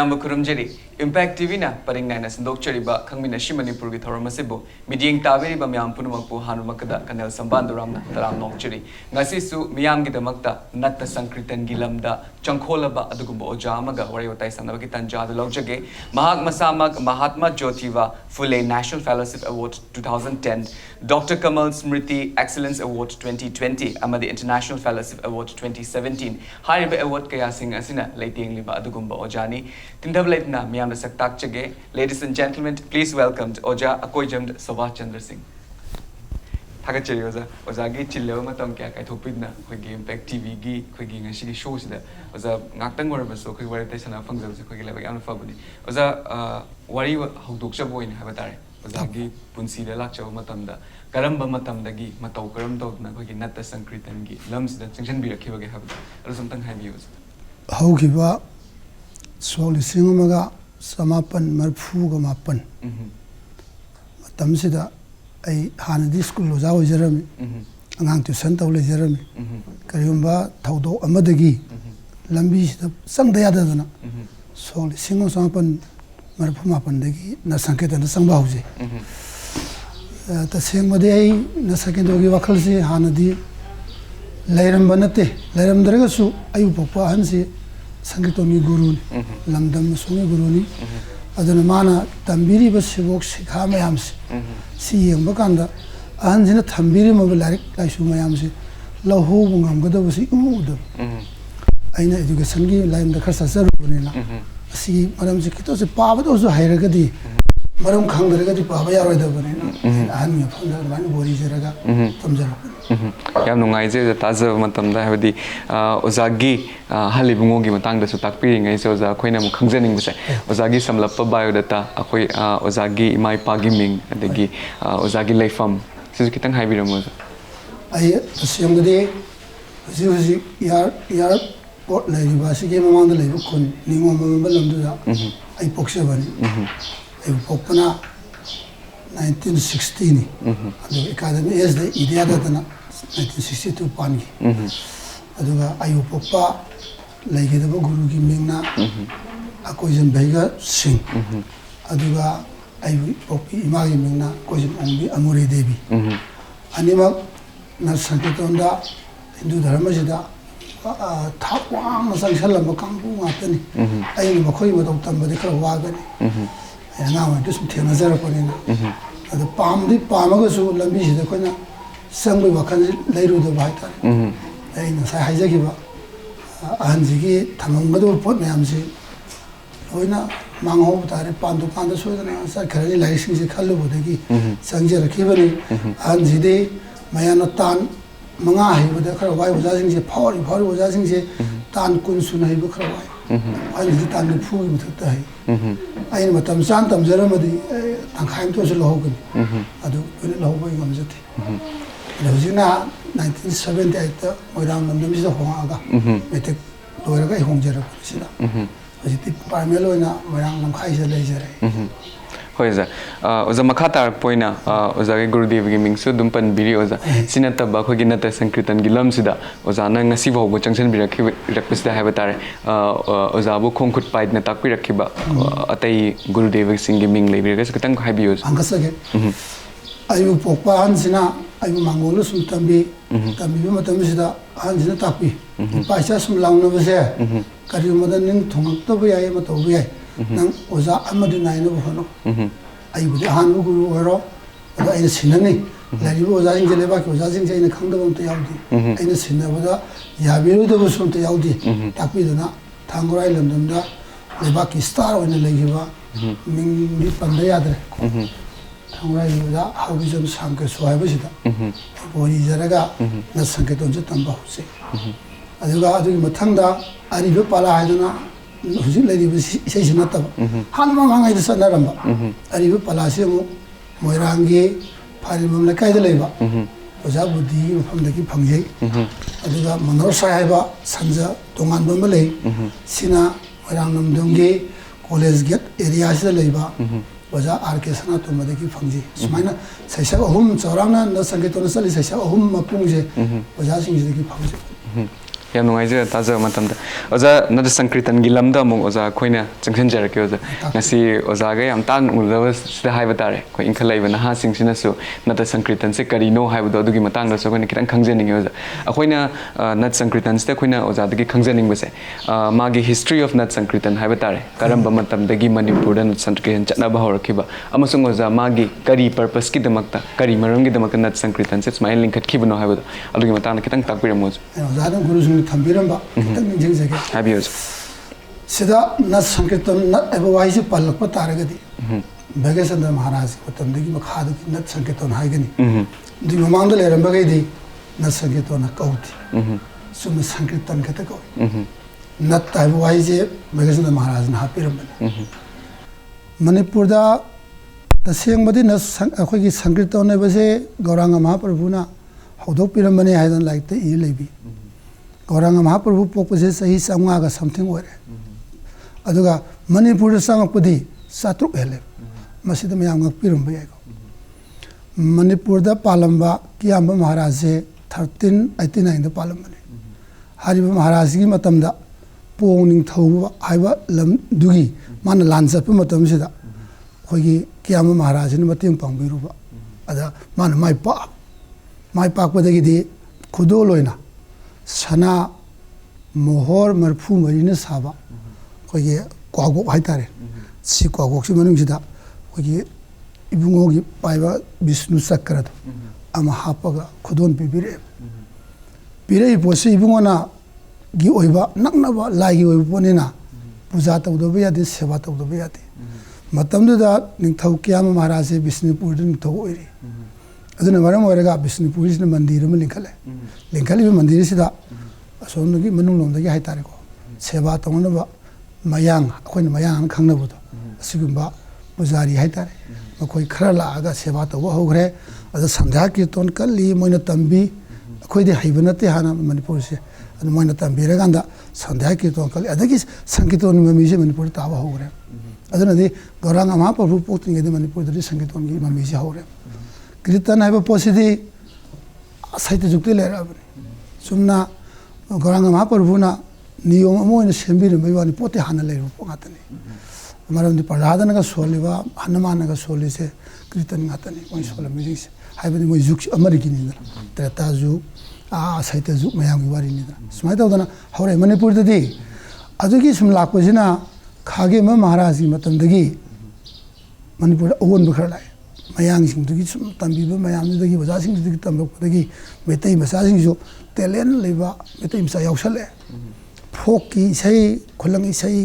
mayam kuramjeri Impact TV na paring na sandok chariba kangmina Shimanipur gi thoramasibu miding taveri ba mayam punumakpu hanumakada kanel sambanduramna taram nokcheri ngasi su mayam gi damakta natta sankritan gilamda changkholaba adugumba ojamaga wari watai sanabagi tanja da logjage mahak masamak Mahatma Jyotiba Phule National Fellowship Award 2010 Dr. Kamal Smriti Excellence Award 2020 amadi International Fellowship Award 2017 hariba award kaya sing asina leiting liba adugumba ojani tindablaitna mayam Saktak Chage. Ladies and gentlemen, please welcome Oja Akoijamd Subhash Chandra Singh. Thakachari Oza. Oza gi chillo matam kya kai thopidna khoi gi Impact TV gi khoi gi ngasi gi show sida. Oza ngaktang wara baso khoi wari tai sana phangzau se khoi gi lebak yamna fabuni. Oza wari hawdok chabo in habatare. Oza gi punsi da lak chabo matam da karamba matam da gi matau karam do na khoi gi natta sankritan gi lams da chingchan bi rakhiba ge habda. Aro samtang hai bi oza. How giba so lisingamaga Samapan Marfuga Mapan. Matamsida ay Hanadi school was always Jeremy. Angang to Santa Jeremy. Kariumba, Taudo, Amadagi, Lambis, some day other than so single Samapan Marpumapandagi, Nasanket and the Sambauzi. The same day, Nasakendogi Wakalsi, Hanadi, Lairam Banate, Lairam Dragasu, Ayupopa Hansi. Sankritoni Guru, Lamdam Sungi Guruni, Adanamana, Tambiri Basivok, Sikhamayamsi, seeing Bakanda, Anzina Tambiri Mobilaric, Lashumayamsi, Lahu Bungamgada was Udu. I know you get Sangi, like the Kasasarunina. See, Madame Zikitos, a papa also Hiragadi, Madame Kangaragadi, Papa Yaradabana, and upon the one body Zeraga, Tamzara. Yam nungaize the taza matam da habdi ozagi halibungo gi matang da su takpi ngai se oza khoina mu khangjening buse ozagi samlappa biodata akhoi ozagi imai pagi ming adagi ozagi leifam sisu kitang haibiramo ai asyamgade ji yar port lai basi ge mamang da leibu khun ningo mamam lamdu da ai pokse bani ai pokpana 1916 adu academy is the idea da 1962 Pangi. Aduga Ayu Popa Laigedaba Guru Gimina Akoizan Bega Singh. Aduga Ayu Popi Imagi Mina Koizan Ombi Amuri Devi. Anima Nasankitonda Hindu Dharmasida Tapwang Sansalam Kambu Matani. Ayu Makoi Madotam Badika Wagani. And now I do some Tenazara Panina. The Palm the Palmagasu Lambishi the Kona. Some we were later the Vita. And Sahazakiba Anzigi, Tamangado put me Amzi. Oina, Mango, Tari Pandu Panda Sudan, Sakari, Lysin, Kalubudagi, Sanjara Kibani, Anzide, Mayana Tan, Mangahi, with the Karawai was asking the power, was asking the Tan Kunsuna Hibukrawai. I was the Tan the Poo with the day. I am a Tam Santam Zeramadi, Tankheim to Logan. I do Logan on the Lozina 1978 Moran Namisa Honga, Metek Doraga Honjera Sida. It Parmelo in Moran Kaiser Laser. Hoiza, Oza Makata Poina, Oza Gurudev Gaming Sudumpan Birioza, Sinata Bakoginata Sankritan Gilam Sida, Ozana Nasivo, Junction Biraki, Rapista Havatare, Ozabo Konkut Pide Natakirakiba, Atai Gurudev singing Labias, Katang Habios. Angasage. I will pop Hansina, I will Mangolus Tambi, Tambi Matamsida, Hansina Tapi, Pashas Lanavase, Karimadan Tontobi, Matobi, Nan Oza Amadina Hono. I would Hanu Guru or in Sinani, Larry was asking the Levak was asking in the Kangdom to Yaudi, in the Sinavada, Yabiru was from the Yaudi, Tapidana, Tango Island, Levaki Star in the Legiva, Ming Pandayadre. How is the Sanka Swabisida? Body Zaraga, the Sankaton Tambahuse. Aduga Matanga, Aribu Palahana, whose lady was Sessionata, Hanmanga is Sanaramba, Aribu Palacio, Moirangi, Parimum Kaidaleva, was up with the from the Kipangi, Aduga Monor Sahaba, Sanza, Tongan Bumale, Sina, Moranam Dungi, Coles get areas the labor. Was our Arkesana to Madaki Fangi. Smina, Sasha Hum, Sorana, no Sangaton Sali, Sasha Hum Mapunge, was asking the Kipangi. ꯌꯥꯝ ꯅꯨꯡꯉꯥꯏꯖꯔꯦ ꯇꯥꯖꯕ ꯃꯇꯝꯗ ꯑꯣꯖꯥ ꯅꯠꯇ ꯁꯪꯀ꯭ꯔꯤꯇꯟꯒꯤ ꯂꯝꯗ ꯑꯃꯨꯛ ꯑꯣꯖꯥ ꯑꯩꯈꯣꯏꯅ ꯆꯪꯁꯤꯟꯖꯔꯛꯀꯦ ꯑꯣꯖꯥ ꯉꯁꯤ ꯑꯣꯖꯥꯒ ꯌꯥꯝ ꯇꯥꯡꯅ ꯎꯅꯗꯕꯁꯤꯗ ꯍꯥꯏꯕ ꯇꯥꯔꯦ ꯑꯩꯈꯣꯏ ꯏꯟꯈꯠꯂꯛꯏꯕ ꯅꯍꯥꯁꯤꯡꯁꯤꯅꯁꯨ ꯅꯠꯇ ꯁꯪꯀ꯭ꯔꯤꯇꯟꯁꯦ ꯀꯔꯤꯅꯣ ꯍꯥꯏꯕꯗꯣ ꯑꯗꯨꯒꯤ ꯃꯇꯥꯡꯗꯁꯨ ꯑꯩꯈꯣꯏꯅ ꯈꯤꯇꯪ ꯈꯪꯖꯅꯤꯡꯉꯤ ꯑꯣꯖꯥ ꯑꯩꯈꯣꯏꯅ ꯅꯠ ꯁꯪꯀ꯭ꯔꯤꯇꯟꯁꯤꯗ ꯑꯩꯈꯣꯏꯅ ꯑꯣꯖꯥꯗꯒꯤ ꯈꯪꯖꯅꯤꯡꯕꯁꯦ ꯃꯥꯒꯤ ꯍꯤꯁꯇ꯭ꯔꯤ ꯑꯣꯐ ꯅꯠ ꯁꯪꯀ꯭ꯔꯤꯇꯟ ꯍꯥꯏꯕ ꯇꯥꯔꯦ ꯀꯔꯝꯕ ꯃꯇꯝꯗꯒꯤ ꯃꯅꯤꯄꯨꯔꯗ ꯅꯠ ꯁꯪꯀ꯭ꯔꯤꯇꯟ ꯆꯠꯅꯕ ꯍꯧꯔꯛꯈꯤꯕ ꯑꯃꯁꯨꯡ ꯑꯣꯖꯥ ꯃꯥꯒꯤ ꯀꯔꯤ ꯄꯔꯄꯁꯀꯤꯗꯃꯛꯇ ꯀꯔꯤ ꯃꯔꯝꯒꯤꯗꯃꯛꯇ ꯅꯠ ꯁꯪꯀ꯭ꯔꯤꯇꯟꯁꯦ ꯁꯨꯃꯥꯏꯅ ꯂꯤꯡꯈꯠꯈꯤꯕꯅꯣ ꯍꯥꯏꯕꯗꯣ ꯑꯗꯨꯒꯤ ꯃꯇꯥꯡꯗ ꯈꯤꯇꯪ ꯇꯥꯛꯄꯤꯔꯝꯃꯣ ꯑꯣꯖꯥꯅ ꯒꯨꯔꯨꯁꯤꯡꯅ ꯊꯝꯕꯤꯔꯝꯕ ꯈꯤꯇꯪ ꯅꯤꯡꯁꯤꯡꯖꯒꯦ ꯍꯥꯏꯕꯤꯌꯨ ꯑꯣꯖꯥ ꯁꯤꯗ ꯅꯠ ꯁꯪꯀ꯭ꯔꯤꯇꯟ ꯅꯠ ꯍꯥꯏꯕ ꯋꯥꯍꯩꯁꯤ ꯄꯜꯂꯛꯄ ꯇꯥꯔꯒꯗꯤ ꯚꯒꯦꯁꯟꯗ꯭ꯔ ꯃꯍꯥꯔꯥꯖ ꯃꯇꯝꯗꯒꯤ ꯃꯈꯥꯗꯒꯤ ꯅꯠ ꯁꯪꯀ꯭ꯔꯤꯇꯟ ꯍꯥꯏꯒꯅꯤ ꯑꯗꯨꯒꯤ ꯃꯃꯥꯡꯗ ꯂꯩꯔꯝꯕꯈꯩꯗꯤ ꯅꯠ ꯁꯪꯀ꯭ꯔꯤꯇꯟ ꯀꯧꯗꯦ ꯆꯨꯝꯅ ꯁꯪꯀ꯭ꯔꯤꯇꯟ ꯈꯛꯇ ꯀꯧꯏ ꯅꯠ ꯍꯥꯏꯕ ꯋꯥꯍꯩꯁꯦ ꯚꯒꯦꯁꯟꯗ꯭ꯔ ꯃꯍꯥꯔꯥꯖꯅ ꯍꯥꯞꯄꯤꯔꯝꯕꯅꯤ ꯃꯅꯤꯄꯨꯔꯗ तसेंबदी न अखोगी संकीर्तन नेबसे गौरांग महाप्रभुना हौदोकपिरमने हायदन लाइकते इ लेबी गौरांग महाप्रभु पोकपसे सही 500 समथिंग ओरे अदुगा मणिपुर संगपदी 7 हेले मसिद मयाम ngakpirum ba yago मणिपुर दा पालंबा कियाम महाराज से 1389 दा पालंबने हारिबा महाराज की मतमदा पोंग थौबा हाइबा लम दुगी मान लानसप मतम सिदा खोगी कियाम महाराज ने मतें पांगबिरुबा अदा मान माइ पाकपदगी खुदो लोइना सना मोहर मरफू मरीने साबा खोगी क्वागोक हाइतारे सी क्वागोक से मनुंगसिदा खोगी इबुंगोगी पाइबा विष्णु चक्रद अमा हापगा खुदोन पिबिरे पिरे पोसे इबुंगोना गी ओइबा नकनबा लाइगी ओइबा पोनेना पूजा तौदबा यादे सेवा तौदबा यादे मतमदुदा निंथौ कियाम महाराज से विष्णुपुर निंथौ ओइरे अदुना मरम ओइरगा विष्णुपुर सिना मंदिर म लिंखले लिंखली मंदिर सिदा असोनगी मनुंग लोमदगी हाइतारे को सेवा तौनबा मयांग अखोइन मयांग खंगनबुदो असिगुंबा पुजारी हाइतारे मखोइ खरा लागा सेवा तौबा होग्रे अदा संध्या कीर्तन कल्ली मोइना तंबी अखोइदि हाइबा नते हाना मणिपुर से अदु मोइना तंबीरगांदा संध्या कीर्तन कल्ली अदगी संकीर्तन ममीसे मणिपुर ताबा होग्रे अदुनदि गौरांग महाप्रभु पोक्तिंगदि मणिपुर दि संकीर्तन की ममीसे होग्रे कीर्तन हाइबा पोसिदि साहित्य जुक्ति लेराबनि सुमना गौरांग महाप्रभुना नियम अमोइना सेंबिरमबै वानि पोते हाना लेरु पोगातनि मरमदि प्रहलादनगा सोलिबा हनुमानगा सोलिसे कीर्तन गातनि मोइ सोलमिजिसे हाइबनि मोइ जुग अमरिगिनिना त्रेता जुग साहित्य जुग मयामि वारिनिना सुमाय तौदना हौरे मणिपुर दि अदुगी सुम लाकपसिना खागे महाराज की मतमदगी मणिपुर अवोन बखर लाय मयांग सिंगदुगी सुम तंबीबा मयामदगी वजा सिंगदुगी तंबकदगी मेतै मसा सिंगजो टेलेंट लेबा मेतै मसा यावसले फोक की सही खुलंग सही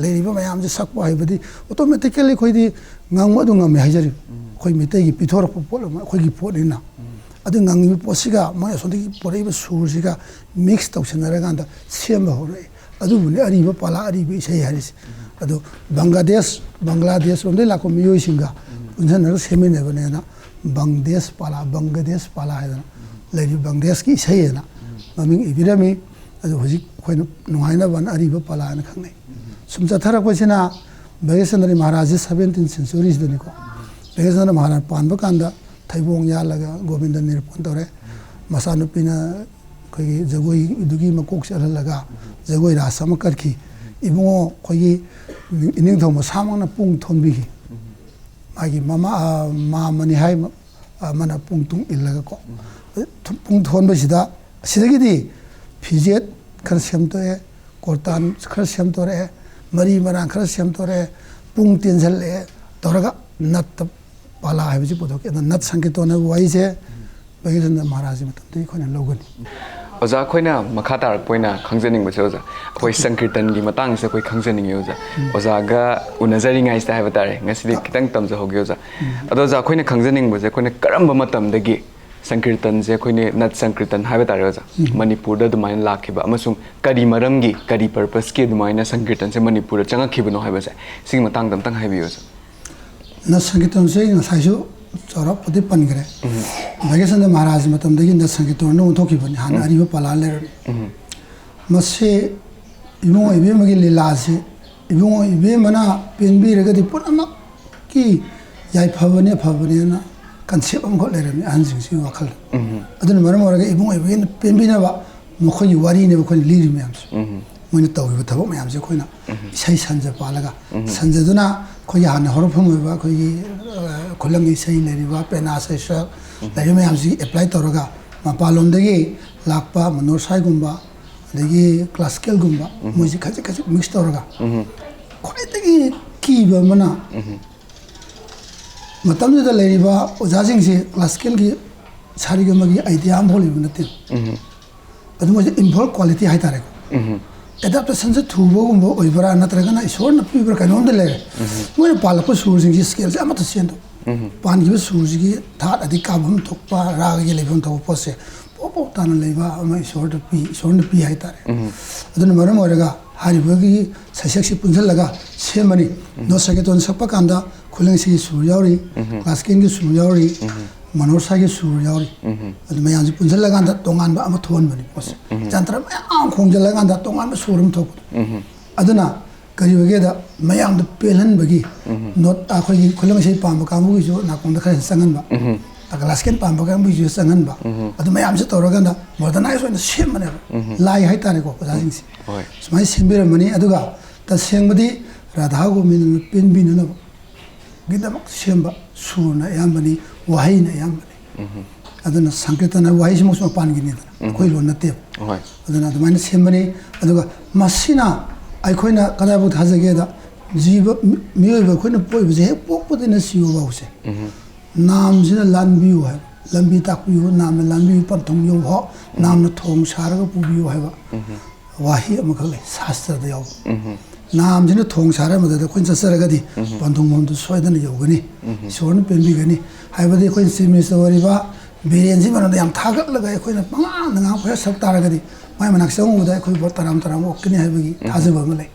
लेरिबा मयाम जे सकपा हाइबदी ऑटोमेटिकली खोइदि ngang ngam हाइजरि खोइ मेतै की पिथोरप पोल खोइगी पोनिना अदु ngangi पोसिगा मा सोंदि पोरेबा सुरसिगा मिक्स तौसनरगांदा सेम होरे अदु बुने अरिबा पाला अरिबा सही हारिस अदु बांग्लादेश रोंदे लाको मियोइ सिंगा उनजनर सेमिने बनेना बांग्लादेश पाला हाइदना लेरि बांग्लादेश की सही है ना ममिंग इबिरमी अदु हुजिक खोइना नुहाइना बन अरिबा पाला न खंगनै सुमचा थरकपसिना भगेशन्द्र महाराज 17th century दनिको भगेशन्द्र महाराज पानबा कांदा थैबोंग यालगा गोविंद निरपन तोरे मसानुपिना खोइ जगोई दुगी मकोक चललगा जगोई रासम करखी इबुंगो खोइ इनिंगथौ मसामंगना पुंग थोनबिगी मागी मामा मामनि हाय मना पुंग तुंग इल्लगा को पुंग थोनबसिदा सिदगिदि फिजेट खर सेमतोए कोरतान खर सेमतोरे मरी मरां खर सेमतोरे पुंग तेंजले तोरगा नत पाला हाइबजि पोदोके नत संकेतोन वाइसे भगेशन्द्र महाराज मतमदि खोइना लौगनि ओजा खोइना मखा तारकपोइना खंजनिंगबसे ओजा खोइ संकीर्तन की मतंग से खोइ खंजनिंगे ओजा ओजागा उनजरिंगाइस हाइबा तारे ngasidi kitang tamja hoge oja ado oja खोइना खंजनिंगबसे खोइना करamba matamdagi संकीर्तन से खोइने नत संकीर्तन हाइबा तारे ओजा मणिपुर दा दुमाइन लाखिबा अमसुंग करी मरमगी करी पर्पस के दुमाइना संकीर्तन से मणिपुर चंगखिबनो हाइबासे सिग मतंग दमतंग हाइबियो ओजा नत संकीर्तन से ngsaisु चौरप पति पनगरे भगेशन्द्र महाराज मतमदगी नत संकीर्तन नो थोखिबनि हान अरिबा पाला लेर मसे इबुंगो इबेमगी लीला से इबुंगो इबेमना पेनबिरगदि पुनम की याइ फबने ना कंसेप्ट अमखो लेरनि अहनसिंग सि वखल अदुन मरम ओरगा इबुंगो इबेन पेनबिनाबा ꯃꯈꯣꯏꯒꯤ ꯋꯥꯔꯤꯅꯦꯕ ꯑꯩꯈꯣꯏꯅ ꯂꯤꯔꯤ ꯃꯌꯥꯝꯁꯦ ꯃꯣꯏꯅ ꯇꯧꯔꯤꯕ ꯊꯕꯛ ꯃꯌꯥꯝꯁꯦ ꯑꯩꯈꯣꯏꯅ ꯏꯁꯩ ꯁꯟꯖ ꯄꯥꯜꯂꯒ ꯁꯟꯖꯗꯨꯅ ꯑꯩꯈꯣꯏꯒꯤ ꯍꯥꯟꯅ ꯍꯧꯔꯛꯐꯝ ꯑꯣꯏꯕ ꯑꯩꯈꯣꯏꯒꯤ ꯈꯨꯂꯪꯒꯤ ꯏꯁꯩ ꯂꯩꯔꯤꯕ ꯄꯦꯅꯥ ꯁꯩꯁꯛ ꯂꯩꯔꯤꯕ ꯃꯌꯥꯝꯁꯤ ꯑꯦꯄ꯭ꯂꯥꯏ ꯇꯧꯔꯒ ꯃꯄꯥꯟꯂꯣꯝꯗꯒꯤ ꯂꯥꯛꯄ ꯃꯅꯣꯔꯁꯥꯏꯒꯨꯝꯕ ꯑꯗꯒꯤ ꯀ꯭ꯂꯥꯁꯤꯀꯦꯜꯒꯨꯝꯕ ꯃꯣꯏꯁꯤ ꯈꯖꯤꯛ ꯈꯖꯤꯛ ꯃꯤꯛꯁ ꯇꯧꯔꯒ ꯈ꯭ꯋꯥꯏꯗꯒꯤ ꯀꯤꯕ ꯑꯃꯅ ꯃꯇꯝꯗꯨꯗ ꯂꯩꯔꯤꯕ ꯑꯣꯖꯥꯁꯤꯡꯁꯤ ꯀ꯭ꯂꯥꯁꯤꯀꯦꯜꯒꯤ ꯁꯥꯔꯤꯒꯃꯒꯤ ꯑꯥꯏꯗꯤꯌꯥ ꯑꯃꯐꯥꯎ ꯂꯩꯕ ꯅꯠꯇꯦ ꯑꯗꯨ ꯃꯣꯏꯁꯦ ꯏꯟꯚꯣꯜቭ ꯀ꯭ꯋꯥꯂꯤꯇꯤ ꯍꯥꯏꯇꯥꯔꯦꯀꯣ ꯑꯦꯗꯥꯞꯇꯦꯁꯟꯁꯦ ꯊꯨꯕꯒꯨꯝꯕ ꯑꯣꯏꯕ꯭ꯔꯥ ꯅꯠꯇ꯭ꯔꯒꯅ ꯏꯁꯣꯔꯅ ꯄꯤꯕ꯭ꯔꯥ ꯀꯩꯅꯣꯝꯗ ꯂꯩꯔꯦ ꯃꯣꯏꯅ ꯄꯥꯜꯂꯛꯄ ꯁꯨꯔꯁꯤꯡꯁꯤ ꯁ꯭ꯀꯦꯜꯁꯦ ꯑꯃꯠꯇ ꯆꯦꯟꯗꯕ ꯄꯥꯟꯈꯤꯕ ꯁꯨꯔꯁꯤꯒꯤ ꯊꯥꯠ ꯀꯥꯐꯝ ꯊꯣꯛꯄ ꯔꯥꯒꯒꯤ ꯂꯩꯐꯝ ꯊꯣꯛꯄ ꯄꯣꯠꯁꯦ ꯄꯣꯞ ꯄꯣꯞ ꯇꯥꯅ ꯂꯩꯕ ꯑꯃ ꯏꯁꯣꯔꯅ ꯄꯤ ꯍꯥꯏꯇꯥꯔꯦ ꯑꯗꯨꯅ ꯃꯔꯝ ꯑꯣꯏꯔꯒ ꯍꯥꯏꯔꯤꯕꯒꯤ ꯁꯩꯁꯛꯁꯤ ꯄꯨꯟꯁꯤꯜꯂꯒ ꯁꯦꯝꯕꯅꯤ ꯅꯣꯠ ꯁꯥꯏꯀꯦꯇꯣꯟ ꯁꯛꯄ ꯀꯥꯟꯗ ꯈꯨꯂꯪꯁꯤꯒꯤ ꯁꯨꯔ ꯌꯥꯎꯔꯤ ꯀ꯭ꯂꯥꯁꯤꯀꯦꯜꯒꯤ ꯁꯨꯔ ꯌꯥꯎꯔꯤ ꯃꯅꯣꯔꯁꯥꯒꯤ ꯁꯨꯔ ꯌꯥꯎꯔꯤ ꯑꯗꯨ ꯃꯌꯥꯝꯁꯤ ꯄꯨꯟꯁꯤꯜꯂꯀꯥꯟꯗ ꯇꯣꯉꯥꯟꯕ ꯑꯃ ꯊꯣꯛꯍꯟꯕꯅꯤ ꯄꯣꯠꯁꯦ ꯖꯟꯇ꯭ꯔ ꯃꯌꯥꯝ ꯈꯣꯡꯖꯤꯜꯂꯀꯥꯟꯗ ꯇꯣꯉꯥꯟꯕ ꯁꯨꯔ ꯑꯃ ꯊꯣꯛꯄꯗꯣ ꯑꯗꯨꯅ ꯀꯔꯤ ꯑꯣꯏꯒꯦꯗ ꯃꯌꯥꯝꯗ ꯄꯦꯜꯍꯟꯕꯒꯤ ꯅꯣꯠ ꯑꯩꯈꯣꯏꯒꯤ ꯈꯨꯂꯪ ꯏꯁꯩ ꯄꯥꯝꯕ ꯀꯥꯡꯕꯨꯒꯤꯁꯨ ꯅꯥꯀꯣꯡꯗ ꯈꯔ ꯆꯪꯍꯟꯕ ꯀ꯭ꯂꯥꯁꯤꯀꯦꯜ ꯄꯥꯝꯕ ꯀꯥꯡꯕꯨꯒꯤꯁꯨ ꯆꯪꯍꯟꯕ ꯑꯗꯨ ꯃꯌꯥꯝꯁꯦ ꯇꯧꯔꯀꯥꯟꯗ ꯃꯣꯗꯔꯅꯥꯏꯖ ꯑꯣꯏꯅ ꯁꯦꯝꯕꯅꯦꯕ ꯂꯥꯏ ꯍꯥꯏꯇꯥꯔꯦꯀꯣ ꯑꯣꯖꯥꯁꯤꯡꯁꯦ ꯁꯨꯃꯥꯏꯅ ꯁꯦꯝꯕꯤꯔꯝꯕꯅꯤ ꯑꯗꯨꯒ ꯇꯁꯦꯡꯕꯗꯤ ꯔꯥꯙꯥ ꯒꯣꯕꯤꯟꯗꯅ ꯄꯦꯟꯕꯤꯅꯅꯕꯒꯤꯗꯃꯛ ꯁꯦꯝꯕ ꯁꯨꯔꯅ ꯑꯌꯥꯝꯕꯅꯤ ꯋꯥꯍꯩꯅ ꯑꯌꯥꯝꯕꯅꯤ ꯑꯗꯨꯅ ꯁꯪꯀꯤꯔꯇꯟ ꯍꯥꯏꯕ ꯋꯥꯍꯩꯁꯤꯃꯁꯨ ꯃꯄꯥꯟꯒꯤꯅꯤꯗꯅ ꯑꯩꯈꯣꯏ ꯂꯣꯟ ꯅꯠꯇꯦꯕ ꯑꯗꯨꯅ ꯑꯗꯨꯃꯥꯏꯅ ꯁꯦꯝꯕꯅꯤ ꯑꯗꯨꯒ ꯃꯁꯤꯅ ꯑꯩꯈꯣꯏꯅ ꯀꯗꯥꯏꯐꯥꯎ ꯊꯥꯖꯒꯦꯗ ꯖꯤꯕ ꯃꯤꯑꯣꯏꯕ ꯑꯩꯈꯣꯏꯅ ꯄꯣꯛꯏꯕꯁꯦ ꯍꯦꯛ ꯄꯣꯛꯄꯗꯩꯅ ꯁꯤꯕꯐꯥꯎꯁꯦ ꯅꯥꯝꯁꯤꯅ ꯂꯥꯟꯕꯤꯌꯨ ꯍꯥꯏꯕ ꯂꯝꯕꯤ ꯇꯥꯛꯄꯤꯌꯨ ꯅꯥꯝꯅ ꯂꯥꯟꯕꯤꯌꯨ ꯄꯟꯊꯨꯡ ꯌꯧꯐꯥꯎ ꯅꯥꯝꯅ ꯊꯣꯡ ꯁꯥꯔꯒ ꯄꯨꯕꯤꯌꯨ ꯍꯥꯏꯕ ꯋꯥꯍꯩ ꯑꯃꯈꯛ ꯂꯩ ꯁꯥꯁꯇ꯭ꯔꯗ ꯌꯥꯎꯕ ꯅꯥꯝꯁꯤꯅ ꯊꯣꯡ ꯁꯥꯔ ꯃꯗꯨꯗ ꯑꯩꯈꯣꯏꯅ ꯆꯠꯆꯔꯒꯗꯤ ꯄꯟꯊꯨꯡꯐꯝꯗꯨ ꯁꯣꯏꯗꯅ ꯌꯧꯒꯅꯤ ꯏꯁꯣꯔꯅ ꯄꯦꯟꯕꯤꯒꯅꯤ ꯍꯥꯏꯕꯗꯤ ꯑꯩꯈꯣꯏꯅ ꯆꯤꯐ ꯃꯤꯅꯤꯁꯇꯔ ꯑꯣꯏꯔꯤꯕ ꯕꯤꯔꯦꯟꯁꯤ ꯃꯔꯝꯗ ꯌꯥꯝ ꯊꯥꯒꯠꯂꯒ ꯑꯩꯈꯣꯏꯅ ꯄꯉꯥꯡꯗ ꯉꯥꯡ ꯁꯛ ꯇꯥꯔꯒꯗꯤ ꯃꯥꯏ ꯃꯅꯥꯛ ꯆꯪꯉꯨꯕꯗ ꯑꯩꯈꯣꯏ ꯕꯣꯠ ꯇꯔꯥꯝ ꯑꯣꯛꯀꯅꯤ ꯍꯥꯏꯕꯒꯤ ꯊꯥꯖꯕ ꯑꯃ ꯂꯩ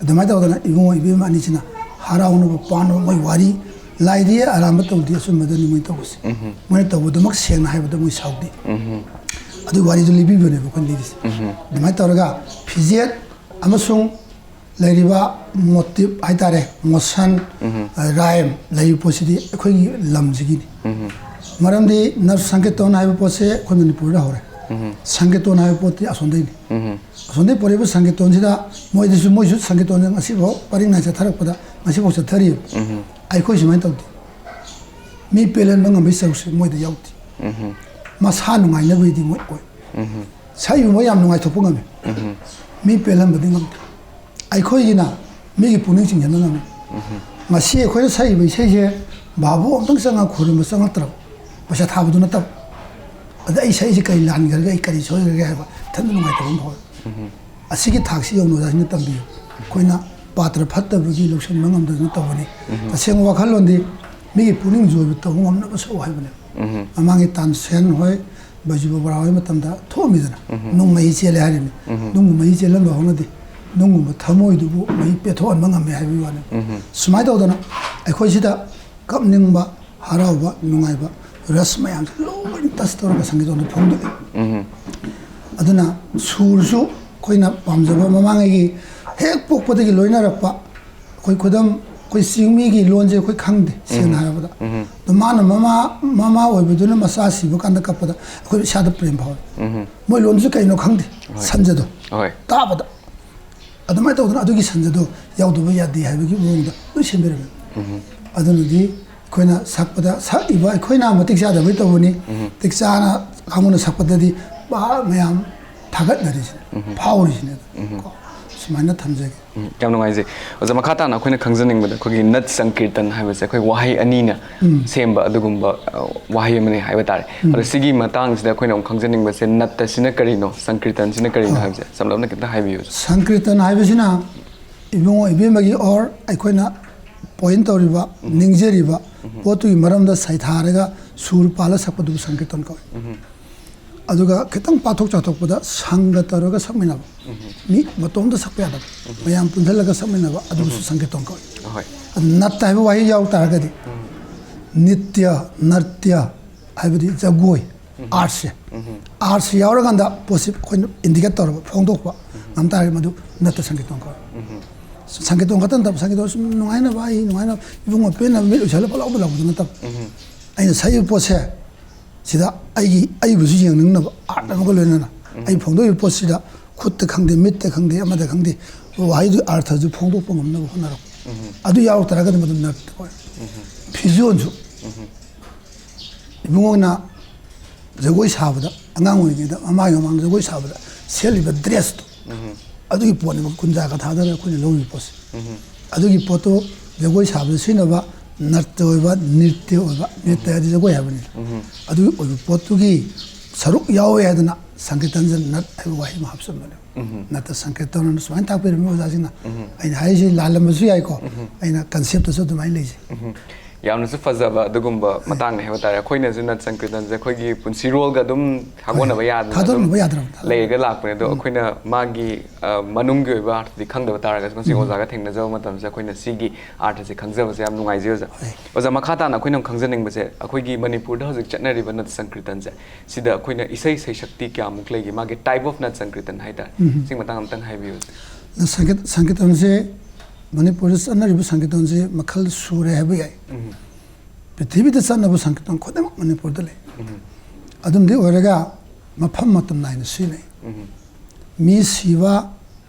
ꯑꯗꯨꯃꯥꯏꯅ ꯇꯧꯗꯅ ꯏꯕꯨꯡꯉꯣ ꯏꯕꯦꯝꯃ ꯑꯅꯤꯁꯤꯅ ꯍꯔꯥꯎꯅꯕ ꯄꯥꯟꯅꯕ ꯃꯣꯏ ꯋꯥꯔꯤ ꯂꯥꯏꯗꯤ ꯑꯔꯥꯟꯕ ꯇꯧꯗꯦ ꯑꯆꯨꯝꯕꯗꯅꯤ ꯃꯣꯏ ꯇꯧꯕꯁꯦ ꯃꯣꯏꯅ ꯇꯧꯕꯗꯨꯃꯛ ꯁꯦꯡꯅ ꯍꯥꯏꯕꯗ ꯃꯣꯏ ꯁꯥꯎꯗꯦ ꯑꯗꯨꯒꯤ ꯋꯥꯔꯤꯗꯨ ꯂꯤꯕꯤꯕꯅꯦꯕ ꯑꯩꯈꯣꯏꯅ ꯂꯤꯔꯤꯁꯦ ꯑꯗꯨꯃꯥꯏꯅ ꯇꯧꯔꯒ ꯐꯤꯖꯦꯠ ꯑꯃꯁꯨꯡ ꯂꯩꯔꯤꯕ ꯃꯣꯇꯤꯞ ꯍꯥꯏꯇꯥꯔꯦ ꯃꯣꯁꯟ ꯔꯥꯏꯝ ꯂꯩꯔꯤꯕ ꯄꯣꯠꯁꯤꯗꯤ ꯑꯩꯈꯣꯏꯒꯤ ꯂꯝꯁꯤꯒꯤꯅꯤ ꯃꯔꯝꯗꯤ ꯅꯔ ꯁꯪꯀꯤꯔꯇꯣꯟ ꯍꯥꯏꯕ ꯄꯣꯠꯁꯦ ꯑꯩꯈꯣꯏ ꯃꯅꯤꯄꯨꯔꯗ ꯍꯧꯔꯦ ꯁꯪꯀꯤꯔꯇꯣꯟ ꯍꯥꯏꯕ ꯄꯣꯠꯇꯤ ꯑꯁꯣꯝꯗꯩꯅꯤ ꯑꯁꯣꯝꯗꯒꯤ ꯄꯨꯔꯛꯏꯕ ꯁꯪꯀꯤꯔꯇꯣꯟꯁꯤꯗ ꯃꯣꯏꯁꯨ ꯁꯪꯀꯤꯔꯇꯣꯟꯁꯦ ꯉꯁꯤꯐꯥꯎ ꯄꯔꯤꯡ ꯅꯥꯏ ꯆꯠꯊꯔꯛꯄꯗ ꯉꯁꯤꯐꯥꯎ ꯆꯠꯊꯔꯤꯕ ꯑꯩꯈꯣꯏ ꯁꯨꯃꯥꯏꯅ ꯇꯧꯗꯦ ꯃꯤ ꯄꯦꯜꯍꯟꯕ ꯉꯝꯕꯒꯤ ꯆꯧꯁꯦ ꯃꯣꯏꯗ ꯌꯥꯎꯗꯦ ꯃꯁꯥ ꯅꯨꯡꯉꯥꯏꯅꯕꯒꯤꯗꯤ ꯃꯣꯏ ꯑꯣꯏ ꯁꯛꯏꯕ ꯃꯣꯏ ꯌꯥꯝ ꯅꯨꯡꯉꯥꯏꯊꯣꯛꯄ ꯉꯝꯃꯤ ꯃꯤ ꯄꯦꯜꯍꯟꯕꯗꯤ ꯉꯝꯗꯦ ꯑꯩꯈꯣꯏꯒꯤꯅ ꯃꯤꯒꯤ ꯄꯨꯛꯅꯤꯡ ꯆꯤꯡꯁꯤꯟꯕ ꯉꯝꯃꯤ ꯉꯁꯤ ꯑꯩꯈꯣꯏꯅ ꯁꯛꯏꯕ ꯏꯁꯩꯁꯦ ꯚꯥꯕꯨ ꯑꯝꯇꯪ ꯆꯪꯉꯒ ꯈꯨꯔꯨꯝꯕ ꯆꯪꯉꯛꯇ꯭ꯔꯕ ꯄꯩꯁꯥ ꯊꯥꯕꯗꯨ ꯅꯠꯇꯕ ꯑꯗ ꯑꯩ ꯏꯁꯩꯁꯦ ꯀꯔꯤ ꯂꯥꯟꯈ꯭ꯔꯒ ꯑꯩ ꯀꯔꯤ ꯁꯣꯏꯈ꯭ꯔꯒꯦ ꯍꯥꯏꯕ ꯏꯊꯟꯇ ꯅꯨꯡꯉꯥꯏꯇꯕ ꯑꯃ ꯐꯥꯎꯋꯦ ꯑꯁꯤꯒꯤ ꯊꯥꯛꯁꯤ ꯌꯧꯅ ꯑꯣꯖꯥꯁꯤꯡꯅ ꯇꯝꯕꯤꯌꯨ ꯑꯩꯈꯣꯏꯅ ꯄꯥꯇ꯭ꯔ ꯐꯠꯇꯕꯒꯤ ꯂꯧꯁꯤꯟꯕ ꯉꯝꯗꯗꯅ ꯇꯧꯕꯅꯤ ꯇꯁꯦꯡꯕ ꯋꯥꯈꯜꯂꯣꯟꯗꯤ ꯃꯤꯒꯤ ꯄꯨꯛꯅꯤꯡ ꯖꯣꯏꯕ ꯇꯧꯕ ꯉꯝꯅꯕ ꯁꯛꯎ ꯍꯥꯏꯕꯅꯦꯕ ꯃꯃꯥꯡꯒꯤ ꯇꯥꯟꯁꯦꯟ ꯍꯣꯏ ꯕꯩꯖꯨꯕ ꯕꯣꯔꯥ ꯍꯣꯏ ꯃꯇꯝꯗ ꯊꯣꯛꯑꯝꯃꯤꯗꯅ ꯅꯨꯡ ꯃꯍꯤ ꯆꯦꯜꯂꯦ ꯍꯥꯏꯔꯤꯅꯤ ꯅꯨꯡꯕꯨ ꯃꯍꯤ ꯆꯦꯜꯍꯟꯕ ꯍꯧꯅꯗꯦ ꯅꯨꯡꯒꯨꯝꯕ ꯊꯃꯣꯏꯗꯨꯕꯨ ꯃꯍꯤ ꯄꯦꯊꯣꯛꯍꯟꯕ ꯉꯝꯃꯦ ꯍꯥꯏꯕꯒꯤ ꯋꯥꯅꯤ ꯁꯨꯃꯥꯏꯅ ꯇꯧꯗꯅ ꯑꯩꯈꯣꯏꯁꯤꯗ ꯀꯞꯅꯤꯡꯕ ꯍꯔꯥꯎꯕ ꯅꯨꯡꯉꯥꯏꯕ ꯔꯁ ꯃꯌꯥꯝꯁꯦ ꯂꯣꯏꯅ ꯇꯁ ꯇꯧꯔꯒ ꯁꯪꯒꯤꯇꯣꯟꯗ ꯐꯣꯡꯗꯣꯛꯏ ꯑꯗꯨꯅ ꯁꯨꯔꯁꯨ ꯑꯩꯈꯣꯏꯅ ꯄꯥꯝꯖꯕ ꯃꯃꯥꯡꯉꯩꯒꯤ ꯍꯦꯛ ꯄꯣꯛꯄꯗꯒꯤ ꯂꯣꯏꯅꯔꯛꯄ ꯑꯩꯈꯣꯏ ꯈꯨꯗꯝ ꯑꯩꯈꯣꯏ ꯆꯤꯡꯃꯤꯒꯤ ꯂꯣꯟꯁꯦ ꯑꯩꯈꯣꯏ ꯈꯪꯗꯦ ꯁꯦꯡꯅ ꯍꯥꯏꯔꯕꯗ ꯑꯗꯣ ꯃꯥꯅ ꯃꯃꯥ ꯑꯣꯏꯕꯗꯨꯅ ꯃꯆꯥ ꯁꯤꯕ ꯀꯥꯟꯗ ꯀꯞꯄꯗ ꯑꯩꯈꯣꯏ ꯏꯁꯥꯗ ꯄ꯭ꯔꯦꯝ ꯐꯥꯎꯋꯦ ꯃꯣꯏ ꯂꯣꯟꯁꯨ ꯀꯩꯅꯣ ꯈꯪꯗꯦ ꯁꯟꯖꯗꯣ ꯇꯥꯕꯗ ꯑꯗꯨꯃꯥꯏꯅ ꯇꯧꯗꯅ ꯑꯗꯨꯒꯤ ꯁꯟꯖꯗꯣ ꯌꯥꯎꯗꯕ ꯌꯥꯗꯦ ꯍꯥꯏꯕꯒꯤ ꯃꯑꯣꯡꯗ ꯂꯣꯏ ꯁꯦꯝꯕꯤꯔꯝꯃꯦ ꯑꯗꯨꯅꯗꯤ ꯑꯩꯈꯣꯏꯅ ꯁꯛꯄꯗ ꯁꯛꯏꯕ ꯑꯩꯈꯣꯏꯅ ꯃꯇꯤꯛ ꯆꯥꯗꯕꯩ ꯇꯧꯕꯅꯤ ꯃꯇꯤꯛ ꯆꯥꯅ ꯀꯥꯡꯕꯨꯅ ꯁꯛꯄꯗꯗꯤ ꯃꯌꯥꯝ ꯊꯥꯒꯠꯅꯔꯤꯁꯤꯅꯦ ꯐꯥꯎꯔꯤꯁꯤꯅꯦ ꯁꯨꯃꯥꯏꯅ ꯊꯝꯖꯒꯦ ꯌꯥꯝ ꯅꯨꯡꯉꯥꯏꯖꯩ ꯑꯣꯖꯥ ꯃꯈꯥ ꯇꯥꯅ ꯑꯩꯈꯣꯏꯅ ꯈꯪꯖꯅꯤꯡꯕꯗ ꯑꯩꯈꯣꯏꯒꯤ ꯅꯠ ꯁꯪꯀꯤꯔꯇꯟ ꯍꯥꯏꯕꯁꯦ ꯑꯩꯈꯣꯏ ꯋꯥꯍꯩ ꯑꯅꯤꯅ ꯁꯦꯝꯕ ꯑꯗꯨꯒꯨꯝꯕ ꯋꯥꯍꯩ ꯑꯃꯅꯤ ꯍꯥꯏꯕ ꯇꯥꯔꯦ ꯑꯗꯣ ꯁꯤꯒꯤ ꯃꯇꯥꯡꯁꯤꯗ ꯑꯩꯈꯣꯏꯅ ꯑꯃꯨꯛ ꯈꯪꯖꯅꯤꯡꯕꯁꯦ ꯅꯠꯇꯁꯤꯅ ꯀꯔꯤꯅꯣ ꯁꯪꯀꯤꯔꯇꯟꯁꯤꯅ ꯀꯔꯤꯅꯣ ꯍꯥꯏꯕꯁꯦ ꯁꯝꯂꯞꯅ ꯈꯤꯇ ꯍꯥꯏꯕꯤꯌꯨ ꯁꯪꯀꯤꯔꯇꯟ ꯍꯥꯏꯕꯁꯤꯅ ꯏꯕꯨꯡꯉꯣ ꯏꯕꯦꯝꯃꯒꯤ ꯑꯣꯔ ꯑꯩꯈꯣꯏꯅ ꯄꯣꯏꯟ ꯇꯧꯔꯤꯕ ꯅꯤꯡꯖꯔꯤꯕ ꯄꯣꯠꯇꯨꯒꯤ ꯃꯔꯝꯗ ꯁꯩꯊꯥꯔꯒ ꯁꯨꯔ ꯄꯥꯜꯂ ꯁꯛꯄꯗꯨꯕꯨ ꯁꯪꯀꯤꯔꯇꯟ ꯀꯧꯏ ꯑꯗꯨꯒ ꯈꯤꯇꯪ ꯄꯥꯊꯣꯛ ꯆꯥꯊꯣꯛꯄꯗ ꯁꯪꯒ ꯇꯧꯔꯒ ꯁꯛꯃꯤꯟꯅꯕ ꯃꯤ ꯃꯇꯣꯝꯗ ꯁꯛꯄ ꯌꯥꯗꯕ ꯃꯌꯥꯝ ꯄꯨꯟꯓꯜꯂꯒ ꯁꯛꯃꯤꯟꯅꯕ ꯑꯗꯨꯕꯨꯁꯨ ꯁꯪꯀꯤꯔꯇꯟ ꯀꯧꯏ ꯑꯗꯨ ꯅꯠꯇ ꯍꯥꯏꯕ ꯋꯥꯍꯩ ꯌꯥꯎ ꯇꯥꯔꯒꯗꯤ ꯅꯤꯇ꯭ꯌ ꯅꯔꯇ꯭ꯌ ꯍꯥꯏꯕꯗꯤ ꯖꯒꯣꯏ ꯑꯥꯔꯠꯁꯦ ꯑꯥꯔꯠꯁꯦ ꯌꯥꯎꯔꯀꯥꯟꯗ ꯄꯣꯠꯁꯤ ꯑꯩꯈꯣꯏꯅ ꯏꯟꯗꯤꯀꯦꯠ ꯇꯧꯔꯕ ꯐꯣꯡꯗꯣꯛꯄ ꯉꯝ ꯇꯥꯔꯒꯗꯤ ꯃꯗꯨ ꯅꯠꯇ ꯁꯪꯀꯤꯔꯇꯟ ꯀꯧꯏ ꯁꯪꯀꯤꯔꯇꯟ ꯈꯛꯇ ꯅꯠꯇꯕ ꯁꯪꯀꯤꯔꯇꯟ ꯁꯨꯝ ꯅꯨꯡꯉꯥꯏꯅꯕ ꯑꯩ ꯅꯨꯡꯉꯥꯏꯅꯕ ꯏꯕꯨꯡꯉꯣ ꯄꯦꯟꯅꯕ ꯃꯤꯠ ꯎꯏꯁꯜꯂꯒ ꯄꯠꯂꯥꯎꯗ ꯂꯥꯎꯕꯗꯨ ꯅꯠꯇꯕ ꯑꯩꯅ ꯁꯛꯏꯕ ꯄꯣꯠꯁꯦ ꯁꯤꯗ ꯑꯩꯕꯨꯁꯨ ꯌꯦꯡꯅꯤꯡꯅꯕ ꯑꯥꯔꯠ ꯑꯃꯒ ꯂꯣꯏꯅꯅ ꯑꯩ ꯐꯣꯡꯗꯣꯛꯏꯕ ꯄꯣꯠꯁꯤꯗ ꯈꯨꯠꯇ ꯈꯪꯗꯦ ꯃꯤꯠꯇ ꯈꯪꯗꯦ ꯑꯃꯗ ꯈꯪꯗꯦ ꯋꯥꯍꯩꯗꯨ ꯑꯥꯔꯊꯁꯨ ꯐꯣꯡꯗꯣꯛꯄ ꯉꯝꯅꯕ ꯍꯣꯠꯅꯔꯛꯄ ꯑꯗꯨ ꯌꯥꯎꯔꯛꯇ꯭ꯔꯒꯗꯤ ꯃꯗꯨ ꯅꯠ ꯑꯣꯏ ꯐꯤꯖꯣꯜꯁꯨ 이봉원나 저거이 사보다 안강원이다 아마이 엄마 저거이 사보다 셀리가 드레스도 아두기 보니 뭐 군자가 다들 군이 너무 이뻤어 아두기 보도 저거이 사보다 신어봐 나트오바 니트오바 니트야지 저거이 하버니 아두기 보도기 서로 야오야 되나 상계단전 낫 하고 와이 합선만 나타 상계단은 수만 답을 모자지나 아니 하이지 랄람수 야이고 아니나 컨셉도서도 많이 내지 ꯌꯥꯝꯅꯁꯨ ꯐꯖꯕ ꯑꯗꯨꯒꯨꯝꯕ ꯃꯇꯥꯡꯅꯤ ꯍꯥꯏꯕ ꯇꯥꯔꯦ ꯑꯩꯈꯣꯏꯅꯁꯨ ꯅꯠ ꯁꯪꯀ꯭ꯔꯤꯇꯟꯁꯦ ꯑꯩꯈꯣꯏꯒꯤ ꯄꯨꯟꯁꯤꯔꯣꯜꯒ ꯑꯗꯨꯝ ꯊꯥꯒꯣꯟꯅꯕ ꯌꯥꯗꯅ ꯂꯩꯔꯒ ꯂꯥꯛꯄꯅꯦ ꯑꯗꯣ ꯑꯩꯈꯣꯏꯅ ꯃꯥꯒꯤ ꯃꯅꯨꯡꯒꯤ ꯑꯣꯏꯕ ꯑꯥꯔꯊꯗꯤ ꯈꯪꯗꯕ ꯇꯥꯔꯒꯁꯨ ꯉꯁꯤ ꯑꯣꯖꯥꯒ ꯊꯦꯡꯅꯖꯕ ꯃꯇꯝꯁꯦ ꯑꯩꯈꯣꯏꯅ ꯁꯤꯒꯤ ꯑꯥꯔꯊꯁꯦ ꯈꯪꯖꯕꯁꯦ ꯌꯥꯝ ꯅꯨꯡꯉꯥꯏꯖꯩ ꯑꯣꯖꯥ ꯑꯣꯖꯥ ꯃꯈꯥ ꯇꯥꯅ ꯑꯩꯈꯣꯏꯅ ꯈꯪꯖꯅꯤꯡꯕꯁꯦ ꯑꯩꯈꯣꯏꯒꯤ ꯃꯅꯤꯄꯨꯔꯗ ꯍꯧꯖꯤꯛ ꯆꯠꯅꯔꯤꯕ ꯅꯠ ꯁꯪꯀ꯭ꯔꯤꯇꯟꯁꯦ ꯁꯤꯗ ꯑꯩꯈꯣꯏꯅ ꯏꯁꯩ ꯁꯩꯁꯛꯇꯤ ꯀꯌꯥꯃꯨꯛ ꯂꯩꯒꯦ ꯃꯥꯒꯤ ꯇꯥꯏꯞ ꯑꯣꯐ ꯅꯠ ꯁꯪꯀ꯭ꯔꯤꯇꯟ ꯍꯥꯏꯇꯥꯔꯦ ꯁꯤꯒꯤ ꯃꯇꯥꯡ ꯑꯝꯇꯪ ꯍꯥꯏꯕꯤꯌꯨ ꯁꯪꯀꯤꯇꯟꯁꯦ ꯃꯅꯤꯄꯨꯔꯗ ꯆꯠꯅꯔꯤꯕ ꯁꯪꯀꯤꯇꯟꯁꯦ ꯃꯈꯜ ꯁꯨꯔꯦ ꯍꯥꯏꯕ ꯌꯥꯏ ꯄ꯭ꯔꯤꯊꯤꯕꯤꯗ ꯆꯠꯅꯕ ꯁꯪꯀꯤꯇꯟ ꯈꯨꯗꯤꯡꯃꯛ ꯃꯅꯤꯄꯨꯔꯗ ꯂꯩ ꯑꯗꯨꯝꯗꯤ ꯑꯣꯏꯔꯒ ꯃꯐꯝ ꯃꯇꯝ ꯅꯥꯏꯅ ꯁꯤꯖꯤꯟꯅꯩ ꯃꯤ ꯁꯤꯕ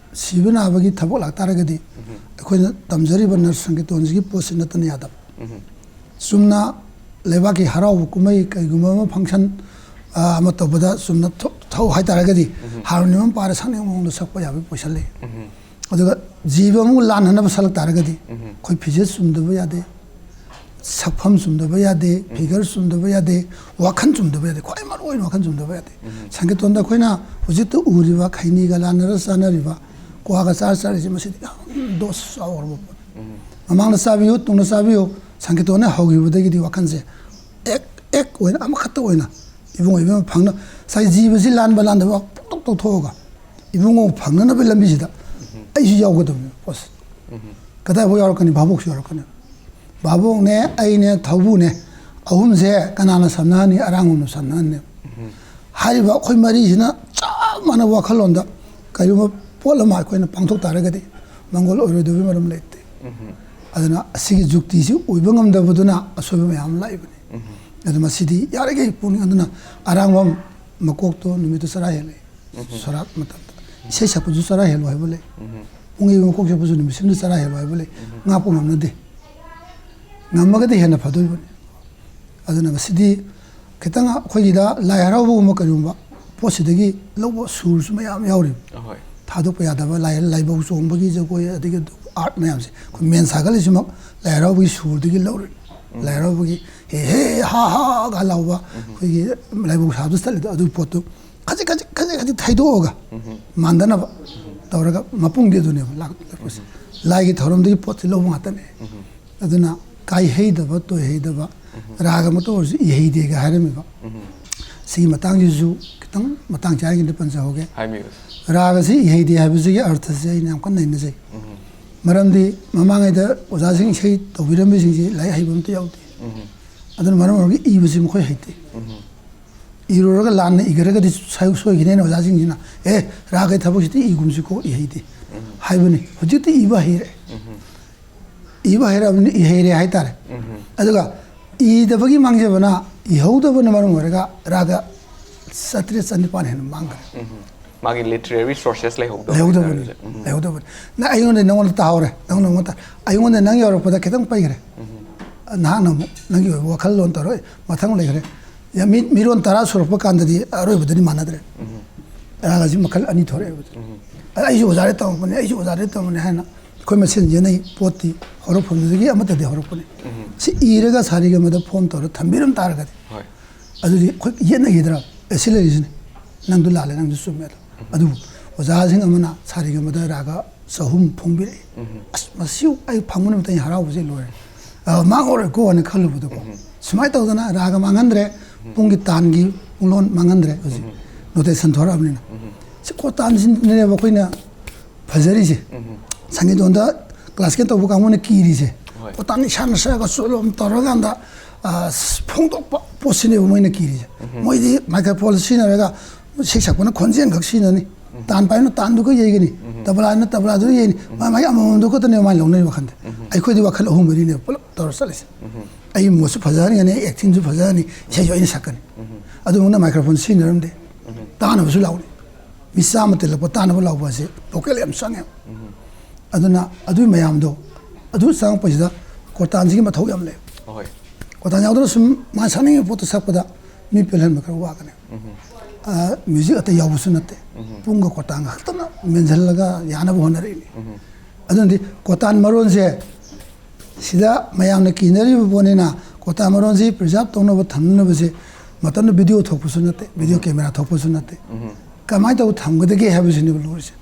ꯅꯥꯕꯒꯤ ꯊꯕꯛ ꯂꯥꯛꯇꯥꯔꯒꯗꯤ ꯑꯩꯈꯣꯏꯅ ꯇꯝꯖꯔꯤꯕ ꯅꯔꯁ ꯁꯪꯀꯤꯇꯟꯁꯤꯒꯤ ꯄꯣꯠꯁꯤ ꯅꯠꯇꯅ ꯌꯥꯗꯕ ꯆꯨꯝꯅ ꯂꯩꯕꯥꯛꯀꯤ ꯍꯔꯥꯎꯕ ꯀꯨꯝꯍꯩ ꯀꯩꯒꯨꯝꯕ ꯑꯃ ꯐꯪꯁꯟ ꯑꯃ ꯇꯧꯕꯗ ꯆꯨꯝꯅ ꯊꯧ ꯍꯥꯏꯇꯥꯔꯒꯗꯤ ꯍꯥꯔꯃꯣꯅꯤꯌꯝ ꯑꯃ ꯄꯥꯔ ꯁꯛꯅꯤꯡꯕ ꯃꯑꯣꯡꯗ ꯁꯛꯄ ꯌꯥꯕꯒꯤ ꯄꯣꯏꯁꯟ ꯂꯩ ꯑꯗꯨꯒ ꯖꯤꯕ ꯑꯃꯨꯛ ꯂꯥꯟꯍꯟꯅꯕ ꯁꯛꯂꯛ ꯇꯥꯔꯒꯗꯤ ꯑꯩꯈꯣꯏ ꯐꯤꯖꯦꯠ ꯆꯨꯝꯗꯕ ꯌꯥꯗꯦ ꯁꯛꯐꯝ ꯆꯨꯝꯗꯕ ꯌꯥꯗꯦ ꯐꯤꯒꯔ ꯆꯨꯝꯗꯕ ꯌꯥꯗꯦ ꯋꯥꯈꯜ ꯆꯨꯝꯗꯕ ꯌꯥꯗꯦ ꯈ꯭ꯋꯥꯏ ꯃꯔꯨꯑꯣꯏꯅ ꯋꯥꯈꯜ ꯆꯨꯝꯗꯕ ꯌꯥꯗꯦ ꯁꯪꯀꯤꯇꯟꯗ ꯑꯩꯈꯣꯏꯅ ꯍꯧꯖꯤꯛꯇ ꯎꯔꯤꯕ ꯈꯩꯅꯤꯒ ꯂꯥꯟꯅꯔ ꯆꯥꯅꯔꯤꯕ ꯀ꯭ꯋꯥꯒ ꯆꯥꯔꯤꯁꯤ ꯃꯁꯤꯗꯤ ꯌꯥꯝ ꯗꯣꯁ ꯆꯥꯎꯔꯕ ꯄꯣꯠ ꯃꯃꯥꯡꯗ ꯆꯥꯕꯤꯌꯨ ꯇꯨꯡꯗ ꯆꯥꯕꯤꯌꯨ ꯁꯪꯀꯤꯇꯟꯅ ꯍꯧꯈꯤꯕꯗꯒꯤꯗꯤ ꯋꯥꯈꯜꯁꯦ ꯑꯦꯛ ꯑꯣꯏꯅ ꯑꯃꯈꯛꯇ ꯑꯣꯏꯅ ꯏꯕꯨꯡꯉꯣ ꯏꯕꯦꯝꯃ ꯐꯪꯅ ꯉꯁꯥꯏ ꯖꯤꯕꯁꯤ ꯂꯥꯟꯕ ꯂꯥꯟꯗꯕ ꯄꯨꯛꯇꯣꯛ ꯇꯧꯊꯣꯛꯑꯒ ꯏꯕꯨꯡꯉꯣ ꯐꯪꯅꯅꯕ ꯂꯝꯕꯤꯁꯤꯗ ꯑꯩꯁꯨ ꯌꯥꯎꯒꯗꯕꯅꯤ ꯄꯣꯠꯁꯦ ꯀꯗꯥꯏꯐꯥꯎ ꯌꯥꯎꯔꯛꯀꯅꯤ ꯚꯥꯕꯣꯛꯁꯨ ꯌꯥꯎꯔꯛꯀꯅꯤ ꯚꯥꯕꯣꯛꯅꯦ ꯑꯩꯅꯦ ꯊꯧꯕꯨꯅꯦ ꯑꯍꯨꯝꯁꯦ ꯀꯅꯥꯅ ꯁꯝꯅꯍꯟꯅꯤ ꯑꯔꯥꯡꯕꯝꯅ ꯁꯝꯅꯍꯟꯅꯤ ꯍꯥꯏꯔꯤꯕ ꯑꯩꯈꯣꯏ ꯃꯔꯤꯁꯤꯅ ꯆꯞ ꯃꯥꯟꯅꯕ ꯋꯥꯈꯜꯂꯣꯟꯗ ꯀꯔꯤꯒꯨꯝꯕ ꯄꯣꯠ ꯑꯃ ꯑꯩꯈꯣꯏꯅ ꯄꯥꯡꯊꯣꯛ ꯇꯥꯔꯒꯗꯤ ꯃꯪꯒꯣꯜ ꯑꯣꯏꯔꯣꯏꯗꯕꯒꯤ ꯃꯔꯝ ꯂꯩꯇꯦ ꯑꯗꯨꯅ ꯑꯁꯤꯒꯤ ꯖꯨꯛꯇꯤꯁꯤ ꯑꯣꯏꯕ ꯉꯝꯗꯕꯗꯨꯅ ꯑꯁꯣꯏꯕ ꯃꯌꯥꯝ ꯂꯥꯛꯏꯕꯅꯤ ꯑꯗꯨ ꯃꯁꯤꯗꯤ ꯌꯥꯔꯤꯈꯩ ꯄꯨꯛꯅꯤꯡ ꯑꯗꯨꯅ ꯑꯔꯥꯡꯕꯝ ꯃꯀꯣꯛꯇꯣ ꯅꯨꯃꯤꯠꯇꯨ ꯆꯔꯥ ꯍꯦꯜꯂꯦ ꯁꯣꯔꯥꯠ ꯃꯇꯝꯗ ꯏꯁꯩ ꯁꯛꯄꯁꯨ ꯆꯔꯥ ꯍꯦꯜꯂꯨ ꯍꯥꯏꯕ ꯂꯩ ꯄꯨꯡꯒꯤ ꯃꯀꯣꯛ ꯆꯠꯄꯁꯨ ꯅꯨꯃꯤꯠꯁꯤꯡꯗ ꯆꯔꯥ ꯍꯦꯜꯂꯨ ꯍꯥꯏꯕ ꯂꯩ ꯉꯥꯛꯄ ꯉꯝꯅꯗꯦ ꯉꯝꯃꯒꯗꯤ ꯍꯦꯟꯅ ꯐꯗꯣꯏꯕꯅꯤ ꯑꯗꯨꯅ ꯃꯁꯤꯗꯤ ꯈꯤꯇꯪ ꯑꯩꯈꯣꯏꯒꯤꯗ ꯂꯥꯏ ꯍꯔꯥꯎꯕꯒꯨꯝꯕ ꯀꯔꯤꯒꯨꯝꯕ ꯄꯣꯠꯁꯤꯗꯒꯤ ꯂꯧꯕ ꯁꯨꯔꯁꯨ ꯃꯌꯥꯝ ꯌꯥꯎꯔꯤ ꯊꯥꯗꯣꯛꯄ ꯌꯥꯗꯕ ꯂꯥꯏꯕꯧ ꯆꯣꯡꯕꯒꯤ ꯖꯒꯣꯏ ꯑꯗꯒꯤ ꯑꯥꯔꯠ ꯃꯌꯥꯝꯁꯦ ꯑꯩꯈꯣꯏ ꯃꯦꯟ ꯁꯥꯒꯠꯂꯤꯁꯤꯃꯛ ꯂꯥꯏ ꯍꯔꯥꯎꯕꯒꯤ ꯁꯨꯔꯗꯒꯤ ꯂꯧꯔꯤ ꯂꯥꯏ ꯍꯔꯥꯎꯕꯒꯤ ꯍꯦ ꯍꯦ ꯍꯥ ꯍꯥꯒ ꯂꯥꯎꯕ ꯑꯩꯈꯣꯏꯒꯤ ꯂꯥꯏꯕꯧ ꯁꯥꯕꯗ ꯆꯠꯂꯤꯗꯣ ꯑꯗꯨꯒꯤ ꯄꯣꯠꯇꯨ ꯈꯖꯤꯛ ꯊꯩꯗꯣꯛꯑꯒ ꯃꯥꯟꯗꯅꯕ ꯇꯧꯔꯒ ꯃꯄꯨꯡꯗꯤ ꯑꯗꯨꯅꯦꯕ ꯂꯥꯛꯄꯁꯦ ꯂꯥꯏꯒꯤ ꯊꯧꯔꯝꯗꯒꯤ ꯄꯣꯠꯁꯤ ꯂꯧꯕ ꯉꯥꯛꯇꯅꯦ ꯑꯗꯨꯅ ꯀꯥꯏꯍꯩꯗꯕ ꯇꯣꯏꯍꯩꯗꯕ ꯔꯥꯒ ꯃꯇ ꯑꯣꯏꯔꯁꯨ ꯏꯍꯩꯗꯦꯒ ꯍꯥꯏꯔꯝꯃꯤꯕ ꯁꯤꯒꯤ ꯃꯇꯥꯡꯁꯤꯁꯨ ꯈꯤꯇꯪ ꯃꯇꯥꯡ ꯆꯥꯔꯤꯉꯩꯗ ꯄꯟꯖꯍꯧꯒꯦ ꯔꯥꯒꯁꯤ ꯏꯍꯩꯗꯦ ꯍꯥꯏꯕꯁꯤꯒꯤ ꯑꯔꯊꯁꯦ ꯑꯩꯅ ꯌꯥꯝ ꯀꯟꯅ ꯅꯩꯅꯖꯩ ꯃꯔꯝꯗꯤ ꯃꯃꯥꯡꯉꯩꯗ ꯑꯣꯖꯥꯁꯤꯡ ꯏꯁꯩ ꯇꯧꯕꯤꯔꯝꯕꯁꯤꯡꯁꯤ ꯂꯥꯏꯔꯤꯛ ꯍꯩꯕ ꯑꯝꯇ ꯌꯥꯎꯗꯦ ꯑꯗꯨꯅ ꯃꯔꯝ ꯑꯣꯏꯔꯒ ꯏꯕꯁꯤ ꯃꯈꯣꯏ ꯍꯩꯇꯦ 이루어가 란네 이거래가디 소이기네는 어자징이나 라가의 타복시티 이금지고 이해이디 하이버니 어쨌든 이바해래 이바해라면 이해래 하이따래 아저가 이더버기 망제버나 이호더버나 말은 뭐래가 라가 사트레 산디판에는 망가 마기 literary sources 레호더버니 나 아이온데 너는 따오래 너는 못다 아이온데 낭 여러보다 계속 빠이그래 나는 낭이 와칼론 따로 마탕을 내그래 야 미론 따라 수록법 간다디 아로이부들이 많아더래 라가지 막할 아니 더래 아이지 오자래 때문에 아이지 오자래 때문에 하나 거기 메신 연의 보티 허로 폼들이 아무데도 허로 보내 시 이래가 사리게마다 폼 따로 담비름 따라가디 아주리 옛날이더라 에실레리즈네 낭도 라래 낭도 숨매다 아주 오자생 아무나 사리게마다 라가 서훔 폼비래 마시우 아이 방문부터 하라고지 로래 망오를 고원에 칼로부터 스마이 떠잖아 라가 망한드래 뽕기 딴기 물론 망한드래 그지 노대선 돌아버리나 꼭 딴신네 보고이나 바저리지 상기도한다 클래스케 또 보고 아무나 끼리지 또 딴이 샤나샤가 솔롬 떨어간다 풍도 보시네 보면은 끼리지 뭐이디 마이크로폴 시나가 식사보는 권지엔 극시너니 딴바이는 딴도 그 얘기니 더블아는 더블아도 얘기니 마마이 아무도 그것도 말 놓는 거 간데 아이코디 와칼 어머리네 볼 떨어살리지 아이 모습 파자니 아니 액팅도 파자니 제조인 사건이 아주 오늘 마이크로폰 시너는데 다는 무슨 나오니 misa mate la potana ba lawa se local am sange aduna adu mayam do adu sang pasida kotan ji ma thau yam le hoi kotan yaw do sum ma sani photo sakpada mi pelan ma wa kane music ate yaw sunate punga kotan hatana menjal laga yana bo honare ni adun di kotan maron se sida mayam na kinari bone na kotan maron ji preserve tongno ba thamna ba se matan video thok sunate video camera thok sunate kamai to thamgade have sini bulurse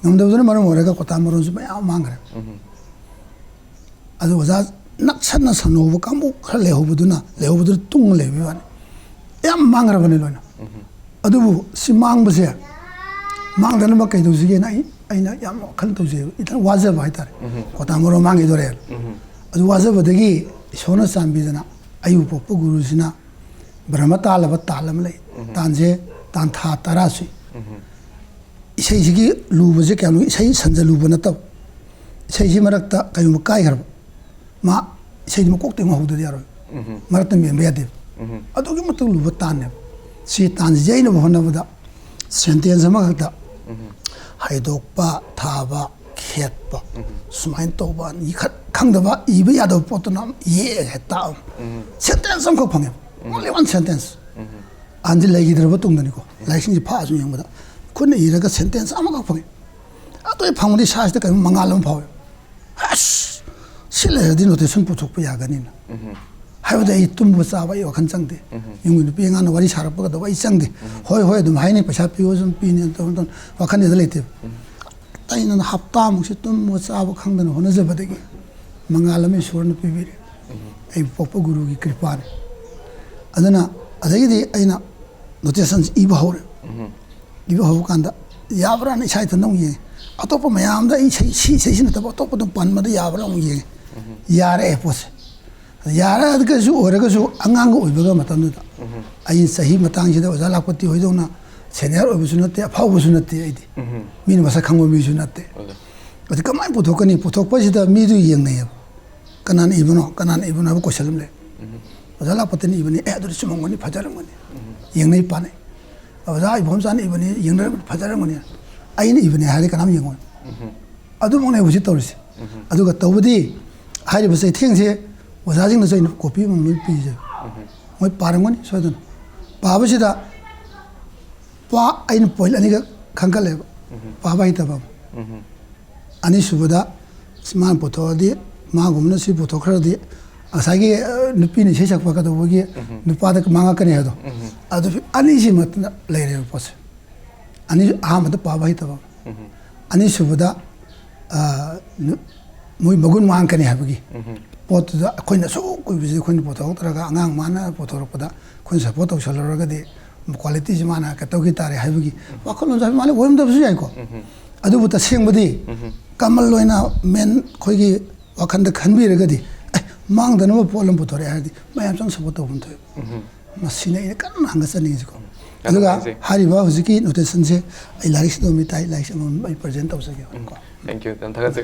namdabuna maram oraga kotan maron ju mayam mangra adu waza naksanna sanobu kambu khale hobuduna lehobudur tung lebi wan yam mangra bani lona adu si mangbase mangdana ma kai doji na aina yam khal doji ita waza bai tar kotan maron mangi dore adu waza badagi sona sambidana ayu popu guru sina brahma talaba talam le tanje tan tha tarasi isai sigi lubase kalu isai sanja lubana tab isai ji marakta kayu kai har ma isai ma kokte ma hudu yaro marakta me yade adu gi matu luba tan si tan jaina bhona bada sentence ma khata haidokpa thaba khetpa sumain toba ni khat khangdaba iba yado potna ye heta sentence sam ko phange only one sentence anji legi dra batung dani ko laising ji pha su yang bada kun iraga sentence ama ka phange atoy phangdi sas de kai mangalam phaw as sile di notation puthok pa yagani na haibda I tum bu sa ba yo khan changde yung ni pi nga na wari sarap ka da wai changde hoi hoi dum haini paisa piyo zum pi ni ton ton wa khan de lete taina na hafta mu se tum bu sa ba khang dan hona je badagi mangalam e surna pi bi ai popo guru gi kripa ne adana adagi di aina notation I ba hore I ba ho kan da yabra ni sai tan nong ye atopa mayam da I sei sin ta atopa dum pan ma da yabra nong ye yare e pos yara ga su ora ga su angang oi ba ga matan da ai sahi matang ji da oza lakpati hoi dong na senior oi bu su na te phau bu su na te ai di min masa khangwa mi su na te ati kamai puthok ni puthok pa ji da mi du yeng ne kanan ibno bu ko salam le oza lakpati ni ibni e adu sumong ni phajaram ni yeng nei pa ne oza I bhom san ibni yeng ne phajaram ni ai ni ibni hari kanam yeng adu mong ne bu ji tawri adu ga tawdi hari ba sai theng se oza jing na sai copy mong lui pi je moi param ni so dan pa ba sida pa ai ni poil ani ga khangka le pa ba ita ba ani subada sman potho di ma gumna si potho khara di asagi nupi ni sesak pa ka do gi nupa da manga ka ne do adu ani si mat le re pos ani a ma da pa ba ita ba ani subada moi magun mang ka ne ha gi pot da koina so ko bi koina potho tra ga angang mana potho ro pada koina sa potho sala ro ga de quality ji mana ka to gi tare ha gi wa ko no ja mane wom da su ai ko adu bu ta seng budi kamal loina men khoi gi wa khan da khan bi re ga di mang da no problem potho re ha di mayam chang sa potho bun to ma sine ine kan hang sa ni ji ko adu ga hari ba hu ji ki notation se ai laris do mi tai lai sam ai present au sa ge ko Thank you. Then thaga se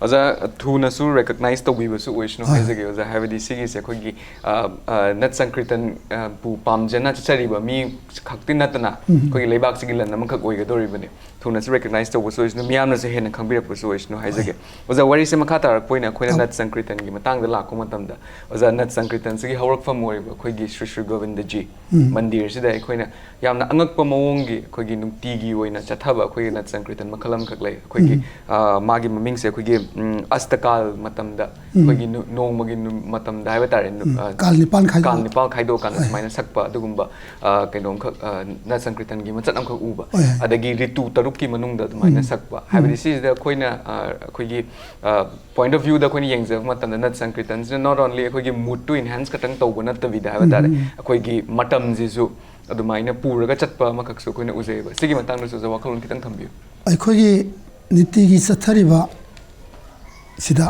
oza thuna su recognize to we su oishno haise ge oza have the sigi se khogi nat sankritan pu pamjana chari ba mi khaktin natna khogi leibak sigi lan nam khak oi ge dori bane thuna su recognize to so oishno miyam na se hen khangbira pu su oishno haise ge oza wari se makha tar poina khoina nat sankritan gi matang da lakko matam da oza nat sankritan sigi hawrak fam oi ba khogi Shri Govinda ji mandir se da khoina yamna angak pa mawong gi khogi nungti gi oina chathaba khogi nat sankritan makhalam khak lai khogi magi maming se khogi astakal matamda khogi nongmagi matamda haiba tare kal nipan khai do kan smaina sakpa adugumba kainom khak na sankritan gi machanam khak uba adagi ritu taruk ki manung da maina sakpa haiba this is the khoina khogi point of view da khoini yengja matamda na sankritan is not only khogi mood to enhance katang tawba na tavida haiba tare khogi matam jisu adumaina puraga chatpa makak su khoina uzeba sigi matang na su za wakhalun kitang thambiu ai khogi niti gi sathariba sida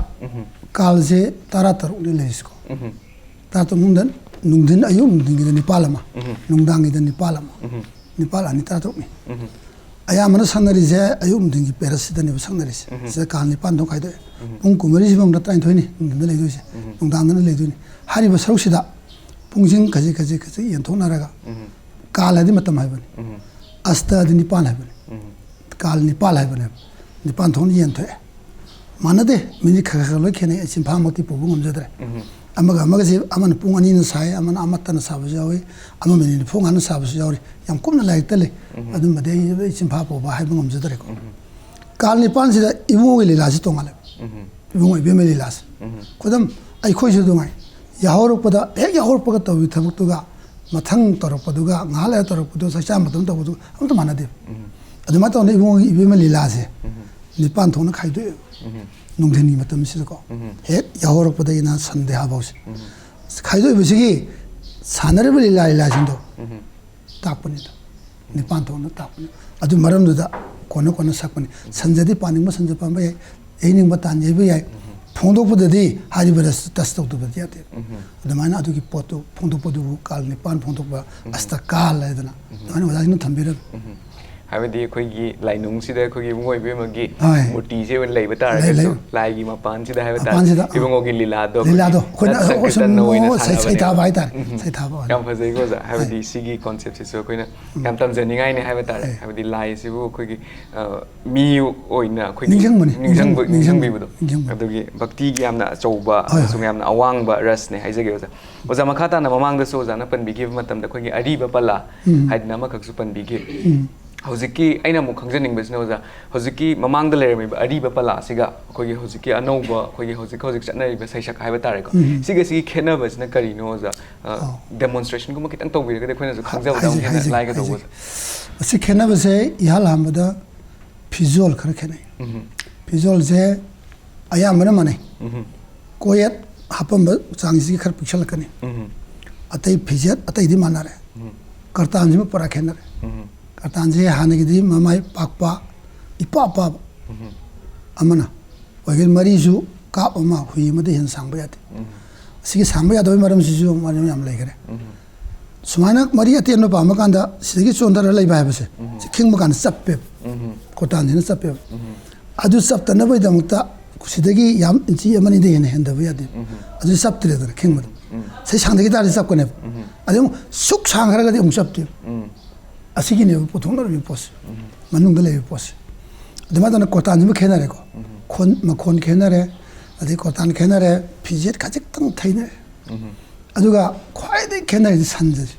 kalje taratar uli lesko ta to mundan nungdin ayum nungdin gi nipalama nungdang gi nipalama nipal ani ta to mi aya mana sanari je ayum nungdin gi perasida ni sanari se kal nipan do kai do pung kumari sibam da tain thoini nungdin le do se nungdang na le do ni hari ba saruk sida pungjing kaji yen thona raga kal adi matam hai bani asta adi nipal hai bani ꯀꯥꯜ ꯅꯤꯄꯥꯜ ꯍꯥꯏꯕꯅꯦꯕ ꯅꯤꯄꯥꯜ ꯊꯣꯛꯅ ꯌꯦꯟꯊꯣꯛꯑꯦ ꯃꯥꯟꯅꯗꯦ minute ꯈꯔ ꯈꯔ ꯂꯣꯏ ꯈꯦꯠꯅꯩ ꯆꯤꯟꯐꯥꯃꯛꯇꯤ ꯄꯨꯕ ꯉꯝꯖꯗ꯭ꯔꯦ ꯑꯃꯒꯁꯤ ꯑꯃꯅ ꯄꯨꯡ 2ꯅ ꯁꯥꯏ ꯑꯃꯅ ꯑꯃꯠꯇꯅ ꯁꯥꯕꯁꯨ ꯌꯥꯎꯏ ꯑꯃ ꯃꯤꯅꯤꯠ ꯅꯤꯐꯨ ꯃꯉꯥꯅ ꯁꯥꯕꯁꯨ ꯌꯥꯎꯔꯤ ꯌꯥꯝ ꯀꯨꯞꯅ ꯂꯥꯏꯔꯤꯛꯇ ꯂꯩ ꯑꯗꯨꯝꯕꯗꯤ ꯑꯩ ꯆꯤꯟꯐꯥ ꯄꯨꯕ ꯍꯥꯏꯕ ꯉꯝꯖꯗ꯭ꯔꯦꯀꯣ ꯀꯥꯜ ꯅꯤꯄꯥꯜꯁꯤꯗ ꯏꯕꯨꯡꯉꯣꯒꯤ ꯂꯤꯂꯥꯁꯤ ꯇꯣꯡꯉꯥꯜꯂꯦꯕ ꯏꯕꯨꯡꯉꯣ ꯏꯕꯦꯝꯃꯒꯤ ꯂꯤꯂꯥꯁꯤ ꯈꯨꯗꯝ ꯑꯩꯈꯣꯏꯁꯨ ꯑꯗꯨꯃꯥꯏ ꯌꯥꯍꯧꯔꯛꯄꯗ ꯍꯦꯛ ꯌꯥꯍꯧꯔꯛꯄꯒ ꯇꯧꯔꯤ ꯊꯕꯛꯇꯨꯒ ꯃꯊꯪ ꯇꯧꯔꯛꯄꯗꯨꯒ ꯉꯥꯏꯍꯥꯛ ꯂꯩꯔ ꯇꯧꯔꯛꯄꯗꯨ ꯆꯥꯛꯆꯥ ꯃꯇꯝ ꯇꯧꯕꯗꯨꯒ ꯑꯝꯇ ꯃꯥꯟꯅꯗꯦꯕ ꯑꯗꯨꯃꯥꯏꯅ ꯇꯧꯅ ꯏꯕꯨꯡꯉꯣꯒꯤ ꯏꯕꯦꯝꯃ ꯂꯤꯂꯥꯁꯦ ꯅꯤꯄꯥꯜ ꯊꯣꯛꯅ ꯈꯥꯏꯗꯣꯛꯑꯦꯕ ꯅꯨꯡꯊꯤꯟꯒꯤ ꯃꯇꯝꯁꯤꯗꯀꯣ ꯍꯦꯛ ꯌꯥꯍꯧꯔꯛꯄꯗꯒꯤꯅ ꯁꯟꯗ꯭ꯌꯥꯐꯥꯎꯁꯦ ꯈꯥꯏꯗꯣꯛꯏꯕꯁꯤꯒꯤ ꯁꯥꯟꯅꯔꯤꯕ ꯂꯤꯂꯥꯁꯤꯡꯗꯣ ꯇꯥꯛꯄꯅꯤꯗ ꯅꯤꯄꯥꯜ ꯊꯣꯛꯅ ꯇꯥꯛꯄꯅꯤ ꯑꯗꯨ ꯃꯔꯝꯗꯨꯗ ꯀꯣꯟꯅ ꯁꯛꯄꯅꯤ ꯁꯟꯖꯗꯤ ꯄꯥꯅꯤꯡꯕ ꯁꯟꯖ ꯄꯥꯟꯕ ꯌꯥꯏ ꯌꯩꯅꯤꯡꯕ ꯇꯥꯟ ꯌꯩꯕ ꯌꯥꯏ ꯐꯣꯡꯗꯣꯛꯄꯗꯗꯤ ꯍꯥꯏꯔꯤꯕꯗ ꯇꯁ ꯇꯧꯗꯕꯗꯤ ꯌꯥꯗꯦ ꯑꯗꯨꯃꯥꯏꯅ ꯑꯗꯨꯒꯤ ꯄꯣꯠꯇꯨ ꯐꯣꯡꯗꯣꯛꯄꯗꯨꯕꯨ ꯀꯥꯜ ꯅꯤꯄꯥꯜ ꯐꯣꯡꯗꯣꯛꯄ ꯑꯁꯇ ꯀꯥꯜ ꯍꯥꯏꯗꯅ ꯑꯗꯨꯃꯥꯏꯅ ꯑꯣꯖꯥꯁꯤꯡꯅ ꯊꯝꯕꯤꯔꯝꯃꯤ ꯍꯥꯏꯕꯗꯤ ꯑꯩꯈꯣꯏꯒꯤ ꯂꯥꯏꯅꯨꯡꯁꯤꯗ ꯑꯩꯈꯣꯏꯒꯤ ꯏꯕꯨꯡꯉꯣ ꯏꯕꯦꯝꯃꯒꯤ ꯍꯣꯏ ꯃꯨꯔꯇꯤꯁꯦ ꯑꯣꯏꯅ ꯂꯩꯕ ꯇꯥꯔꯒꯁꯨ ꯂꯥꯏꯒꯤ ꯃꯄꯥꯟꯁꯤꯗ ꯍꯥꯏꯕ ꯇꯥꯔꯦ ꯃꯄꯥꯟꯁꯤꯗ ꯏꯕꯨꯡꯉꯣꯒꯤ ꯂꯤꯂꯥꯗꯣ ꯑꯩꯈꯣꯏꯅ ꯁꯪꯀꯤꯔꯇꯟ ꯑꯣꯏꯅ ꯁꯩꯊꯥꯕ ꯁꯥꯟꯅꯕꯅꯦꯕ ꯍꯥꯏꯇꯥꯔꯦ ꯁꯩꯊꯥꯕ ꯌꯥꯝ ꯐꯖꯩꯀꯣ ꯑꯣꯖꯥ ꯍꯥꯏꯕꯗꯤ ꯁꯤꯒꯤ ꯀꯣꯟꯁꯦꯞꯁꯤꯁꯨ ꯑꯩꯈꯣꯏꯅ ꯌꯥꯝ ꯇꯝꯖꯅꯤꯡꯉꯥꯏꯅꯦ ꯍꯥꯏꯕ ꯇꯥꯔꯦ ꯍꯥꯏꯕꯗꯤ ꯂꯥꯏꯁꯤꯕꯨ ꯑꯩꯈꯣꯏꯒꯤ ꯃꯤ ꯑꯣꯏꯅ ꯑꯩꯈꯣꯏꯒꯤ ꯅꯤꯡꯁꯤꯡꯕꯤꯕꯗꯣ ꯑꯗꯨꯒꯤ ꯚꯛꯇꯤꯒꯤ ꯌꯥꯝꯅ ꯑꯆꯧꯕ ꯑꯃꯁꯨꯡ ꯌꯥꯝꯅ ꯑꯋꯥꯡꯕ ꯔꯁꯅꯦ ꯍꯥꯏꯖꯒꯦ ꯑꯣꯖꯥ ꯑꯣꯖꯥ ꯃꯈꯥ ꯇꯥꯅ ꯃꯃꯥꯡꯗꯁꯨ ꯑꯣꯖꯥꯅ ꯄꯟꯕꯤꯈꯤꯕ ꯃꯇꯝꯗ ꯑꯩꯈꯣꯏꯒꯤ ꯑꯔꯤꯕ ꯄꯂꯥ ꯍꯥꯏꯗꯅ ꯑꯃꯈꯛꯁꯨ ꯄꯟꯕꯤꯈꯤ ꯍꯧꯖꯤꯛꯀꯤ ꯑꯩꯅ ꯑꯃꯨꯛ ꯈꯪꯖꯅꯤꯡꯕꯁꯤꯅ ꯑꯣꯖꯥ ꯍꯧꯖꯤꯛꯀꯤ ꯃꯃꯥꯡꯗ ꯂꯩꯔꯝꯃꯤꯕ ꯑꯔꯤꯕ ꯄꯂꯥꯁꯤꯒ ꯑꯩꯈꯣꯏꯒꯤ ꯍꯧꯖꯤꯛꯀꯤ ꯑꯅꯧꯕ ꯑꯩꯈꯣꯏꯒꯤ ꯍꯧꯖꯤꯛ ꯆꯠꯅꯔꯤꯕ ꯁꯩꯁꯛ ꯍꯥꯏꯕ ꯇꯥꯔꯦꯀꯣ ꯁꯤꯒꯤ ꯈꯦꯠꯅꯕꯁꯤꯅ ꯀꯔꯤꯅꯣ ꯑꯣꯖꯥ ꯗꯦꯃꯣꯟꯁꯇ꯭ꯔꯦꯁꯟꯒꯨꯝꯕ ꯈꯤꯇꯪ ꯇꯧꯕꯤꯔꯒꯗꯤ ꯑꯩꯈꯣꯏꯅꯁꯨ ꯈꯪꯖꯕꯗ ꯑꯃꯨꯛ ꯍꯦꯟꯅ ꯂꯥꯏꯒꯗꯧꯕ ꯑꯁꯤ ꯈꯦꯠꯅꯕꯁꯦ ꯏꯍꯥꯟ ꯍꯥꯟꯕꯗ ꯐꯤꯖꯣꯜ ꯈꯔ ꯈꯦꯠꯅꯩ ꯐꯤꯖꯣꯜꯁꯦ ꯑꯌꯥꯝꯕꯅ ꯃꯥꯟꯅꯩ ꯀꯣꯌꯦꯠ ꯍꯥꯞꯄꯝꯕ ꯆꯥꯡꯁꯤꯒꯤ ꯈꯔ ꯄꯤꯛꯁꯜꯂꯛꯀꯅꯤ ꯑꯇꯩ ꯐꯤꯖꯦꯠ ꯑꯇꯩꯗꯤ ꯃꯥꯟꯅꯔꯦ ꯀꯔꯇꯥꯟꯁꯤꯃ ꯄꯨꯔꯥ ꯈꯦꯠꯅꯔꯦ ꯀꯔꯇꯥꯟꯁꯦ ꯍꯥꯟꯅꯒꯤꯗꯤ ꯃꯃꯥꯏ ꯄꯥꯛꯄ ꯏꯄꯥ ꯄꯥꯕ ꯑꯃꯅ ꯑꯣꯏꯒꯅꯤ ꯃꯔꯤꯁꯨ ꯀꯥꯞ ꯑꯃ ꯍꯨꯏ ꯑꯃꯗ ꯍꯦꯟꯅ ꯁꯥꯡꯕ ꯌꯥꯗꯦ ꯑꯁꯤꯒꯤ ꯁꯥꯡꯕ ꯌꯥꯗꯕꯒꯤ ꯃꯔꯝꯁꯤꯁꯨ ꯃꯔꯝ ꯌꯥꯝ ꯂꯩꯈꯔꯦ ꯁꯨꯃꯥꯏꯅ ꯃꯔꯤ ꯑꯇꯦꯟꯕ ꯄꯥꯝꯕ ꯀꯥꯟꯗ ꯁꯤꯗꯒꯤ ꯆꯣꯟꯊꯔ ꯂꯩꯕ ꯍꯥꯏꯕꯁꯦ ꯁꯤ ꯈꯤꯡꯕ ꯀꯥꯟꯗ ꯆꯞꯄꯦꯕ ꯀꯣꯔꯇꯥꯟꯁꯤꯅ ꯆꯞꯄꯦꯕ ꯑꯗꯨ ꯆꯞꯇꯅꯕꯒꯤꯗꯃꯛꯇ ꯁꯤꯗꯒꯤ ꯌꯥꯝ ꯏꯟꯆꯤ ꯑꯃꯅꯤꯗ ꯍꯦꯟꯅ ꯍꯦꯟꯗꯕ ꯌꯥꯗꯦ ꯑꯗꯨ ꯆꯞꯇ꯭ꯔꯦꯗꯅ ꯈꯤꯡꯕꯗ ꯁꯤ ꯁꯥꯡꯗꯒꯤ ꯇꯥꯔꯗꯤ ꯆꯞꯀꯅꯦꯕ ꯑꯗꯨ ꯑꯃꯨꯛ ꯁꯨꯛ ꯁꯥꯡꯈ꯭ꯔꯒꯗꯤ ꯑꯃꯨꯛ ꯆꯞꯇꯦꯕ ꯑꯁꯤꯒꯤꯅꯦꯕ ꯄꯨꯊꯣꯛꯅꯔꯤꯕ ꯄꯣꯠꯁꯦ ꯃꯅꯨꯡꯗ ꯂꯩꯔꯤꯕ ꯄꯣꯠꯁꯦ ꯑꯗꯨꯃꯥꯏꯅ ꯇꯧꯅ ꯀꯣꯔꯇꯥꯟꯁꯤꯃ ꯈꯦꯠꯅꯔꯦꯀꯣ ꯃꯈꯣꯟ ꯈꯦꯠꯅꯔꯦ ꯑꯗꯩ ꯀꯣꯔꯇꯥꯟ ꯈꯦꯠꯅꯔꯦ ꯐꯤꯖꯦꯠ ꯈꯖꯤꯛꯇꯪ ꯊꯩꯅꯔꯦ ꯑꯗꯨꯒ ꯈ꯭ꯋꯥꯏꯗꯒꯤ ꯈꯦꯠꯅꯔꯤꯁꯦ ꯁꯟꯖꯁꯦ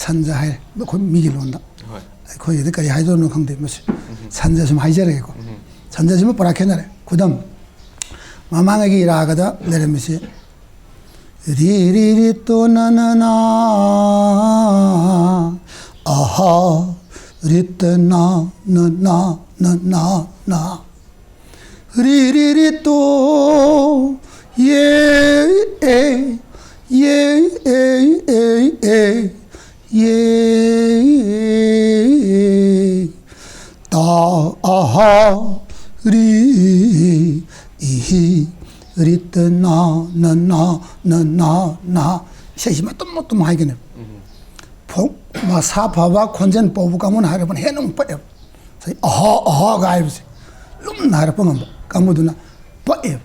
ꯁꯟꯖ ꯍꯥꯏꯔꯦ ꯑꯩꯈꯣꯏ ꯃꯤꯒꯤ ꯂꯣꯟꯗ ꯑꯩꯈꯣꯏꯒꯤꯗꯤ ꯀꯔꯤ ꯍꯥꯏꯗꯣꯏꯅꯣ ꯈꯪꯗꯦ ꯃꯁꯤ ꯁꯟꯖ ꯁꯨꯝ ꯍꯥꯏꯖꯔꯒꯦꯀꯣ ꯁꯟꯖꯁꯤꯃ ꯄꯨꯔꯥ ꯈꯦꯠꯅꯔꯦ ꯈꯨꯗꯝ ꯃꯃꯥꯡꯉꯩꯒꯤ ꯔꯥꯒꯗ ꯂꯩꯔꯝꯃꯤꯁꯦ ꯔꯤ ꯔꯤ ꯔꯤ ꯇꯣ ꯅ ꯅ ꯅ ꯑꯍꯥ ꯔꯤꯠ ꯅ ꯅ ꯅ ꯅ ꯅ ꯅ ri ri ri to ye e ye e e e ye ta aha ri i rit na na na na na na ꯏꯁꯩꯁꯤ ꯃꯇꯨꯝ ꯃꯇꯨꯝ ꯍꯥꯏꯒꯅꯦꯕ ꯃꯁꯥ ꯐꯕ ꯈꯣꯟꯖꯦꯜ ꯄꯧꯕ ꯀꯥꯡꯕꯨꯅ ꯍꯥꯏꯔꯛꯄꯅ ꯍꯦꯟꯅ ꯑꯃꯨꯛ ꯄꯛꯑꯦꯕ ꯑꯍꯥ ꯑꯍꯥꯒ ꯍꯥꯏꯕꯁꯦ ꯂꯨꯝꯅ ꯍꯥꯏꯔꯛꯄ ꯉꯝꯕ ꯀꯥꯡꯕꯨꯗꯨꯅ ꯄꯛꯑꯦꯕ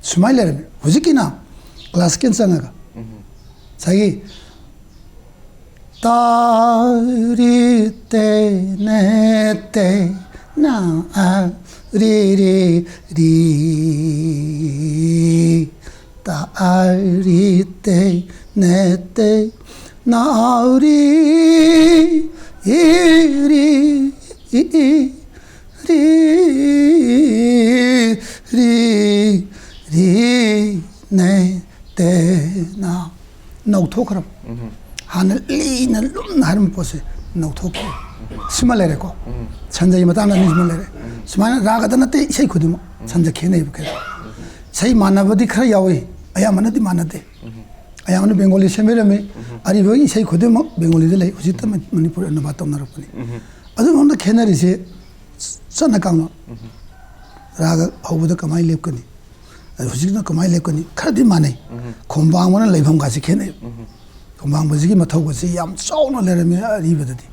ꯁꯨꯃꯥꯏꯅ ꯂꯩꯔꯝꯃꯦ ꯍꯧꯖꯤꯛꯀꯤꯅ ꯀ꯭ꯂꯥꯁꯤꯀꯦꯜ ꯆꯪꯉꯒ ꯉꯁꯥꯏꯒꯤ ꯇꯥ ꯔꯤ ꯇꯦ ꯅꯦ ꯇꯦ ꯅ ꯔꯤ ꯔꯤ ꯔꯤ ꯇꯥ ꯔꯤ ꯇꯦ ne te na ri i ri i ri ri ri ne te na ꯅꯧꯊꯣꯛꯈ꯭ꯔꯕ ꯍꯥꯟꯅ ꯂꯤꯅ ꯂꯨꯝꯅ ꯍꯥꯏꯔꯝꯕ ꯄꯣꯠꯁꯦ ꯅꯧꯊꯣꯛꯈ꯭ꯔꯦ ꯁꯤꯃ ꯂꯩꯔꯦꯀꯣ ꯁꯟꯖꯒꯤ ꯃꯇꯥꯡꯗ ꯑꯅꯤꯁꯤꯃ ꯂꯩꯔꯦ ꯁꯨꯃꯥꯏꯅ ꯔꯥꯒꯗ ꯅꯠꯇꯦ ꯏꯁꯩ ꯈꯨꯗꯤꯡꯃꯛ ꯁꯟꯖ ꯈꯦꯠꯅꯩꯕ ꯈꯔ ꯏꯁꯩ ꯃꯥꯟꯅꯕꯗꯤ ꯈꯔ ꯌꯥꯎꯏ ꯑꯌꯥꯝꯕꯅꯗꯤ ꯃꯥꯟꯅꯗꯦ ꯑꯌꯥꯝꯕꯅ ꯕꯦꯡꯒꯣꯂꯤ ꯁꯦꯝꯕꯤꯔꯝꯃꯤ ꯑꯔꯤꯕꯒꯤ ꯏꯁꯩ ꯈꯨꯗꯤꯡꯃꯛ ꯕꯦꯡꯒꯣꯂꯤꯗ ꯂꯩ ꯍꯧꯖꯤꯛꯇ ꯃꯅꯤꯄꯨꯔ ꯑꯅꯨꯕꯥꯠ ꯇꯧꯅꯔꯛꯄꯅꯤ ꯑꯗꯨꯒ ꯈꯦꯠꯅꯔꯤꯁꯦ ꯆꯠꯅ ꯀꯥꯡꯂꯣꯟ ꯔꯥꯒ ꯍꯧꯕꯗ ꯀꯃꯥꯏꯅ ꯂꯦꯞꯀꯅꯤ ꯑꯗꯨ ꯍꯧꯖꯤꯛꯅ ꯀꯃꯥꯏꯅ ꯂꯦꯞꯀꯅꯤ ꯈꯔꯗꯤ ꯃꯥꯟꯅꯩ ꯈꯣꯡꯕꯥꯡꯕꯅ ꯂꯩꯐꯝꯒꯥꯁꯤ ꯈꯦꯠꯅꯩ ꯈꯣꯡꯕꯥꯡꯕꯁꯤꯒꯤ ꯃꯊꯧꯒꯁꯤ ꯌꯥꯝ ꯆꯥꯎꯅ ꯂꯩꯔꯝꯃꯤ ꯑꯔꯤꯕꯗꯗꯤ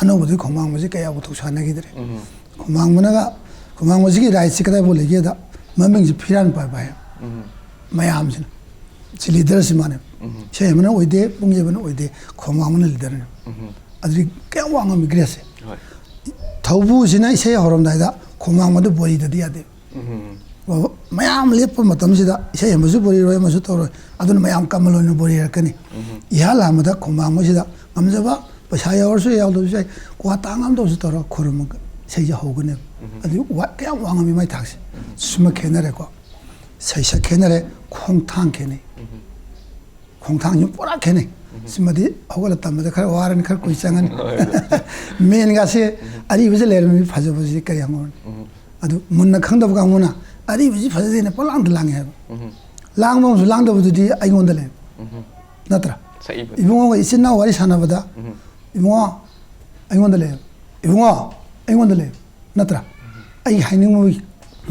ꯑꯅꯧꯕꯗꯤ ꯈꯣꯡꯕꯥꯡꯕꯁꯤ ꯀꯌꯥꯕꯨ ꯊꯧ ꯁꯥꯟꯅꯈꯤꯗ꯭ꯔꯦ ꯈꯣꯡꯕꯥꯡꯕꯁꯤꯒꯤ ꯔꯥꯏꯠꯁꯤ ꯀꯗꯥꯏꯐꯥꯎ ꯂꯩꯒꯦꯗ ꯃꯃꯤꯡꯁꯤ ꯐꯤꯔꯥꯟ ꯄꯥꯏꯕ ꯍꯥꯏ ꯃꯌꯥꯝꯁꯤꯅ ꯁꯤ ꯂꯤꯗꯔꯁꯤ ꯃꯥꯅꯦ ꯏꯁꯩ ꯑꯃꯅ ꯑꯣꯏꯗꯦ ꯄꯨꯡ ꯌꯩꯕꯅ ꯑꯣꯏꯗꯦ ꯈꯣꯡꯕꯥꯡꯕꯅ ꯂꯤꯗꯔꯅꯦ ꯑꯗꯨꯗꯤ ꯀꯌꯥꯝ ꯋꯥꯡꯉꯝꯃꯤ ꯒ꯭ꯔꯦꯁꯁꯦ ꯊꯧꯕꯨꯁꯤꯅ ꯏꯁꯩ ꯍꯧꯔꯝꯗꯥꯏꯗ ꯈꯣꯡꯃꯥꯡ ꯃꯗꯨ ꯕꯣꯔꯤꯗꯗꯤ ꯌꯥꯗꯦ ꯃꯌꯥꯝ ꯂꯦꯞꯄ ꯃꯇꯝꯁꯤꯗ ꯏꯁꯩ ꯑꯃꯁꯨ ꯕꯣꯔꯤꯔꯣꯏ ꯑꯃꯁꯨ ꯇꯧꯔꯣꯏ ꯑꯗꯨꯅ ꯃꯌꯥꯝ ꯀꯃꯜ ꯑꯣꯏꯅ ꯕꯣꯔꯤꯔꯛꯀꯅꯤ ꯏꯍꯥꯟ ꯍꯥꯟꯕꯗ ꯈꯣꯡꯃꯥꯡꯕꯁꯤꯗ ꯉꯝꯖꯕ ꯄꯩꯁꯥ ꯌꯥꯎꯔꯁꯨ ꯌꯥꯎꯗꯕꯁꯨ ꯌꯥꯏ ꯀ꯭ꯋꯥ ꯇꯥꯡ ꯑꯃꯗꯁꯨ ꯇꯧꯔꯒ ꯈꯨꯔꯨꯝꯃꯒ ꯏꯁꯩꯁꯦ ꯍꯧꯒꯅꯦꯕ ꯑꯗꯨ ꯀꯌꯥꯝ ꯋꯥꯡꯉꯝꯃꯤ ꯃꯥꯏ ꯊꯥꯛꯁꯦ ꯁꯤꯃ ꯈꯦꯠꯅꯔꯦꯀꯣ ꯁꯩꯁꯛ ꯈꯦꯠꯅꯔꯦ ꯈꯣꯡꯊꯥꯡ ꯈꯦꯠꯅꯩ ꯈꯣꯡꯊꯥꯡꯁꯤ ꯄꯨꯔꯥ ꯈꯦꯠꯅꯩ ꯁꯤꯃꯗꯤ ꯍꯧꯒꯠꯂ ꯇꯝꯕꯗ ꯈꯔ ꯋꯥꯔꯅꯤ ꯈꯔ ꯀꯨꯏ ꯆꯪꯉꯅꯤ ꯃꯦꯟꯒꯥꯁꯦ ꯑꯔꯤꯕꯁꯦ ꯂꯩꯔꯝꯃꯤ ꯐꯖꯕꯁꯤ ꯀꯔꯤ ꯍꯪꯉꯨꯔꯅꯤ ꯑꯗꯨ ꯃꯨꯟꯅ ꯈꯪꯗꯕ ꯀꯥꯡꯕꯨꯅ ꯑꯔꯤꯕꯁꯤ ꯐꯖꯗꯦꯅ ꯄꯪꯂꯥꯡꯗ ꯂꯥꯡꯉꯦ ꯍꯥꯏꯕ ꯂꯥꯡꯕ ꯑꯃꯁꯨ ꯂꯥꯡꯗꯕꯗꯨꯗꯤ ꯑꯩꯉꯣꯟꯗ ꯂꯩ ꯅꯠꯇ꯭ꯔꯥ ꯏꯕꯨꯡꯉꯣꯒ ꯏꯆꯤꯟ ꯏꯅꯥꯎ ꯋꯥꯔꯤ ꯁꯥꯟꯅꯕꯗ ꯏꯕꯨꯡꯉꯣ ꯑꯩꯉꯣꯟꯗ ꯂꯩ ꯏꯕꯨꯡꯉꯣ ꯑꯩꯉꯣꯟda ꯂꯩ ꯅꯠꯇ꯭ꯔꯥ ꯑꯩ ꯍꯥꯏꯅꯤꯡꯕꯒꯤ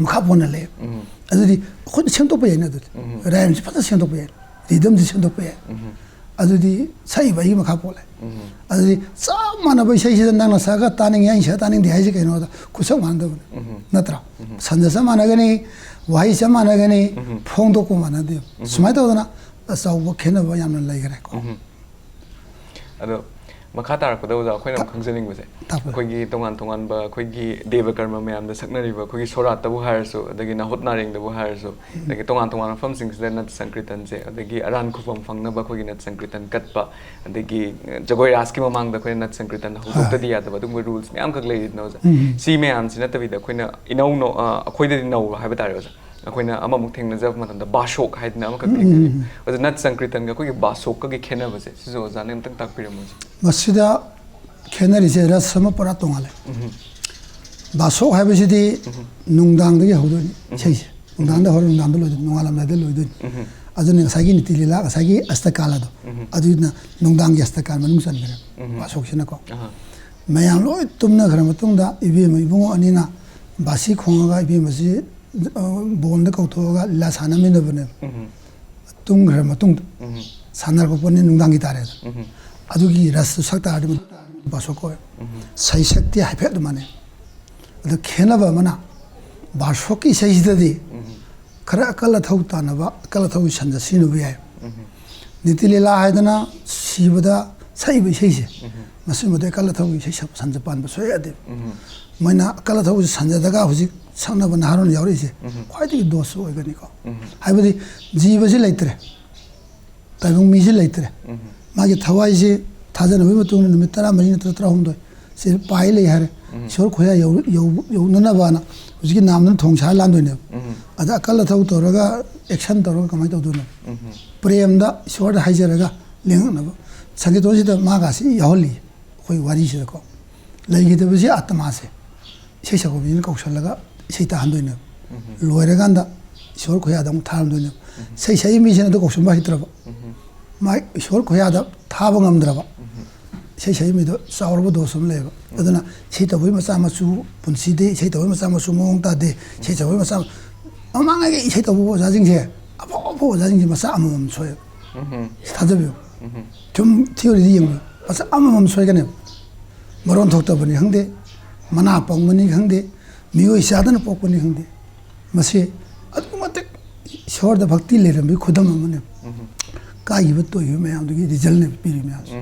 ꯃꯈꯥ ꯄꯣꯟꯅ ꯂꯩ ꯑꯗꯨꯗꯤ ꯑꯩꯈꯣꯏꯅ ꯁꯦꯝꯗꯣꯛꯄ ꯌꯥꯏꯅ ꯑꯗꯨꯗꯤ ꯔꯥꯏꯝꯁꯤ ꯐꯖꯅ ꯁꯦꯝꯗꯣꯛꯄ ꯌꯥꯏ ꯔꯤꯗꯝꯁꯤ ꯁꯦꯝꯗꯣꯛꯄ ꯌꯥꯏ ꯑꯗꯨꯗꯤ ꯁꯛꯏꯕ ꯑꯩꯒꯤ ꯃꯈꯥ ꯄꯣꯜꯂꯦ ꯑꯗꯨꯗꯤ ꯆꯞ ꯃꯥꯟꯅꯕ ꯏꯁꯩꯁꯤꯗ ꯅꯪꯅ ꯁꯛꯑꯒ ꯇꯥꯅꯤꯡꯉꯤ ꯑꯩꯅ ꯁꯛꯑ ꯇꯥꯅꯤꯡꯗꯦ ꯍꯥꯏꯁꯤ ꯀꯩꯅꯣꯗ ꯈꯨꯠꯁꯛ ꯃꯥꯟꯅꯗꯕꯅꯤ ꯅꯠꯇ꯭ꯔꯥ ꯁꯟꯖ ꯆꯞ ꯃꯥꯟꯅꯒꯅꯤ ꯋꯥꯍꯩ ꯆꯞ ꯃꯥꯟꯅꯒꯅꯤ ꯐꯣꯡꯗꯣꯛꯄ ꯃꯥꯟꯅꯗꯦꯕ ꯁꯨꯃꯥꯏꯅ ꯇꯧꯗꯅ ꯑꯆꯧꯕ ꯈꯦꯠꯅꯕ ꯌꯥꯝꯅ ꯂꯩꯈ꯭ꯔꯦꯀꯣ ꯑꯗꯣ ꯃꯈꯥ ꯇꯥꯔꯛꯄꯗ ꯑꯣꯖꯥ ꯑꯩꯈꯣꯏꯅ ꯑꯃꯨꯛ ꯈꯪꯖꯅꯤꯡꯕꯁꯦ ꯑꯩꯈꯣꯏꯒꯤ ꯇꯣꯉꯥꯟ ꯇꯣꯉꯥꯟꯕ ꯑꯩꯈꯣꯏꯒꯤ ꯗꯦꯕ ꯀꯔꯃ ꯃꯌꯥꯝꯗ ꯁꯛꯅꯔꯤꯕ ꯑꯩꯈꯣꯏꯒꯤ ꯁꯣꯔꯥꯠꯇꯕꯨ ꯍꯥꯏꯔꯁꯨ ꯑꯗꯒꯤ ꯅꯥꯍꯨꯠ ꯅꯥꯔꯦꯡꯗꯕꯨ ꯍꯥꯏꯔꯁꯨ ꯑꯗꯒꯤ ꯇꯣꯉꯥꯟ ꯇꯣꯉꯥꯟꯕ ꯃꯐꯝꯁꯤꯡꯁꯤꯗ ꯅꯠ ꯁꯪꯀ꯭ꯔꯤꯇꯟꯁꯦ ꯑꯗꯒꯤ ꯑꯔꯥꯟ ꯈꯨꯐꯝ ꯐꯪꯅꯕ ꯑꯩꯈꯣꯏꯒꯤ ꯅꯠ ꯁꯪꯀ꯭ꯔꯤꯇꯟ ꯀꯠꯄ ꯑꯗꯒꯤ ꯖꯒꯣꯏ ꯔꯥꯁꯀꯤ ꯃꯃꯥꯡꯗ ꯑꯩꯈꯣꯏꯅ ꯅꯠ ꯁꯪꯀ꯭ꯔꯤꯇꯟ ꯍꯧꯗꯣꯛꯇꯗꯤ ꯌꯥꯗꯕ ꯑꯗꯨꯒꯨꯝꯕ ꯔꯨꯜꯁ ꯃꯌꯥꯝꯈꯛ ꯂꯩꯔꯤꯗꯅ ꯑꯣꯖꯥ ꯁꯤ ꯃꯌꯥꯝꯁꯤ ꯅꯠꯇꯕꯤꯗ ꯑꯩꯈꯣꯏꯅ ꯑꯩꯈꯣꯏꯗꯗꯤ ꯅꯧꯕ ꯍꯥꯏꯕ ꯇꯥꯔꯦ ꯑꯣꯖꯥ ꯑꯩꯈꯣꯏꯅ ꯑꯃꯃꯨꯛ ꯊꯦꯡꯅꯖꯕ ꯃꯇꯝꯗ ꯕꯥꯁꯣꯛ ꯍꯥꯏꯗꯅ ꯑꯃꯈꯛ ꯊꯦꯡꯅꯔꯤ ꯑꯣꯖꯥ ꯅꯠ ꯁꯪꯀ꯭ꯔꯤꯇꯟꯒ ꯑꯩꯈꯣꯏꯒꯤ ꯕꯥꯁꯣꯛꯀꯒꯤ ꯈꯦꯠꯅꯕꯁꯦ ꯁꯤꯁꯨ ꯑꯣꯖꯥꯅ ꯑꯝꯇꯪ ꯇꯥꯛꯄꯤꯔꯝꯃꯣ ꯃꯁꯤꯗ ꯈꯦꯠꯅꯔꯤꯁꯦ ꯔꯁ ꯑꯃ ꯄꯨꯔꯥ ꯇꯣꯡꯉꯥꯜꯂꯦ ꯕꯥꯁꯣꯛ ꯍꯥꯏꯕꯁꯤꯗꯤ ꯅꯨꯡꯗꯥꯡꯗꯒꯤ ꯍꯧꯗꯣꯏꯅꯤ ꯏꯁꯩꯁꯦ ꯅꯨꯡꯗꯥꯡꯗ ꯍꯧꯔ ꯅꯨꯡꯗꯥꯡꯗ ꯂꯣꯏꯗꯣꯏꯅꯤ ꯅꯣꯡꯉꯥꯜꯂꯝꯗꯥꯏꯗ ꯂꯣꯏꯗꯣꯏꯅꯤ ꯑꯗꯨꯅ ꯉꯁꯥꯏꯒꯤ ꯅꯤꯇꯤ ꯂꯤꯂꯥ ꯉꯁꯥꯏꯒꯤ ꯑꯁꯇꯀꯥꯜ ꯑꯗꯣ ꯑꯗꯨꯅ ꯅꯨꯡꯗꯥꯡꯒꯤ ꯑꯁꯇꯀꯥꯜ ꯃꯅꯨꯡ ꯆꯟꯈ꯭ꯔꯦ ꯕꯥꯁꯣꯛꯁꯤꯅꯀꯣ ꯃꯌꯥꯝ ꯂꯣꯏ ꯇꯨꯝꯅꯈ꯭ꯔ ꯃꯇꯨꯡꯗ ꯏꯕꯦꯝꯃ ꯏꯕꯨꯡꯉꯣ ꯑꯅꯤꯅ ꯕꯥꯁꯤ ꯈꯣꯡꯉꯒ ꯏꯕꯦꯝꯃꯁꯤ ꯕꯣꯟꯗ ꯀꯧꯊꯣꯛꯑꯒ ꯂꯤꯂꯥ ꯁꯥꯟꯅꯃꯤꯟꯅꯕꯅꯦꯕ ꯇꯨꯝꯈ꯭ꯔ ꯃꯇꯨꯡꯗ ꯁꯥꯟꯅꯔꯛꯄ ꯄꯣꯠꯅꯤ ꯅꯨꯡꯗꯥꯡꯒꯤ ꯇꯥꯔꯦꯗ ꯑꯗꯨꯒꯤ ꯔꯁꯇꯨ ꯁꯛ ꯇꯥꯔꯗꯤ ꯕꯥꯁꯣꯛ ꯀꯧꯋꯦ ꯁꯩꯁꯛꯇꯤ ꯍꯥꯏꯐꯦꯠ ꯑꯗꯨꯃꯥꯏꯅ ꯑꯗ ꯈꯦꯠꯅꯕ ꯑꯃꯅ ꯕꯥꯁꯣꯛꯀꯤ ꯏꯁꯩꯁꯤꯗꯗꯤ ꯈꯔ ꯑꯀꯜ ꯑꯊꯧ ꯇꯥꯟꯅꯕ ꯑꯀꯜ ꯑꯊꯧꯒꯤ ꯁꯟꯗ ꯁꯤꯖꯤꯟꯅꯕ ꯌꯥꯏ ꯅꯤꯇꯤ ꯂꯤꯂꯥ ꯍꯥꯏꯗꯅ ꯁꯤꯕꯗ ꯁꯛꯏꯕ ꯏꯁꯩꯁꯦ ꯃꯁꯤꯃꯗꯤ ꯑꯀꯜ ꯑꯊꯧꯒꯤ ꯏꯁꯩ ꯁꯛꯄ ꯁꯟꯖ ꯄꯥꯟꯕ ꯁꯨꯡꯌꯥ ꯌꯥꯗꯦꯕ ꯃꯣꯏꯅ ꯑꯀꯜ ꯑꯊꯧꯒꯤ ꯁꯟꯖꯗꯒ ꯍꯧꯖꯤꯛ ꯁꯛꯅꯕ ꯅꯍꯥꯔꯣꯟ ꯌꯥꯎꯔꯛꯏꯁꯦ ꯈ꯭ꯋꯥꯏꯗꯒꯤ ꯗꯣꯁꯁꯨ ꯑꯣꯏꯒꯅꯤꯀꯣ ꯍꯥꯏꯕꯗꯤ ꯖꯤꯕꯁꯤ ꯂꯩꯇ꯭ꯔꯦ ꯇꯥꯏꯕꯪ ꯃꯤꯁꯤ ꯂꯩꯇ꯭ꯔꯦ ꯃꯥꯒꯤ ꯊꯋꯥꯏꯁꯤ ꯊꯥꯖꯅꯕꯒꯤ ꯃꯇꯨꯡ ꯅꯨꯃꯤꯠ 14 ꯅꯠꯇ꯭ꯔꯒ 13 ꯁꯤ ꯄꯥꯏ ꯂꯩ ꯍꯥꯏꯔꯦ ꯏꯁꯣꯔ ꯈꯣꯏꯌꯥ ꯌꯧꯅꯅꯕꯅ ꯍꯧꯖꯤꯛꯀꯤ ꯅꯥꯝꯗꯨꯅ ꯊꯣꯡ ꯁꯥꯔ ꯂꯥꯟꯗꯣꯏꯅꯦꯕ ꯑꯗ ꯑꯀꯜ ꯑꯊꯧ ꯇꯧꯔꯒ ꯑꯦꯛꯁꯟ ꯇꯧꯔꯒ ꯀꯃꯥꯏꯅ ꯇꯧꯗꯣꯏꯅꯣ ꯄ꯭ꯔꯦꯝꯗ ꯏꯁꯣꯔꯗ ꯍꯥꯏꯖꯔꯒ ꯂꯦꯡꯉꯛꯅꯕ ꯁꯪꯒꯤꯇꯣꯟꯁꯤꯗ ꯃꯥꯒꯥꯁꯤ ꯌꯥꯎꯍꯜꯂꯤ ꯑꯩꯈꯣꯏ ꯋꯥꯔꯤꯁꯤꯗꯀꯣ ꯂꯩꯈꯤꯗꯕꯁꯤ ꯑꯥꯇꯃꯥꯁꯦ ꯏꯁꯩ ꯁꯛꯄ ꯀꯧꯁꯜꯂꯒ ꯏꯁꯩ ꯇꯥꯍꯟꯗꯣꯏꯅꯦꯕ ꯂꯣꯏꯔꯀꯥꯟꯗ ꯏꯁꯣꯔ ꯈꯣꯏꯌꯥꯗ ꯑꯃꯨꯛ ꯊꯥꯔꯝꯗꯣꯏꯅꯦꯕ ꯏꯁꯩ ꯁꯛꯏ ꯃꯤꯁꯤꯅ ꯑꯗꯨ ꯀꯧꯁꯟꯕ ꯍꯩꯇ꯭ꯔꯕ ꯃꯥ ꯏꯁꯣꯔ ꯈꯣꯏꯌꯥꯗ ꯊꯥꯕ ꯉꯝꯗ꯭ꯔꯕ ꯏꯁꯩ ꯁꯛꯏ ꯃꯤꯗꯣ ꯆꯥꯎꯔꯕ ꯗꯣꯁ ꯑꯃ ꯂꯩꯌꯦꯕ ꯑꯗꯨꯅ ꯏꯁꯩ ꯇꯧꯕꯒꯤ ꯃꯆꯥ ꯃꯁꯨ ꯄꯨꯟꯁꯤꯗꯤ ꯏꯁꯩ ꯇꯧꯕꯒꯤ ꯃꯆꯥ ꯃꯁꯨ ꯃꯑꯣꯡ ꯇꯥꯗꯦ ꯏꯁꯩ ꯇꯧꯕꯒꯤ ꯃꯆꯥ ꯃꯃꯥꯡꯉꯩꯒꯤ ꯏꯁꯩ ꯇꯧꯕ ꯑꯣꯖꯥꯁꯤꯡꯁꯦ ꯑꯐꯥꯎ ꯑꯐꯥꯎ ꯑꯣꯖꯥꯁꯤꯡꯁꯦ ꯃꯆꯥ ꯑꯃꯃꯝ ꯁꯣꯏꯑꯦꯕ ꯊꯥꯖꯕꯤꯌꯨ ꯁꯨꯝ ꯊꯤꯑꯣꯔꯤꯗꯤ ꯌꯦꯡꯕꯤꯌꯨ ꯃꯆꯥ ꯑꯃꯃꯝ ꯁꯣꯏꯒꯅꯦꯕ ꯃꯔꯣꯟ ꯊꯣꯛꯇꯕꯅꯤ ꯈꯪꯗꯦ ꯃꯅꯥ ꯄꯪꯕꯅꯤ ꯈꯪꯗꯦ ꯃꯤꯑꯣꯏ ꯆꯥꯗꯅ ꯄꯣꯛꯄꯅꯤ ꯈꯪꯗꯦ ꯃꯁꯤ ꯑꯗꯨꯛꯀꯤ ꯃꯇꯤꯛ ꯏꯁꯣꯔꯗ ꯚꯛꯇꯤ ꯂꯩꯔꯝꯕꯒꯤ ꯈꯨꯗꯝ ꯑꯃꯅꯦꯕ ꯀꯥꯏꯈꯤꯕ ꯇꯣꯏꯈꯤꯕ ꯃꯌꯥꯝꯗꯨꯒꯤ ꯔꯤꯖꯜꯅꯦꯕ ꯄꯤꯔꯤ ꯃꯌꯥꯝꯁꯦ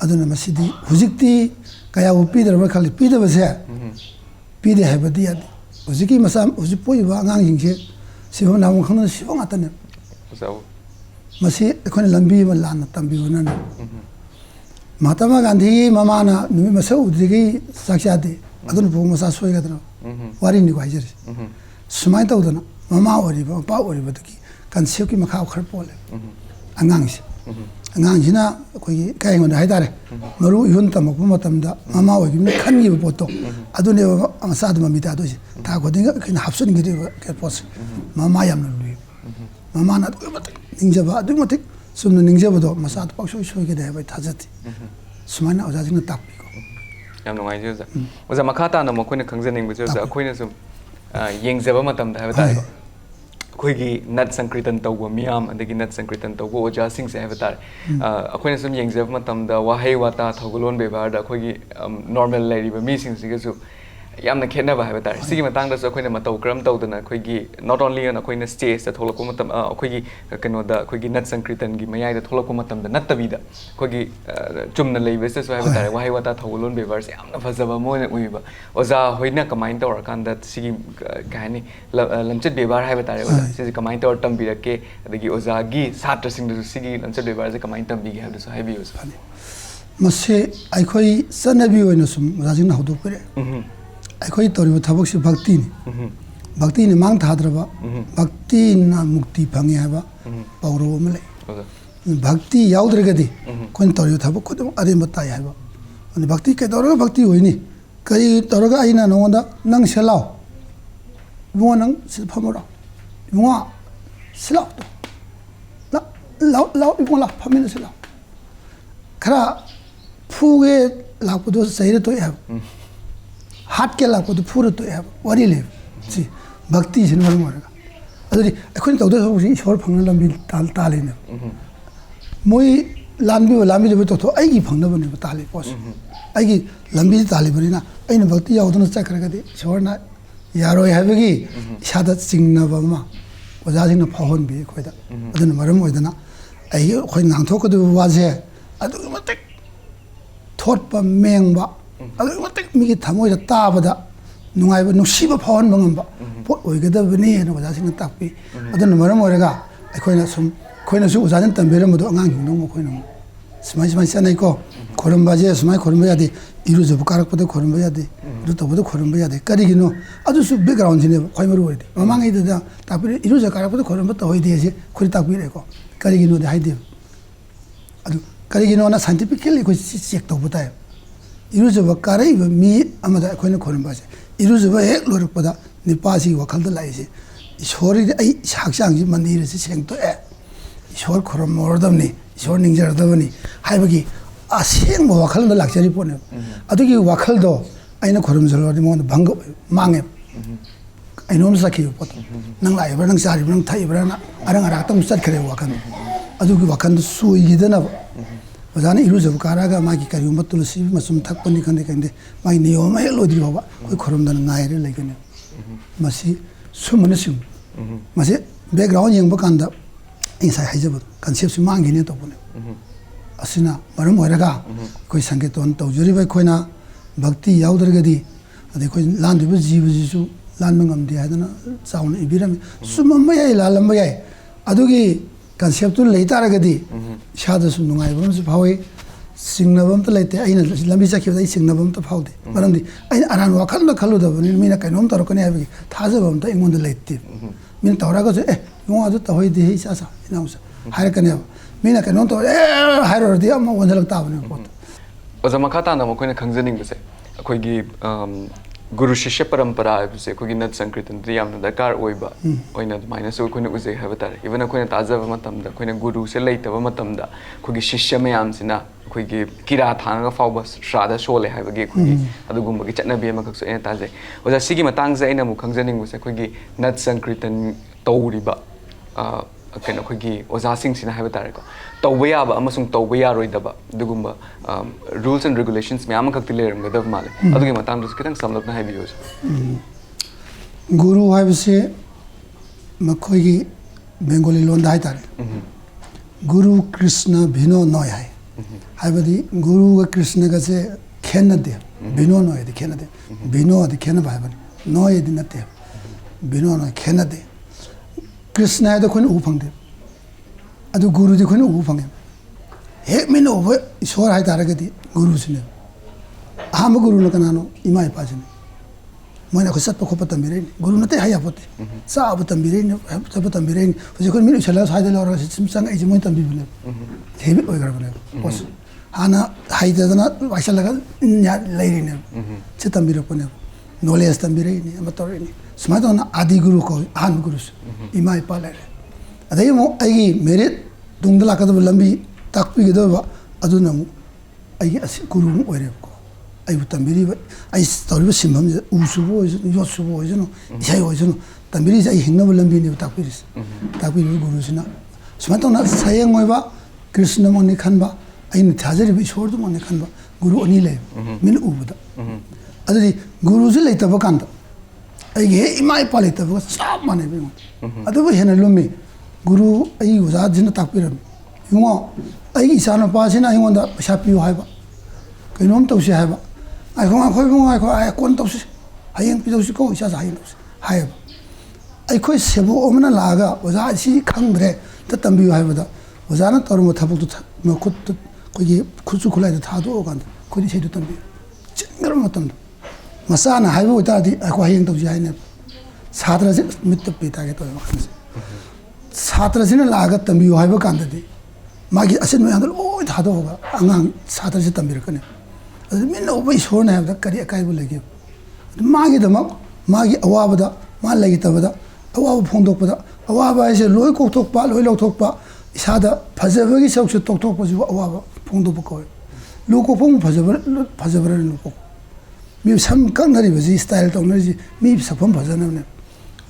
ꯑꯗꯨꯅ ꯃꯁꯤꯗꯤ ꯍꯧꯖꯤꯛꯇꯤ ꯀꯌꯥꯕꯨ ꯄꯤꯗ꯭ꯔꯕ ꯈꯜꯂꯤ ꯄꯤꯗꯕꯁꯦ ꯄꯤꯗꯦ ꯍꯥꯏꯕꯗꯤ ꯌꯥꯗꯦ ꯍꯧꯖꯤꯛꯀꯤ ꯍꯧꯖꯤꯛ ꯄꯣꯛꯏꯕ ꯑꯉꯥꯡꯁꯤꯡꯁꯦ ꯁꯤꯐꯝ ꯅꯥꯐꯝ ꯈꯪꯗꯅ ꯁꯤꯐꯝ ꯉꯥꯛꯇꯅꯦꯕ ꯃꯁꯤ ꯑꯩꯈꯣꯏꯅ ꯂꯝꯕꯤ ꯑꯃ ꯂꯥꯟꯅ ꯇꯝꯕꯤꯕꯅꯅꯦ ꯃꯍꯥꯇꯃꯥ ꯒꯥꯟꯙꯤꯒꯤ ꯃꯃꯥꯅ ꯅꯨꯃꯤꯠ ꯃꯁꯛ ꯎꯗ꯭ꯔꯤꯈꯩ ꯆꯥꯛ ꯆꯥꯗꯦ ꯑꯗꯨꯅ ꯄꯣꯛ ꯃꯆꯥ ꯁꯣꯏꯒꯗ꯭ꯔꯣ ꯋꯥꯔꯤꯅꯤꯀꯣ ꯍꯥꯏꯖꯔꯤꯁꯦ ꯁꯨꯃꯥꯏꯅ ꯇꯧꯗꯅ ꯃꯃꯥ ꯑꯣꯏꯔꯤꯕ ꯃꯄꯥ ꯑꯣꯏꯔꯤꯕꯗꯨꯒꯤ ꯀꯟꯁꯦꯞꯀꯤ ꯃꯈꯥ ꯈꯔ ꯄꯣꯜꯂꯦ ꯑꯉꯥꯡꯁꯦ ꯑꯉꯥꯡꯁꯤꯅ ꯑꯩꯈꯣꯏꯒꯤ ꯀꯩꯒꯣꯟꯗ ꯍꯥꯏꯇꯥꯔꯦ ꯃꯔꯨ ꯏꯍꯨꯟ ꯇꯝꯃꯛꯄ ꯃꯇꯝꯗ ꯃꯃꯥ ꯑꯣꯏꯈꯤꯕꯅ ꯈꯟꯈꯤꯕ ꯄꯣꯠꯇꯣ ꯑꯗꯨꯅꯦꯕ ꯃꯆꯥꯗ ꯃꯃꯤ ꯇꯥꯗꯣꯏꯁꯦ ꯊꯥ ꯈꯨꯗꯤꯡꯒꯤ ꯑꯩꯈꯣꯏꯅ ꯍꯥꯞꯆꯤꯟꯈꯤꯗꯣꯏꯕ ꯄꯣꯠꯁꯦ ꯃꯃꯥ ꯌꯥꯝꯅ ꯂꯨꯏꯕ ꯃꯃꯥꯅ ꯑꯗꯨꯛꯀꯤ ꯃꯇꯤꯛ ꯅꯤꯡꯖꯕ ꯑꯗꯨꯛꯀꯤ ꯃꯇꯤꯛ ꯆꯨꯝꯅ ꯅꯤꯡꯖꯕꯗꯣ ꯃꯆꯥꯗ ꯄꯥꯛꯁꯣꯏ ꯁꯣꯏꯒꯅꯤ ꯍꯥꯏꯕ ꯑꯩ ꯊꯥꯖꯗꯦ ꯁꯨꯃꯥꯏꯅ ꯑꯣꯖꯥꯁꯤꯡꯅ ꯇꯥꯛꯄꯤꯀꯣ ꯌꯥꯝ ꯅꯨꯡꯉꯥꯏꯖꯩ ꯑꯣꯖꯥ ꯑꯣꯖꯥ ꯃꯈꯥ ꯇꯥꯅ ꯃꯈꯣꯏꯅ ꯈꯪꯖꯅꯤꯡꯕꯁꯦ ꯑꯣꯖꯥ ꯑꯩꯈꯣꯏꯅ ꯁꯨꯝ ꯌꯦꯡꯖꯕ ꯃꯇꯝꯗ ꯍꯥꯏꯕ ꯇꯥꯔꯦꯀꯣ ꯑꯩꯈꯣꯏꯒꯤ ꯅꯠ ꯁꯪꯀ꯭ꯔꯤꯇꯟ ꯇꯧꯕ ꯃꯤꯌꯥꯝ ꯑꯗꯒꯤ ꯅꯠ ꯁꯪꯀ꯭ꯔꯤꯇꯟ ꯇꯧꯕ ꯑꯣꯖꯥꯁꯤꯡꯁꯦ ꯍꯥꯏꯕ ꯇꯥꯔꯦ ꯑꯩꯈꯣꯏꯅ ꯁꯨꯝ ꯌꯦꯡꯖꯕ ꯃꯇꯝꯗ ꯋꯥꯍꯩ ꯋꯥꯇꯥ ꯊꯧꯒꯂꯣꯟ ꯕꯦꯕꯥꯔꯗ ꯑꯩꯈꯣꯏꯒꯤ ꯅꯣꯔꯃꯦꯜ ꯂꯩꯔꯤꯕ ꯃꯤꯁꯤꯡꯁꯤꯒꯁꯨ ꯌꯥꯝꯅ ꯈꯦꯠꯅꯕ ꯍꯥꯏꯕ ꯇꯥꯔꯦ ꯁꯤꯒꯤ ꯃꯇꯥꯡꯗꯁꯨ ꯑꯩꯈꯣꯏꯅ ꯃꯇꯧ ꯀꯔꯝ ꯇꯧꯗꯅ ꯑꯩꯈꯣꯏꯒꯤ ꯅꯣꯠ ꯑꯣꯟꯂꯤ ꯑꯣꯏꯅ ꯑꯩꯈꯣꯏꯅ ꯁ꯭ꯇꯦꯖꯇ ꯊꯣꯛꯂꯛꯄ ꯃꯇꯝ ꯑꯩꯈꯣꯏꯒꯤ ꯀꯩꯅꯣꯗ ꯑꯩꯈꯣꯏꯒꯤ ꯅꯠ ꯁꯪꯀ꯭ꯔꯤꯇꯟꯒꯤ ꯃꯌꯥꯏꯗ ꯊꯣꯛꯂꯛꯄ ꯃꯇꯝꯗ ꯅꯠꯇꯕꯤꯗ ꯑꯩꯈꯣꯏꯒꯤ ꯆꯨꯝꯅ ꯂꯩꯕꯁꯤꯗꯁꯨ ꯍꯥꯏꯕ ꯇꯥꯔꯦ ꯋꯥꯍꯩ ꯋꯥꯇꯥ ꯊꯧꯒꯜꯂꯣꯟ ꯕꯦꯕꯥꯔꯁꯦ ꯌꯥꯝꯅ ꯐꯖꯕ ꯑꯃ ꯑꯣꯏꯅ ꯎꯏꯕ ꯑꯣꯖꯥ ꯍꯣꯏꯅ ꯀꯃꯥꯏꯅ ꯇꯧꯔꯀꯥꯟꯗ ꯁꯤꯒꯤ ꯀꯩ ꯍꯥꯏꯅꯤ ꯂꯝꯆꯠ ꯕꯦꯕꯥꯔ ꯍꯥꯏꯕ ꯇꯥꯔꯦ ꯑꯣꯖꯥ ꯁꯤꯁꯦ ꯀꯃꯥꯏꯅ ꯇꯧꯔ ꯇꯝꯕꯤꯔꯛꯀꯦ ꯑꯗꯒꯤ ꯑꯣꯖꯥꯒꯤ ꯁꯥꯇ꯭ꯔꯁꯤꯡꯗꯁꯨ ꯁꯤꯒꯤ ꯂꯝꯆꯠ ꯕꯦꯕꯥꯔꯁꯦ ꯀꯃꯥꯏꯅ ꯇꯝꯕꯤꯒꯦ ꯍꯥꯏꯕꯗꯨꯁꯨ ꯍꯥꯏꯕꯤꯌꯨ ꯃꯁꯤ ꯑꯩꯈꯣꯏ ꯆꯠꯅꯕꯤ ꯑꯣꯏꯅ ꯁꯨꯝ ꯑꯣꯖꯥꯁꯤꯡꯅ ꯍꯧꯗꯣꯛꯄꯤꯔꯦ ꯑꯩꯈꯣꯏ ꯇꯧꯔꯤꯕ ꯊꯕꯛꯁꯤ ꯚꯛꯇꯤꯅꯤ ꯚꯛꯇꯤꯅ ꯃꯥꯡ ꯊꯥꯗ꯭ꯔꯕ ꯚꯛꯇꯤꯅ ꯃꯨꯛꯇꯤ ꯐꯪꯉꯤ ꯍꯥꯏꯕ ꯄꯥꯎꯔꯧ ꯑꯃ ꯂꯩ ꯚꯛꯇꯤ ꯌꯥꯎꯗ꯭ꯔꯒꯗꯤ ꯑꯩꯈꯣꯏꯅ ꯇꯧꯔꯤꯕ ꯊꯕꯛ ꯈꯨꯗꯤꯡꯃꯛ ꯑꯔꯦꯝꯕ ꯇꯥꯏ ꯍꯥꯏꯕ ꯑꯗꯨ ꯚꯛꯇꯤ ꯀꯩꯗꯧꯔꯒ ꯚꯛꯇꯤ ꯑꯣꯏꯅꯤ ꯀꯔꯤ ꯇꯧꯔꯒ ꯑꯩꯅ ꯅꯉꯣꯟꯗ ꯅꯪ ꯁꯤ ꯂꯥꯎ ꯏꯕꯨꯡꯉꯣ ꯅꯪ ꯁꯤꯗ ꯐꯝꯃꯨꯔꯣ ꯏꯕꯨꯡꯉꯣ ꯁꯤ ꯂꯥꯎ ꯂꯥꯎ ꯏꯕꯨꯡꯉꯣ ꯂꯥꯎ ꯐꯝꯃꯤꯟꯅꯁꯤ ꯂꯥꯎ खरा फूगे लापदो सही तो है हाथ के लापदो फूर तो है वरी ले जी भक्ति से मरम मरगा अदरी अखोन तौदो होसी ईश्वर फंगन लंबी ताल ताले ने मोई लांबी जब तो आइगी फंगन बने ताले पोस आइगी लंबी ताले बरिना अइन भक्ति यावदन चक्रगदि ईश्वरना यारोय हाबगी इसादा चिंगनबमा ओजाजिंग फाहन बि खोइदा अदन मरम ओइदना अइ खोइ नांथोकदु वाजे अदुग मतिक थोटपा मेंबा अदुग मतिक मिगी थमोइदा ताबदा नुंगाइबा नुसीबा फावन बंगंबा पोट ओइगदबनी न ओजासिंग ताकपि अदन मरम ओइरगा अखोइना सुम खोइना सु ओजाजन तंबेरमदो अंगांग हिंदो मखोइना स्माइ स्माइ सनाइको खोरमबाजे स्माइ खोरमबा यादे इरुजब कारकपदो खोरमबा यादे इरु तबदो खोरमबा यादे करिगिनो अदुसु बैकग्राउंड सिने खोइमरु ओइदे ममांगैदा ताकपि इरुज कारकपदो खोरमबा तहोइदे से खोरि ताकपिरेको करिगिनो दे हाइदे अदु करिगिनो ना साइंटिफिकली कोई चेक तौबा ताय इरुजब कारैबा मी अमदा खोइना खोरमबासे इरुजब हेक लोरपदा निपासी वखलदा लाइसे ईश्वरी आई साक्षांगि मंदिरसे सेंगतो ए ईश्वर खोरमोरदमनी ईश्वर निंजरदबनी हाइबगी असेंग वखलदा लाक्चरी पोने अदुगी वखलदो आइना खोरमजलवदि मोन भंग मांगे आइनोम सखि पोत नंग लाइबा नंग सारिबा नंग थाइबा ना अरंग अरातम चटखरे वखन अदुगी वखन सुइगिदना ओजाना इरुजब कारागा मागी करिउम तुलसी मसुम थकपनि खंदे खंदे मागी नियम हे लोद्रि बाबा कोइ खोरमदन नायरे लैगने मसी सुमन सिम मसे बैकग्राउंड यंग बकांदा इंसा हाइजब कॉन्सेप्ट सि मांगिने तोबने असिना मरम होरगा कोइ संकेतन तौजरिबा खोइना भक्ति याउदरगदि अदे कोइ लांदिबा जीव जिसु लानमंगमदि हादना चाउन इबिरम सुमम याय लालम याय अदुगी कॉन्सेप्ट तो लेतारगदि शादसु नुंगाइबम सु फावे सिंगनबम त लेते आइना लंबी चखिबदा सिंगनबम त फावदे मरमदि आइना अरान वाखल खलुदबनि मिना कैनोम तरकने हाबि थाजबम त इंगोंद लेते मिना तवरागा ए नुं अदु तहोइदि हे सासा इनाउस हारकने मिना कैनोम तो ए हाररदि अम वंजलक ताबने पोत ओजा मखा ताना मखोइना खंजनिंगबसे अखोइगी गुरु शिष्य परंपरा है कोई नत संकीर्तन यामना दरकार ओइबा ओइना माइनस कोइना उजे हाबा तारे इवन कोइना ताजबा मतमदा कोइना गुरु से लेतबा मतमदा कोई शिष्य मयामसिना कोई किरा थांगा फावबा श्रादा सोले हाबगे कोई अदुगुम्बगी चटनबी अमखक्सु एना ताजे ओजा सिगी मतंगजे एना मु खंजनिंगबसे कोई नत संकीर्तन तौरिबा कहीं अखोगी ओजासिंगसिना हाबा तारेको तौबा याबा अमसुंग तौबा यारोइदबा दुगुम्बा rules and regulations ma'am खक्ति लेरमगदब Male अदुगी मतंगदसु खितंग समलपना हाबियो Guru हाबसे मखोगी Bengali लोंदा हाय तारे गुरु कृष्ण भिनो नय हाय हाबदी गुरु व कृष्ण गसे खेनदे भिनो नय दे खेनदे भिनो दे खेन भाबनी नय दे नते भिनो नय खेनदे कृष्ण है तो कोई उ फंगदे अदु गुरु दि कोई उ फंगे हे मिनो व ईश्वर है तारगदि गुरु सिने आम गुरु न कनानो इमा इपाजने मोइना को सत्प खोप तंबिरे गुरु नते हाया पोते साब तंबिरे सब तंबिरे जे कोई मिनो छला साइदे लौर सिम संग ए मोइ तंबि बने हेबि ओइ गरबने बस हाना हाइदना वाइसलगा न्या लैरिने छ तंबिरे पने नॉलेज तंबिरे नि अमतोरे नि स्मादोना आदि गुरु को आन गुरु इमा इपा लेरे अदे मो आइगी मेरे दुंग लाकदब लंबी ताकपिगदबा अदुना मु आइगी असि गुरु ओइरे को आइबु तंबिरि आइ तौरिबा सिमम उसुबो योसुबो ओइजनो इसाइ ओइजनो तंबिरि आइ हिंगनब लंबी नि ताकपिरिस ताकपिरि गुरु सिना स्मादोना सायंग ओइबा कृष्ण मनि खनबा ꯑꯩꯅ ꯊꯥꯖꯔꯤꯕ ꯏꯁꯣꯔꯗꯨꯃꯛꯅꯤ ꯈꯟꯕ ꯒꯨꯔꯨ ꯑꯅꯤ ꯂꯩ ꯃꯤꯅ ꯎꯕꯗ ꯑꯗꯨꯗꯤ ꯒꯨꯔꯨꯁꯤ ꯂꯩꯇꯕ ꯀꯥꯟꯗ ꯑꯩꯒꯤ ꯍꯦꯛ ꯏꯃꯥ ꯏꯄꯥ ꯂꯩꯇꯕꯒ ꯆꯞ ꯃꯥꯟꯅꯩꯕ ꯑꯩꯉꯣꯟꯗ ꯑꯗꯨꯕꯨ ꯍꯦꯟꯅ ꯂꯨꯝꯃꯤ ꯒꯨꯔु ꯑꯩꯒꯤ ꯑꯣꯖꯥꯁꯤꯅ ꯇꯥꯛꯄꯤꯔꯝꯃꯤ ꯏꯉꯣ ꯑꯩꯒꯤ ꯏꯆꯥꯅꯨꯄꯥꯁꯤꯅ ꯑꯩꯉꯣꯟꯗ ꯄꯩꯁꯥ ꯄꯤꯌꯨ ꯍꯥꯏꯕ ꯀꯩꯅꯣꯝ ꯇꯧꯁꯤ ꯍꯥꯏꯕ ꯑꯩꯈꯣꯏ ꯉꯥꯏꯈꯣ ꯀꯣꯟ ꯇꯧꯁꯤ ꯍꯌꯦꯡ ꯄꯤꯗꯧꯁꯤꯀꯣ ꯏꯆꯥꯁꯦ ꯍꯌꯦꯡ ꯇꯧꯁꯤ ꯍꯥꯏꯌꯦꯕ ꯑꯩꯈꯣꯏ ꯁꯦꯕꯣꯛ ꯑꯃꯅ ꯂꯥꯛꯑꯒ ꯑꯣꯖꯥ ꯁꯤ ꯈꯪꯗ꯭ꯔꯦ ꯑꯝꯇ ꯇꯝꯕꯤꯌꯨ ꯍꯥꯏꯕꯗ ꯑꯣꯖꯥꯅ ꯇꯧꯔꯝꯕ ꯊꯕꯛꯇꯨ ꯃꯈꯨꯠꯇ ꯑꯩꯈꯣꯏꯒꯤ ꯈꯨꯠꯁꯨ ꯈꯨꯠꯂꯥꯏꯗ ꯊꯥꯗꯣꯛꯑꯀꯥꯟꯗ ꯑꯩꯈꯣꯏꯗꯤ ꯏꯁꯩꯗꯨ ꯇꯝꯕꯤꯌꯨ ꯆꯤꯟꯈ꯭ꯔꯕ ꯃꯇꯝꯗ ꯃꯆꯥꯅ ꯍꯥꯏꯕ ꯑꯣꯏꯇꯥꯔꯗꯤ ꯑꯩꯈꯣꯏ ꯍꯌꯦꯡ ꯇꯧꯁꯤ ꯍꯥꯏꯅꯦꯕ ꯁꯥꯇ꯭ꯔꯁꯤ ꯃꯤꯠꯇ ꯄꯤ ꯇꯥꯒꯦ ꯇꯧꯋꯦ ꯋꯥꯈꯜꯁꯦ ꯁꯥꯇ꯭ꯔꯁꯤꯅ ꯂꯥꯛꯑꯒ ꯇꯝꯕꯤꯌꯨ ꯍꯥꯏꯕ ꯀꯥꯟꯗꯗꯤ ꯃꯥꯒꯤ ꯑꯁꯤꯟ ꯃꯌꯥꯝꯗꯣ ꯂꯣꯏ ꯊꯥꯗꯣꯛꯑꯒ ꯑꯉꯥꯡ ꯁꯥꯇ꯭ꯔꯁꯤ ꯇꯝꯕꯤꯔꯛꯀꯅꯤ ꯑꯗꯨ ꯃꯤꯠꯅ ꯎꯕ ꯏꯁꯣꯔꯅ ꯍꯥꯏꯕꯗ ꯀꯔꯤ ꯑꯀꯥꯏꯕ ꯂꯩꯒꯦ ꯑꯗꯨ ꯃꯥꯒꯤꯗꯃꯛ ꯃꯥꯒꯤ ꯑꯋꯥꯕꯗ ꯃꯥ ꯂꯩꯇꯕꯗ ꯑꯋꯥꯕ ꯐꯣꯡꯗꯣꯛꯄꯗ ꯑꯋꯥꯕ ꯍꯥꯏꯁꯦ ꯂꯣꯏ ꯀꯣꯛꯊꯣꯛꯄ ꯂꯣꯏ ꯂꯧꯊꯣꯛꯄ ꯏꯁꯥꯗ ꯐꯖꯕꯒꯤ ꯁꯔꯨꯛꯁꯦ ꯇꯣꯛꯊꯣꯛꯄꯁꯤꯕꯨ ꯑꯋꯥꯕ ꯐꯣꯡꯗꯣꯛꯄ ꯀꯧꯋꯦ ꯂꯨ ꯀꯣꯛꯐꯝ ꯐꯖꯕ꯭ꯔꯥ ꯂꯨ ꯀꯣꯛ ꯃꯤ ꯁꯝ ꯀꯛꯅꯔꯤꯕꯁꯤ ꯁ꯭ꯇꯥꯏꯜ ꯇꯧꯅꯔꯤꯁꯤ ꯃꯤ ꯁꯛꯐꯝ ꯐꯖꯅꯕꯅꯦꯕ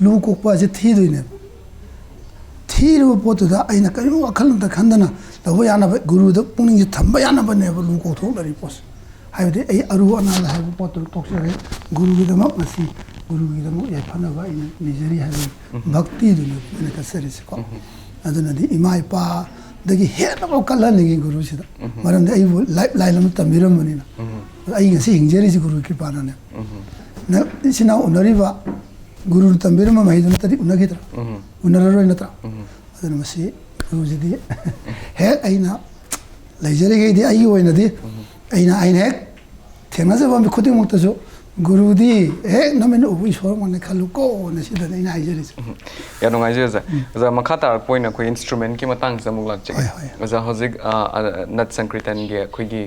ꯂꯨ ꯀꯣꯛꯄ ꯑꯁꯤ ꯊꯤꯗꯣꯏꯅꯦꯕ ꯊꯤꯔꯤꯕ ꯄꯣꯠꯇꯨꯗ ꯑꯩꯅ ꯀꯔꯤꯒꯨꯝꯕ ꯋꯥꯈꯜ ꯑꯃꯇ ꯈꯟꯗꯅ ꯇꯧꯕ ꯌꯥꯅꯕ ꯒꯨꯔꯨꯗ ꯄꯨꯛꯅꯤꯡꯁꯦ ꯊꯝꯕ ꯌꯥꯅꯕꯅꯦꯕ ꯂꯨ ꯀꯣꯛꯊꯣꯛꯂꯔꯤ ꯄꯣꯠꯁꯦ ꯍꯥꯏꯕꯗꯤ ꯑꯩ ꯑꯔꯨ ꯑꯅꯥꯗ ꯍꯥꯏꯕ ꯄꯣꯠꯇꯨ ꯇꯣꯛꯆꯔꯦ ꯒꯨꯔꯨꯒꯤꯗꯃꯛ ꯉꯁꯤ ꯒꯨꯔꯨꯒꯤꯗꯃꯛ ꯌꯥꯏꯐꯅꯕ ꯑꯩꯅ ꯅꯤꯖꯔꯤ ꯍꯥꯏꯕ ꯚꯛꯇꯤꯗꯨꯅꯦꯕ ꯑꯩꯅ ꯀꯠꯆꯔꯤꯁꯦꯀꯣ ꯑꯗꯨꯅꯗꯤ ꯏꯃꯥ ꯏꯄꯥꯗꯒꯤ ꯍꯦꯟꯅꯐꯥꯎ ꯀꯜꯍꯟꯅꯤꯡꯉꯤ ꯒꯨꯔꯨꯁꯤꯗ ꯃꯔꯝꯗꯤ ꯑꯩꯕꯨ ꯂꯥꯏꯟ ꯑꯃ ꯇꯝꯕꯤꯔꯝꯕꯅꯤꯅ ꯑꯩ ꯉꯁꯤ ꯍꯤꯡꯖꯔꯤꯁꯤ ꯒꯨꯔꯨꯒꯤ ꯀ꯭ꯔꯤꯄꯥꯅꯅꯦ ꯏꯆꯤꯟ ꯏꯅꯥꯎ ꯎꯅꯔꯤꯕ ꯒꯨꯔꯨꯅ ꯇꯝꯕꯤꯔꯝꯕ ꯃꯍꯩꯗꯨ ꯅꯠꯇꯗꯤ ꯎꯅꯈꯤꯗ꯭ꯔꯥ ꯎꯅꯔꯔꯣꯏ ꯅꯠꯇ꯭ꯔꯥ ꯑꯗꯨꯅ ꯃꯁꯤ ꯒꯨꯔꯨꯁꯤꯗꯤ ꯍꯦꯛ ꯑꯩꯅ ꯂꯩꯖꯔꯤꯈꯩꯗꯤ ꯑꯩꯒꯤ ꯑꯣꯏꯅꯗꯤ ꯑꯩꯅ ꯍꯦꯛ ꯊꯦꯡꯅꯖꯕ ꯃꯤ ꯈꯨꯗꯤꯡꯃꯛꯇꯁꯨ ꯒꯨꯔꯨꯗꯤ ꯍꯦꯛ ꯅꯃꯤꯟꯅ ꯎꯕ ꯏꯁꯣꯔꯃꯛꯅꯤ ꯈꯜꯂꯨꯀꯣꯅ ꯁꯤꯗꯅꯤ ꯑꯩꯅ ꯍꯥꯏꯖꯔꯤꯁꯦ ꯌꯥꯝ ꯅꯨꯡꯉꯥꯏꯖꯩ ꯑꯣꯖꯥ ꯑꯣꯖꯥ ꯃꯈꯥ ꯇꯥꯔꯛꯄ ꯑꯣꯏꯅ ꯑꯩꯈꯣꯏ ꯏꯟꯁꯇ꯭ꯔꯨꯃꯦꯟꯒꯤ ꯃꯇꯥꯡꯁꯤꯗ ꯑꯃꯨꯛ ꯂꯥꯛꯆꯒꯦ ꯑꯣꯖꯥ ꯍꯧꯖꯤꯛ ꯅꯠ ꯁꯪꯀ꯭ꯔꯤꯇꯟꯒꯤ ꯑꯩꯈꯣꯏꯒꯤ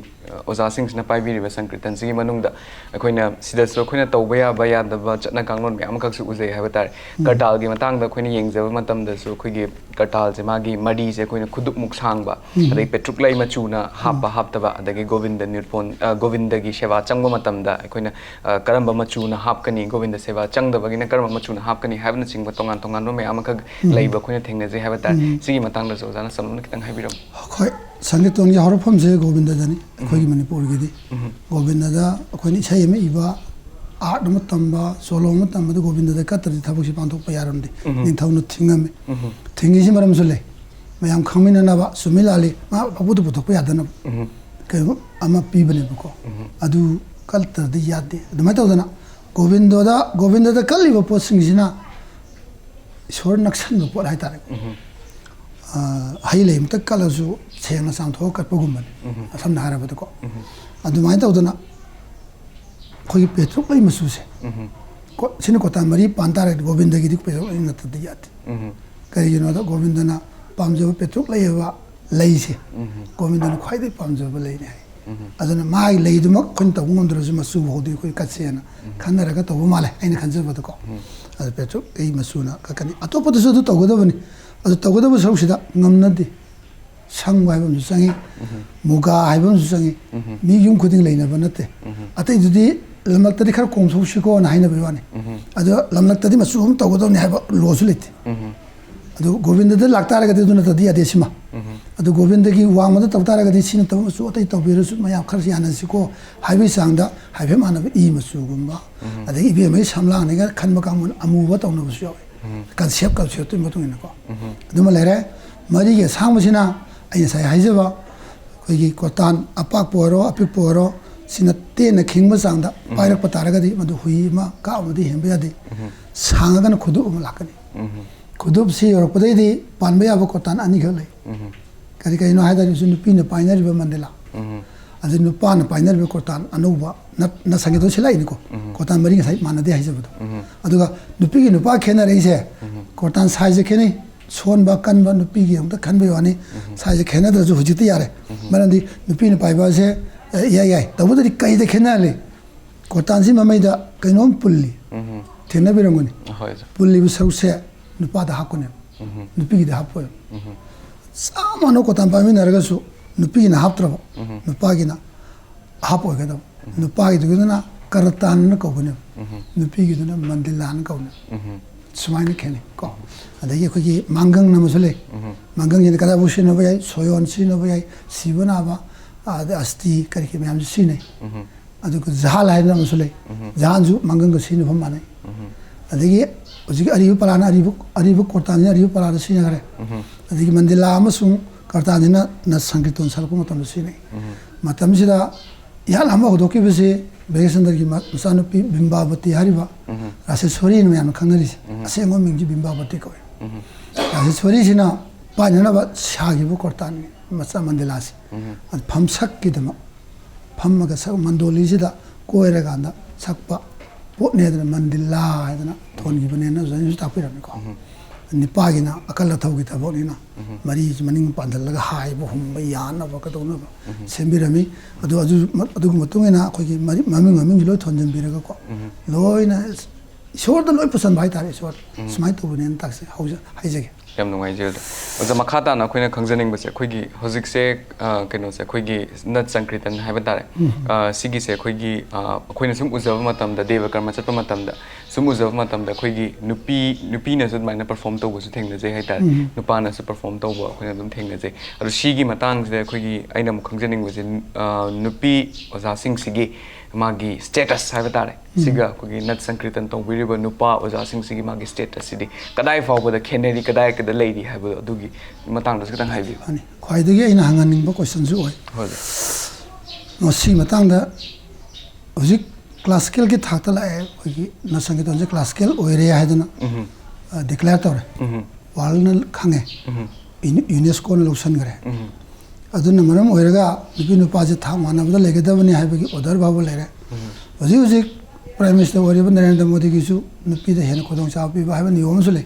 ꯑꯣꯖꯥꯁꯤꯡꯁꯤꯅ ꯄꯥꯏꯕꯤꯔꯤꯕ ꯁꯪꯀ꯭ꯔꯤꯇꯟꯁꯤꯒꯤ ꯃꯅꯨꯡꯗ ꯑꯩꯈꯣꯏꯅ ꯁꯤꯗꯁꯨ ꯑꯩꯈꯣꯏꯅ ꯇꯧꯕ ꯌꯥꯕ ꯌꯥꯗꯕ ꯆꯠꯅ ꯀꯥꯡꯂꯣꯟ ꯃꯌꯥꯝ ꯑꯃꯈꯛꯁꯨ ꯎꯖꯩ ꯍꯥꯏꯕ ꯇꯥꯔꯦ ꯀꯔꯇꯥꯜꯒꯤ ꯃꯇꯥꯡꯗ ꯑꯩꯈꯣꯏꯅ ꯌꯦꯡꯖꯕ ꯃꯇꯝꯗꯁꯨ ꯑꯩꯈꯣꯏꯒꯤ ꯀꯔꯇꯥꯜꯁꯦ ꯃꯥꯒꯤ ꯃꯔꯤꯁꯦ ꯑꯩꯈꯣꯏꯅ ꯈꯨꯗꯨꯞꯃꯨꯛ ꯁꯥꯡꯕ ꯑꯗꯒꯤ ꯄꯦꯇ꯭ꯔꯨꯛꯂꯩ ꯃꯆꯨꯅ ꯍꯥꯞꯄ ꯍꯥꯞꯇꯕ ꯑꯗꯒꯤ ꯒꯣꯕꯤꯟꯗ ꯅꯤꯔꯄꯣꯟ ꯒꯣꯕꯤꯟꯗꯒꯤ ꯁꯦꯕꯥ ꯆꯪꯕ ꯃꯇꯝꯗ ꯑꯩꯈꯣꯏꯅ ꯀꯔꯝꯕ ꯃꯆꯨꯅ ꯍꯥꯞꯀꯅꯤ ꯒꯣꯕꯤꯟꯗ ꯁꯦꯕꯥ ꯆꯪꯗꯕꯒꯤꯅ ꯀꯔꯝꯕ ꯃꯆꯨꯅ ꯍꯥꯞꯀꯅꯤ ꯍꯥꯏꯕꯅꯆꯤꯡꯕ ꯇꯣꯉꯥꯟ ꯇꯣꯉꯥꯟꯕ ꯃꯌꯥꯝ ꯑꯃꯈꯛ ꯂꯩꯕ ꯑꯩꯈꯣꯏꯅ ꯊꯦꯡꯅꯖꯩ ꯍꯥꯏꯕ ꯇꯥꯔꯦ ꯁꯤꯒꯤ ꯃꯇꯥꯡꯗꯁꯨ ꯑꯣꯖꯥꯅ ꯁꯝꯂꯞꯅ ꯈꯤꯇꯪ ꯍꯥꯏꯕꯤꯔꯝꯃꯨ ꯍꯣꯏ ꯁꯪꯒꯤꯇꯣꯟꯒꯤ ꯍꯧꯔꯛꯐꯝꯁꯦ ꯒꯣꯕꯤꯟꯗꯗꯅꯤ ꯑꯩꯈꯣꯏꯒꯤ ꯃꯅꯤꯄꯨꯔꯒꯤꯗꯤ ꯒꯣꯕꯤꯟꯗꯗ ꯑꯩꯈꯣꯏꯅ ꯏꯁꯩ ꯑꯃ ꯏꯕ ꯑꯥꯔꯠ ꯑꯃ ꯇꯝꯕ ꯁꯣꯂꯣ ꯑꯃ ꯇꯝꯕꯗ ꯒꯣꯕꯤꯟꯗꯗ ꯀꯠꯇ꯭ꯔꯗꯤ ꯊꯕꯛꯁꯤ ꯄꯥꯡꯊꯣꯛꯄ ꯌꯥꯔꯝꯗꯦ ꯅꯤꯡꯊꯧꯅ ꯊꯤꯡꯉꯝꯃꯤ ꯊꯤꯡꯉꯤꯁꯤ ꯃꯔꯝꯁꯨ ꯂꯩ ꯃꯌꯥꯝ ꯈꯪꯃꯤꯟꯅꯅꯕ ꯆꯨꯝꯃꯤ ꯂꯥꯜꯂꯤ ꯃꯥ ꯄꯥꯡꯊꯣꯛꯇ ꯄꯨꯊꯣꯛꯄ ꯌꯥꯗꯅꯕ ꯀꯩꯅꯣ ꯑꯃ ꯄꯤꯕꯅꯦꯕꯀꯣ ꯑꯗꯨ ꯀꯠꯇ꯭ꯔꯗꯤ ꯌꯥꯗꯦ ꯑꯗꯨꯃꯥꯏꯅ ꯇꯧꯗꯅ ꯒꯣꯕꯤꯟꯗꯗ ꯀꯠꯂꯤꯕ ꯄꯣꯠꯁꯤꯡꯁꯤꯅ ꯏꯁꯣꯔ ꯅꯛꯁꯟꯕ ꯄꯣꯠ ꯍꯥꯏꯇꯥꯔꯦꯀꯣ ꯍꯩ ꯂꯩ ꯑꯃꯇ ꯀꯠꯂꯁꯨ ꯁꯦꯡꯅ ꯆꯥꯝꯊꯣꯛꯑ ꯀꯠꯄꯒꯨꯝꯕꯅꯤ ꯁꯝꯅ ꯍꯥꯏꯔꯕꯗꯀꯣ ꯑꯗꯨꯃꯥꯏꯅ ꯇꯧꯗꯅ ꯑꯩꯈꯣꯏꯒꯤ ꯄꯦꯇ꯭ꯔꯨꯛꯂꯩ ꯃꯆꯨꯁꯦ ꯁꯤꯅ ꯀꯣꯇꯥꯟ ꯃꯔꯤ ꯄꯥꯟ ꯇꯥꯔꯒꯗꯤ ꯒꯣꯕꯤꯟꯗꯒꯤꯗꯤ ꯄꯦꯇ꯭ꯔꯨꯛꯂꯩ ꯅꯠꯇ꯭ꯔꯗꯤ ꯌꯥꯗꯦ ꯀꯔꯤꯒꯤꯅꯣꯗ ꯒꯣꯕꯤꯟꯗꯅ ꯄꯥꯝꯖꯕ ꯄꯦꯇ꯭ꯔꯨꯛꯂꯩꯕ ꯂꯩꯁꯦ ꯒꯣꯕꯤꯟꯗꯅ ꯈ꯭ꯋꯥꯏꯗꯒꯤ ꯄꯥꯝꯖꯕ ꯂꯩꯅꯤ ꯍꯥꯏ ꯑꯗꯨꯅ ꯃꯥꯒꯤ ꯂꯩꯗꯨꯃꯛ ꯑꯩꯈꯣꯏꯅ ꯇꯧꯕ ꯉꯝꯗ꯭ꯔꯁꯨ ꯃꯆꯨ ꯐꯥꯎꯗꯤ ꯑꯩꯈꯣꯏ ꯀꯠꯁꯦꯅ ꯈꯟꯅꯔꯒ ꯇꯧꯕ ꯃꯥꯜꯂꯦ ꯑꯩꯅ ꯈꯟꯖꯕꯗꯀꯣ ꯑꯗꯨ ꯄꯦꯇ꯭ꯔꯨꯛꯂꯩ ꯃꯆꯨꯅ ꯀꯠꯀꯅꯤ ꯑꯇꯣꯞꯄꯗꯁꯨ ꯑꯗꯨ ꯇꯧꯒꯗꯕꯅꯤ ꯑꯗꯨ ꯇꯧꯒꯗꯕ ꯁꯔꯨꯛꯁꯤꯗ ꯉꯝꯅꯗꯦ ꯁꯪꯕ ꯍꯥꯏꯕ ꯑꯃꯁꯨ ꯆꯪꯉꯤ ꯃꯨꯒꯥ ꯍꯥꯏꯕ ꯑꯃꯁꯨ ꯆꯪꯉꯤ ꯃꯤ ꯌꯨꯝ ꯈꯨꯗꯤꯡ ꯂꯩꯅꯕ ꯅꯠꯇꯦ ꯑꯇꯩꯗꯨꯗꯤ ꯂꯝꯂꯛꯇꯗꯤ ꯈꯔ ꯀꯣꯝꯊꯣꯛꯁꯤꯀꯣꯅ ꯍꯥꯏꯅꯕꯒꯤ ꯋꯥꯅꯤ ꯑꯗꯣ ꯂꯝꯂꯛꯇꯗꯤ ꯃꯆꯨ ꯑꯃ ꯇꯧꯒꯗꯕꯅꯤ ꯍꯥꯏꯕ ꯂꯣꯁꯨ ꯂꯩꯇꯦ ꯑꯗꯨ ꯒꯣꯕꯤꯟꯗꯗ ꯂꯥꯛꯇꯥꯔꯒꯗꯤ ꯑꯗꯨ ꯅꯠꯇ꯭ꯔꯗꯤ ꯌꯥꯗꯦ ꯁꯤꯃ ꯑꯗꯨ ꯒꯣꯕꯤꯟꯗꯒꯤ ꯋꯥꯡꯃꯗ ꯇꯧ ꯇꯥꯔꯒꯗꯤ ꯁꯤ ꯅꯠꯇꯕ ꯃꯆꯨ ꯑꯇꯩ ꯇꯧꯕꯤꯔꯁꯨ ꯃꯌꯥꯝ ꯈꯔ ꯌꯥꯅꯁꯤꯀꯣ ꯍꯥꯏꯕꯒꯤ ꯆꯥꯡꯗ ꯍꯥꯏꯐꯦꯠ ꯃꯥꯟꯅꯕ ꯏ ꯃꯆꯨꯒꯨꯝꯕ ꯑꯗꯒꯤ ꯏꯕꯦꯝꯃꯒꯤ ꯁꯝꯂꯥꯡꯅꯤꯒ ꯈꯟꯕ ꯀꯥꯡꯕꯨꯅ ꯑꯃꯨꯕ ꯇꯧꯅꯕꯁꯨ ꯌꯥꯎꯋꯤ ꯀꯟꯁꯦꯞꯇꯨꯒꯤ ꯃꯇꯨꯡ ꯏꯟꯅꯀꯣ ꯑꯗꯨꯃ ꯂꯩꯔꯦ ꯃꯔꯤꯒꯤ ꯑꯁꯥꯡꯕꯁꯤꯅ ꯑꯩ ꯉꯁꯥꯏ ꯍꯥꯏꯖꯕ ꯑꯩꯈꯣꯏꯒꯤ ꯀꯣꯇꯥꯟ ꯑꯄꯥꯛꯄ ꯑꯣꯏꯔꯣ ꯑꯄꯤꯛꯄ ꯑꯣꯏꯔꯣ ꯁꯤꯅ ꯇꯦꯟꯅ ꯈꯤꯡꯕ ꯆꯥꯡꯗ ꯄꯥꯏꯔꯛꯄ ꯇꯥꯔꯒꯗꯤ ꯃꯗꯨ ꯍꯨꯏ ꯑꯃ ꯀꯥꯞ ꯑꯃꯗꯤ ꯍꯦꯟꯕ ꯌꯥꯗꯦ ꯁꯥꯡꯉꯒꯅ ꯈꯨꯗꯨꯞ ꯑꯃ ꯂꯥꯛꯀꯅꯤ ꯈꯨꯗꯨꯞꯁꯤ ꯌꯧꯔꯛꯄꯗꯩꯗꯤ ꯄꯥꯟꯕ ꯌꯥꯕ ꯀꯣꯇꯥꯟ ꯑꯅꯤꯈꯛ ꯂꯩ ꯀꯔꯤꯅꯣ ꯍꯥꯏꯇꯥꯔꯦ ꯅꯨꯄꯤꯅ ꯄꯥꯏꯅꯔꯤꯕ ꯃꯟꯗꯤꯂꯥ ꯑꯗꯨ ꯅꯨꯄꯥꯅ ꯄꯥꯏꯅꯔꯤꯕ ꯀꯣꯇꯥꯟ ꯑꯅꯧꯕ ꯁꯪꯒꯤꯇꯣꯟ ꯁꯤꯜꯂꯛꯏꯅꯤꯀꯣ ꯀꯣꯇꯥꯟ ꯃꯔꯤ ꯉꯁꯥꯏ ꯃꯥꯟꯅꯗꯦ ꯍꯥꯏꯖꯕꯗꯣ ꯑꯗꯨꯒ ꯅꯨꯄꯤꯒꯤ ꯅꯨꯄꯥ ꯈꯦꯠꯅꯔꯛꯏꯁꯦ ꯀꯣꯇꯥꯟ ꯁꯥꯏꯖꯁꯦ ꯈꯦꯠꯅꯩ ꯁꯣꯟꯕ ꯀꯟꯕ ꯅꯨꯄꯤꯒꯤ ꯑꯃꯨꯛꯇ ꯈꯟꯕꯒꯤ ꯋꯥꯅꯤ ꯁꯥꯏꯖꯁꯦ ꯈꯦꯠꯅꯗ꯭ꯔꯁꯨ ꯍꯧꯖꯤꯛꯇꯤ ꯌꯥꯔꯦ ꯃꯔꯝꯗꯤ ꯅꯨꯄꯤꯅ ꯄꯥꯏꯕꯁꯦ ꯌꯥꯏ ꯇꯧꯕꯗꯗꯤ ꯀꯩꯗ ꯈꯦꯠꯅꯍꯜꯂꯤ ꯀꯣꯇꯥꯟꯁꯤ ꯃꯃꯩꯗ ꯀꯩꯅꯣꯝ ꯄꯨꯜꯂꯤ ꯊꯦꯡꯅꯕꯤꯔꯝꯒꯅꯤ ꯄꯨꯜꯂꯤꯕ ꯁꯔꯨꯛꯁꯦ ꯅꯨꯄꯥꯗ ꯍꯥꯞꯀꯅꯦꯕ ꯅꯨꯄꯤꯒꯤꯗ ꯍꯥꯞꯄꯣꯏꯕ ꯆꯞ ꯃꯥꯟꯅꯕ ꯀꯣꯇꯥꯟ ꯄꯥꯏꯃꯤꯟꯅꯔꯒꯁꯨ ꯅꯨꯄꯤꯒꯤꯅ ꯍꯥꯞꯇ꯭ꯔꯕ ꯅꯨꯄꯥꯒꯤꯅ ꯍꯥꯞꯄ ꯑꯣꯏꯒꯗꯕ ꯅꯨꯄꯥꯒꯤꯗꯨꯅ ꯀꯔꯇꯥꯟꯅ ꯀꯧꯒꯅꯦꯕ ꯅꯨꯄꯤꯒꯤꯗꯨꯅ ꯃꯟꯗꯤꯂꯥꯅ ꯀꯧꯅꯦꯕ ꯁꯨꯃꯥꯏꯅ ꯈꯦꯠꯅꯩ ꯀꯣ ꯑꯗꯒꯤ ꯑꯩꯈꯣꯏꯒꯤ ꯃꯥꯡꯒꯪ ꯑꯃꯁꯨ ꯂꯩ ꯃꯥꯡꯒꯪꯁꯤꯅ ꯀꯗꯥꯏꯐꯥꯎ ꯁꯤꯖꯤꯟꯅꯕ ꯌꯥꯏ ꯁꯣꯌꯣꯟ ꯁꯤꯖꯤꯟꯅꯕ ꯌꯥꯏ ꯁꯤꯕ ꯅꯥꯕ ꯑꯁꯇꯤ ꯀꯔꯤ ꯀꯔꯤ ꯃꯌꯥꯝꯁꯨ ꯁꯤꯖꯤꯟꯅꯩ ꯑꯗꯨꯒ ꯖꯍꯥꯜ ꯍꯥꯏꯗꯅ ꯑꯃꯁꯨ ꯂꯩ ꯖꯍꯥꯟꯁꯨ ꯃꯪꯒꯟꯒ ꯁꯤꯖꯤꯟꯅꯕ ꯃꯥꯟꯅꯩ ꯑꯗꯒꯤ ꯍꯧꯖꯤꯛ ꯑꯔꯤꯕ ꯄꯂꯥꯅ ꯑꯔꯤꯕ ꯀꯣꯔꯇꯥꯟꯁꯤꯅ ꯑꯔꯤꯕ ꯄꯂꯥꯗ ꯁꯤꯖꯤꯟꯅꯈ꯭ꯔꯦ ꯑꯗꯒꯤ ꯃꯟꯗꯤꯂꯥ ꯑꯃꯁꯨꯡ ꯀꯔꯇꯥꯟꯁꯤꯅ ꯅꯠ ꯁꯪꯀꯤꯔꯇꯣꯟ ꯁꯥꯔꯛꯄ ꯃꯇꯝꯗ ꯁꯤꯖꯤꯟꯅꯩ ꯃꯇꯝꯁꯤꯗ ꯏꯍꯥꯟ ꯑꯃ ꯍꯧꯗꯣꯛꯈꯤꯕꯁꯤ ꯕ꯭ꯔꯦꯒꯦꯁꯟꯗꯔꯒꯤ ꯃꯆꯥꯅꯨꯄꯤ ꯕꯤꯝꯕꯥꯕꯇꯤ ꯍꯥꯏꯔꯤꯕ ꯔꯥꯁꯦꯁ꯭ꯋꯥꯔꯤꯅ ꯃꯌꯥꯝꯅ ꯈꯪꯅꯔꯤꯁꯦ ꯑꯁꯦꯡꯕ ꯃꯤꯡꯁꯤ ꯕꯤꯝꯕꯥꯕꯇꯤ ꯀꯧꯏ ꯔꯥꯁꯦꯁ꯭ꯋꯥꯔꯤꯁꯤꯅ ꯄꯥꯏꯅꯅꯕ ꯁꯥꯈꯤꯕ ꯀꯣꯔꯇꯥꯟꯅꯤ ꯃꯆꯥ ꯃꯟꯗꯤꯂꯥꯁꯤ ꯑꯗꯨ ꯐꯝꯁꯛꯀꯤꯗꯃꯛ ꯐꯝꯃꯒ ꯃꯟꯗꯣꯂꯤꯁꯤꯗ ꯀꯣꯏꯔꯀꯥꯟꯗ ꯁꯛꯄ ꯄꯣꯠꯅꯦ ꯍꯥꯏꯗꯅ ꯃꯟꯗꯤꯂꯥ ꯍꯥꯏꯗꯅ ꯊꯣꯟꯈꯤꯕꯅꯦꯅ ꯑꯣꯖꯥꯅꯁꯨ ꯇꯥꯛꯄꯤꯔꯝꯃꯤꯀꯣ ꯅꯤꯄꯥꯒꯤꯅ ꯑꯀꯜ ꯑꯊꯧꯒꯤ ꯊꯕꯛꯅꯤꯅ ꯃꯔꯤꯁꯤ ꯃꯅꯤꯡ ꯄꯥꯟꯁꯤꯜꯂꯒ ꯍꯥꯏꯕ ꯍꯨꯝꯕ ꯌꯥꯅꯕ ꯀꯩꯗꯧꯅꯕ ꯁꯦꯝꯕꯤꯔꯝꯃꯤ ꯑꯗꯨꯒꯤ ꯃꯇꯨꯡ ꯏꯟꯅ ꯑꯩꯈꯣꯏꯒꯤ ꯃꯃꯤꯡꯁꯤ ꯂꯣꯏ ꯊꯣꯟꯖꯟꯕꯤꯔꯒꯀꯣ ꯂꯣꯏꯅ ꯏꯁꯣꯔꯗ ꯂꯣꯏ ꯄꯨꯁꯟꯕ ꯍꯥꯏꯇꯥꯔꯦ ꯏꯁꯣꯔ ꯁꯨꯃꯥꯏꯅ ꯇꯧꯕꯅꯦꯅ ꯍꯥꯏꯖꯒꯦ ꯌꯥꯝ ꯅꯨꯡꯉꯥꯏꯖꯔꯦ ꯑꯣꯖꯥ ꯃꯈꯥ ꯇꯥꯅ ꯑꯩꯈꯣꯏꯅ ꯈꯪꯖꯅꯤꯡꯕꯁꯦ ꯑꯩꯈꯣꯏꯒꯤ ꯍꯧꯖꯤꯛꯁꯦ ꯀꯩꯅꯣꯁꯦ ꯑꯩꯈꯣꯏꯒꯤ ꯅꯠ ꯁꯪꯀ꯭ꯔꯤꯇꯟ ꯍꯥꯏꯕ ꯇꯥꯔꯦ ꯁꯤꯒꯤꯁꯦ ꯑꯩꯈꯣꯏꯒꯤ ꯑꯩꯈꯣꯏꯅ ꯁꯨꯝ ꯎꯖꯕ ꯃꯇꯝꯗ ꯗꯦꯕ ꯀꯔꯃ ꯆꯠꯄ ꯃꯇꯝꯗ ꯁꯨꯝ ꯎꯖꯕ ꯃꯇꯝꯗ ꯑꯩꯈꯣꯏꯒꯤ ꯅꯨꯄꯤꯅꯁꯨ ꯑꯗꯨꯃꯥꯏꯅ ꯄꯔꯐꯣꯔꯝ ꯇꯧꯕꯁꯨ ꯊꯦꯡꯅꯖꯩ ꯍꯥꯏꯇꯥꯔꯦ ꯅꯨꯄꯥꯅꯁꯨ ꯄꯔꯐꯣꯔꯝ ꯇꯧꯕ ꯑꯩꯈꯣꯏꯅ ꯑꯗꯨꯝ ꯊꯦꯡꯅꯖꯩ ꯑꯗꯣ ꯁꯤꯒꯤ ꯃꯇꯥꯡꯁꯤꯗ ꯑꯩꯈꯣꯏꯒꯤ ꯑꯩꯅ ꯑꯃꯨꯛ ꯈꯪꯖꯅꯤꯡꯕꯁꯦ ꯅꯨꯄꯤ ꯑꯣꯖꯥꯁꯤꯡꯁꯤꯒꯤ ꯃꯥꯒꯤ ꯁ꯭ꯇꯦꯇꯁ ꯍꯥꯏꯕ ꯇꯥꯔꯦ ꯁꯤꯒ ꯑꯩꯈꯣꯏꯒꯤ ꯅꯠ ꯁꯪꯀ꯭ꯔꯤꯇꯟ ꯇꯧꯕꯤꯔꯤꯕ ꯅꯨꯄꯥ ꯑꯣꯖꯥꯁꯤꯡꯁꯤꯒꯤ ꯃꯥꯒꯤ ꯁ꯭ꯇꯦꯇꯁꯁꯤꯗꯤ ꯀꯗꯥꯏ ꯐꯥꯎꯕꯗ ꯈꯦꯠꯅꯔꯤ ꯀꯗꯥꯏꯗ ꯂꯩꯔꯤ ꯍꯥꯏꯕꯗꯣ ꯑꯗꯨꯒꯤ ꯃꯇꯥꯡꯗꯁꯨ ꯈꯤꯇꯪ ꯍꯥꯏꯕꯤꯌꯨ ꯈ꯭ꯋꯥꯏꯗꯒꯤ ꯑꯩꯅ ꯍꯪꯍꯟꯅꯤꯡꯕ ꯀꯣꯏꯁꯟꯁꯨ ꯑꯣꯏ ꯃꯁꯤꯒꯤ ꯃꯇꯥꯡꯗ ꯍꯧꯖꯤꯛ ꯀ꯭ꯂꯥꯁꯤꯀꯦꯜꯒꯤ ꯊꯥꯛꯇ ꯂꯥꯛꯑꯦ ꯑꯩꯈꯣꯏꯒꯤ ꯅꯠ ꯁꯪꯀꯤꯔꯇꯟꯁꯦ ꯀ꯭ꯂꯥꯁꯤꯀꯦꯜ ꯑꯣꯏꯔꯦ ꯍꯥꯏꯗꯅ ꯗꯤꯀ꯭ꯂꯦꯌꯔ ꯇꯧꯔꯦ ꯋꯥꯔꯜꯅ ꯈꯪꯉꯦ ꯌꯨꯅꯦꯁꯀꯣꯅ ꯂꯧꯁꯤꯟꯈ꯭ꯔꯦ ꯑꯗꯨꯅ ꯃꯔꯝ ꯑꯣꯏꯔꯒ ꯅꯨꯄꯤ ꯅꯨꯄꯥꯁꯦ ꯊꯥꯛ ꯃꯥꯟꯅꯕꯗ ꯂꯩꯒꯗꯕꯅꯤ ꯍꯥꯏꯕꯒꯤ ꯑꯣꯔꯗꯔ ꯐꯥꯎꯕ ꯂꯩꯔꯦ ꯍꯧꯖꯤꯛ ꯄ꯭ꯔꯥꯏꯝ ꯃꯤꯅꯤꯁꯇꯔ ꯑꯣꯏꯔꯤꯕ ꯅꯔꯦꯟꯗ꯭ꯔ ꯃꯣꯗꯤꯒꯤꯁꯨ ꯅꯨꯄꯤꯗ ꯍꯦꯟꯅ ꯈꯨꯗꯣꯡꯆꯥꯕ ꯄꯤꯕ ꯍꯥꯏꯕ ꯅꯤꯌꯣꯝ ꯑꯃꯁꯨ ꯂꯩ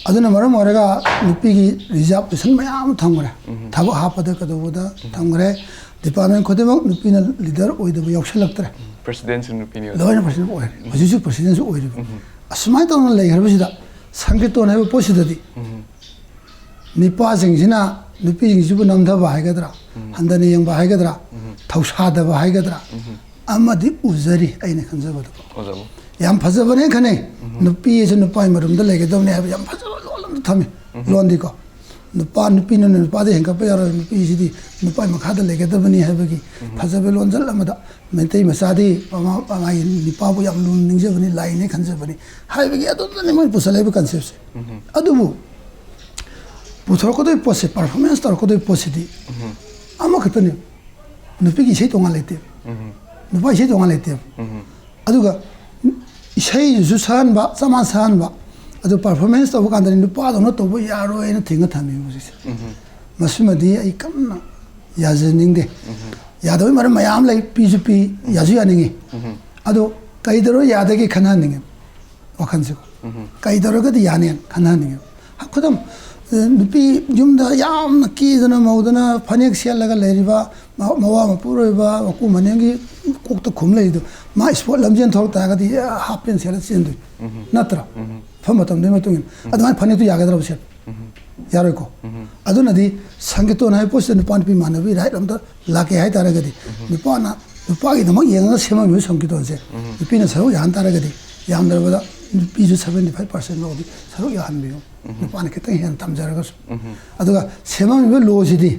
ꯑꯗꯨꯅ ꯃꯔꯝ ꯑꯣꯏꯔꯒ ꯅꯨꯄꯤꯒꯤ ꯔꯤꯖꯥꯔꯕꯦꯁꯟ ꯃꯌꯥꯝ ꯊꯝꯈ꯭ꯔꯦ ꯊꯕꯛ ꯍꯥꯞꯄꯗ ꯀꯩꯗꯧꯕꯗ ꯊꯝꯈ꯭ꯔꯦ ꯗꯤꯄꯥꯔꯠꯃꯦꯟ ꯈꯨꯗꯤꯡꯃꯛ ꯅꯨꯄꯤꯅ ꯂꯤꯗꯔ ꯑꯣꯏꯗꯕ ꯌꯥꯎꯁꯜꯂꯛꯇ꯭ꯔꯦ ꯄ꯭ꯔꯁꯤꯗꯦꯟꯁꯨ ꯅꯨꯄꯤꯅꯤ ꯂꯣꯏꯅ ꯄ꯭ꯔꯁꯤꯗꯦꯟ ꯑꯣꯏꯔꯦ ꯍꯧꯖꯤꯛꯁꯨ ꯄ꯭ꯔꯁꯤꯗꯦꯟꯁꯨ ꯑꯣꯏꯔꯤꯕ ꯑꯁꯨꯃꯥꯏꯅ ꯇꯧꯅ ꯂꯩꯈ꯭ꯔꯕꯁꯤꯗ ꯁꯪꯀꯤꯔꯇꯣꯟ ꯍꯥꯏꯕ ꯄꯣꯠꯁꯤꯗꯗꯤ ꯅꯨꯄꯥꯁꯤꯡꯁꯤꯅ ꯅꯨꯄꯤꯁꯤꯡꯁꯤꯕꯨ ꯅꯝꯊꯕ ꯍꯥꯏꯒꯗ꯭ꯔꯥ ꯍꯟꯊꯅ ꯌꯦꯡꯕ ꯍꯥꯏꯒꯗ꯭ꯔꯥ ꯊꯧꯁꯥꯗꯕ ꯍꯥꯏꯒꯗ꯭ꯔꯥ ꯑꯃꯗꯤ ꯎꯖꯔꯤ ꯑꯩꯅ ꯈꯟꯖꯕꯗ ꯌꯥꯝ ꯐꯖꯕꯅꯦ ꯈꯟꯅꯩ ꯅꯨꯄꯤꯁꯤ ꯅꯨꯄꯥꯒꯤ ꯃꯔꯨꯝꯗ ꯂꯩꯒꯗꯕꯅꯤ ꯍꯥꯏꯕ ꯌꯥꯝ ꯐꯖꯕ ꯂꯣꯟ ꯑꯃꯗ ꯊꯝꯃꯤ ꯂꯣꯟꯗꯤꯀꯣ ꯅꯨꯄꯤꯅ ꯅꯨꯄꯥꯗ ꯍꯦꯟꯒꯠꯄ ꯌꯥꯔꯣꯏ ꯅꯨꯄꯤꯁꯤꯗꯤ ꯅꯨꯄꯥꯒꯤ ꯃꯈꯥꯗ ꯂꯩꯒꯗꯕꯅꯤ ꯍꯥꯏꯕꯒꯤ ꯐꯖꯕ ꯂꯣꯟꯖꯜ ꯑꯃꯗ ꯃꯩꯇꯩ ꯃꯆꯥꯗꯤ ꯃꯥꯒꯤ ꯅꯨꯄꯥꯕꯨ ꯌꯥꯝ ꯂꯨꯅ ꯅꯤꯡꯖꯕꯅꯤ ꯂꯥꯏꯅꯤ ꯈꯟꯖꯕꯅꯤ ꯍꯥꯏꯕꯒꯤ ꯑꯗꯨꯗꯅꯤ ꯃꯣꯏ ꯄꯨꯁꯜꯂꯛꯏꯕ ꯀꯟꯁꯦꯞꯁꯦ ꯑꯗꯨꯕꯨ पुथरकोदोई पोसे परफॉर्मेंस तरकोदोई पोसेदी अमा खतने नुपी की इसे तोंगा लेते नुपा इसे तोंगा लेते अदुगा इसे जु सान बा समान सान बा अदु परफॉर्मेंस तब कांदर नुपा दोनो तब यारो एना थिंगा थामे मुजिसे मसुमदी आई कन्ना याजनिंग दे यादोई मर मयाम लाई पीजुपी याजु यानिंगे अदु काइदरो यादगे खनानिंगे वखनसे काइदरो गदि याने खनानिंगे खुदम नुपी जुमदा यामना कीदना मौदना फनेक सेलगा लेरिबा मवा मपुरोइबा मकु मनेंगी कोकता खुम लेइदो मा स्पोर्ट लमजेन थोर तागदि हाफपेन सेल सेंदु नत्रा फमतम दे मतुन अदमा फनेक तु यागदरा बसे यारोको अदुनदि संगीतोन हाय पोस्ट नुपान पि मानबि राइट लमदा लाके हाय तारगदि नुपाना नुपागी दम येंगा सेमामि संगीतोन से नुपिना सरो यान तारगदि यामदरबदा नुपीजु 75% लौदि सरो यानबियो नुपान खितंग हेन तमजरगस अदुगा सेमामि लोसिदि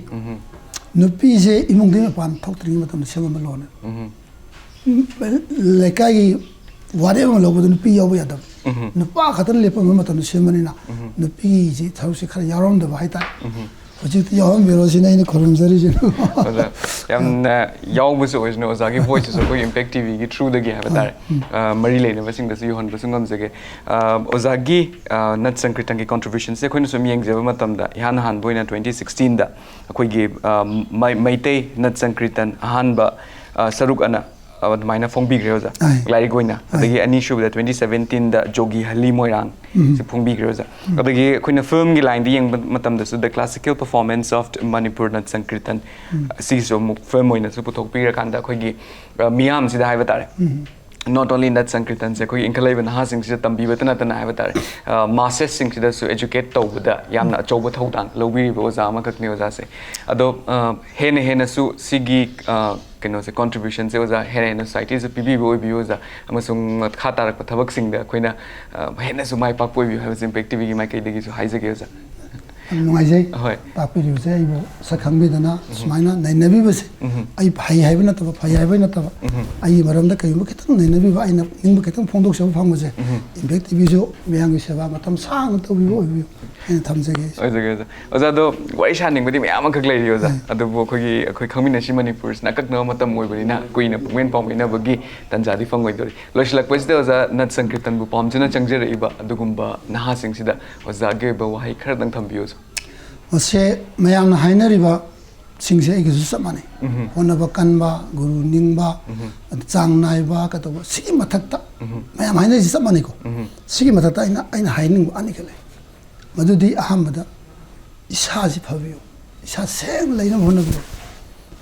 नुपीजे इमुंगदि मपान थोक्तरि मतम सेमाम लोने लेकाई वारेम लोबदु नुपी याव यादब नुपा खतन लेपम मतम सेमनिना नुपीजे थौसे खरा यारोम दबा हाइता हजित यावम बेरोसिना इन खरमजरि ꯌꯥꯝꯅ ꯌꯥꯎꯕꯁꯨ ꯑꯣꯏꯁꯅꯨ ꯑꯣꯖꯥꯒꯤ ꯚꯣꯏꯁꯁꯨ ꯑꯩꯈꯣꯏ ꯏꯝꯄꯦꯛ ꯇꯤꯚꯤꯒꯤ ꯊ꯭ꯔꯨꯗꯒꯤ ꯍꯥꯏꯕ ꯇꯥꯔꯦ ꯃꯔꯤ ꯂꯩꯅꯕꯁꯤꯡꯗꯁꯨ ꯌꯧꯍꯟꯕꯁꯨ ꯉꯝꯖꯒꯦ ꯑꯣꯖꯥꯒꯤ ꯅꯠ ꯁꯪꯀ꯭ꯔꯤꯇꯟꯒꯤ ꯀꯣꯟꯇ꯭ꯔꯤꯕ꯭ꯌꯨꯁꯟꯁꯦ ꯑꯩꯈꯣꯏꯅ ꯁꯨꯝ ꯌꯦꯡꯖꯕ ꯃꯇꯝꯗ ꯏꯍꯥꯟ ꯍꯥꯟꯕ ꯑꯣꯏꯅ 2016ꯗ ꯑꯩꯈꯣꯏꯒꯤ ꯃꯩꯇꯩ ꯅꯠ ꯁꯪꯀ꯭ꯔꯤꯇꯟ ꯑꯍꯥꯟꯕ ꯁꯔꯨꯛ ꯑꯅ ꯑꯗꯨꯃꯥꯏꯅ ꯐꯣꯡꯕꯤꯈ꯭ꯔꯦ ꯑꯣꯖꯥ ꯂꯥꯏꯔꯤꯛ ꯑꯣꯏꯅ ꯑꯗꯒꯤ ꯑꯅꯤꯁꯨꯕꯗ 2017ꯗ ꯖꯣꯒꯤ ꯍꯂꯤ ꯃꯣꯏꯔꯥꯡ ꯁꯤ ꯐꯣꯡꯕꯤꯈ꯭ꯔꯦ ꯑꯣꯖꯥ ꯑꯗꯒꯤ ꯑꯩꯈꯣꯏꯅ ꯐꯤꯜꯝꯒꯤ ꯂꯥꯏꯟꯗ ꯌꯦꯡꯕ ꯃꯇꯝꯗꯁꯨ ꯗ ꯀ꯭ꯂꯥꯁꯤꯀꯦꯜ ꯄꯔꯐꯣꯔꯃꯦꯟꯁ ꯑꯣꯐ ꯃꯅꯤꯄꯨꯔ ꯅꯠ ꯁꯪꯀ꯭ꯔꯤꯇꯟ ꯁꯤꯒꯤꯁꯨ ꯑꯃꯨꯛ ꯐꯤꯜꯝ ꯑꯣꯏꯅꯁꯨ ꯄꯨꯊꯣꯛꯄꯤꯔꯀꯥꯟꯗ ꯑꯩꯈꯣꯏꯒꯤ ꯃꯤꯌꯥꯝꯁꯤꯗ ꯍꯥꯏꯕ ꯇꯥꯔꯦ not only nut sankritanse koi inkalaiba nahasingse tambibata natana haiba tare masses singida su educate tawbada yamna achauba thodang lobiriba oza ama kakni oza se ado hene hene su sigi keno se contribution se oza hene society se pibi boy bi oza amasung khatarak thabak singda koina hene su mai pak poi bi haiba impact tv gi mai kai degi su haijage oza नुंगाइजै Hoi. ताकपिरिबसे आइबो सखंबिदना सुमाइना नैनबिबसे आई भाई highway नतबा भाई highway नतबा आई मरमदा कयुम खितंग नैनबिबा आइना निंग खितंग फोंदोकसब फांगबसे impact TV जो मेयांगि सेवा मतम सांग तबिबो ओइबि इन थमजगे ओजगे ओजा दो वाइ शानिंगबदि मयाम खक लेरि ओजा अदुबो खोगी अखोय खंमिनासि मणिपुर नकक न मतम ओइबरिना कुइना पुमेन पामिना बगी तंजादि फंगोइदोरि लोइसलकपसिदा ओजा नत संकीर्तन बु पामजना चंगजरइबा अदुगुम्बा नहा सिंगसिदा ओजा गे बो वाइ खरदंग थंबियो मसे मयाम हाइनरिबा सिंगसे एगसु समाने होनबा कनबा गुरु निंगबा चांग नाइबा कतबो सिगी मथक्ता मयाम हाइनरि समाने को सिगी मथक्ता आइना हाइनिंग आनि खले मदुदी अहमदा इसाजी फबियो इसा सेम लेना होनबो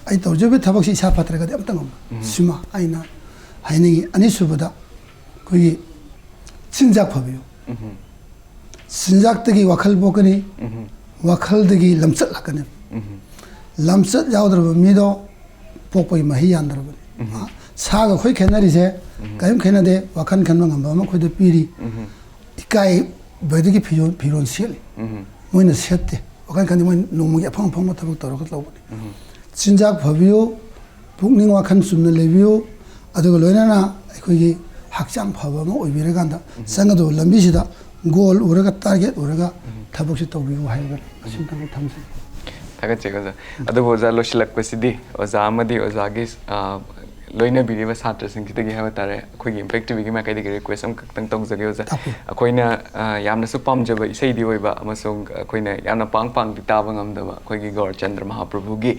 आई तौजबे थबकसी इसा फत्रगदि अमतंग सिमा आइना हाइनिंग अनि सुबदा कोई चिंजाक फबियो चिंजाक तगी वखल बोकनी वखलदगी लमचत लकने लमचत यावद्रब मिदो पोपई मही यानद्रबनी साग खोई खेनरिसे कायम खेनदे वखन खनम ngamba ma khoi de piri ikai bedigi phiron seli moina sette wakan kan moi nomugi aphang phang tabak torok lawbani chinjak phabiyo pukning wakhan sumna lebiyo aduga loina na khoi gi hakchang phaba ma oibiraganda sangado lambi sida goal uraga target uraga tabak si tawbiyo haiba asim tang thamse थागचे ओजा अदुबो ओजा लोसिलकपसिदि ओजा अमदि ओजागे लोइना बिरिबा छात्र सिंगिदगी हाबा तारे अखोइगी impact TV गी माकाइदि request अम कक्तंग तंगजगे ओजा अखोइना यामना सु पामजबा इसैदि ओइबा अमसोंग अखोइना यामना पांग ताबा ngamdaba अखोइगी गौर चंद्र महाप्रभु गी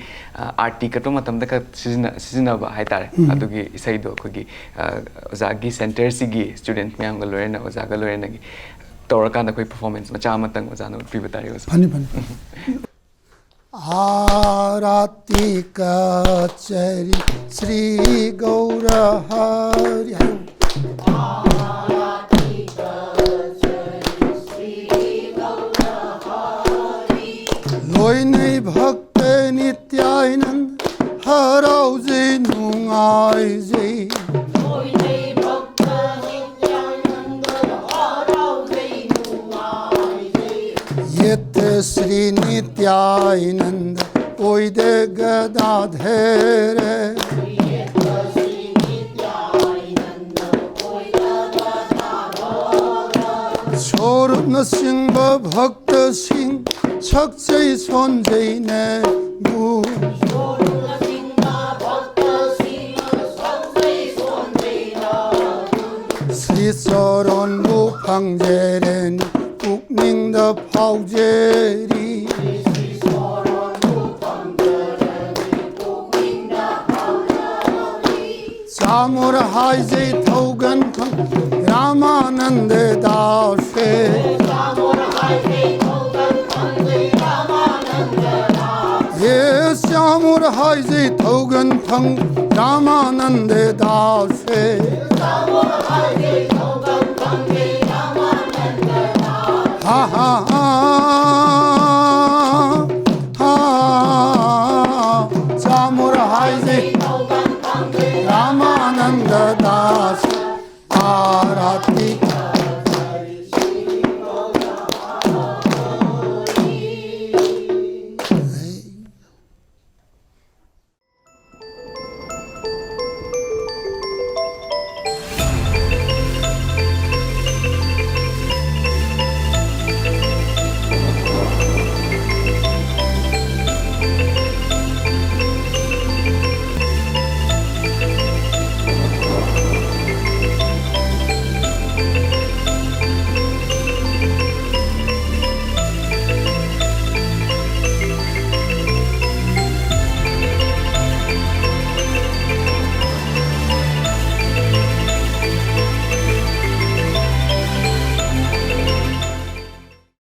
आरती कतो मतमदा का सिजनबा हाइतारे अदुगी इसैदो अखोइगी ओजागी सेंटर सिगी स्टूडेंट म्याम ग लोरेना ओजागा लोरेना गी तौरकांदा कोई परफॉर्मेंस मचा मतंग ओजानो पिबा तारे ओजा फनी आरती कचरी श्री गौर हरि आरती कचरी श्री गौर हरि लोइनै भक्त नित्यानंद हरौजे नुंगाइजे लोइनै भक्त नित्यानंद हरौजे नुंगाइजे यत श्री नित्यानंद ओइदे गदाधर छोर नसिंह भक्त सिंह छक्चै सोन्जैने बु श्री चरण बु फंगजेरेन पुकनिंग द फाउजेरी चामुर हाइजे थौगन रामानंद दासे ये श्यामुर हाइजे थौगन रामानंद दासे हा हा हा चामुर हाइजे रामानंद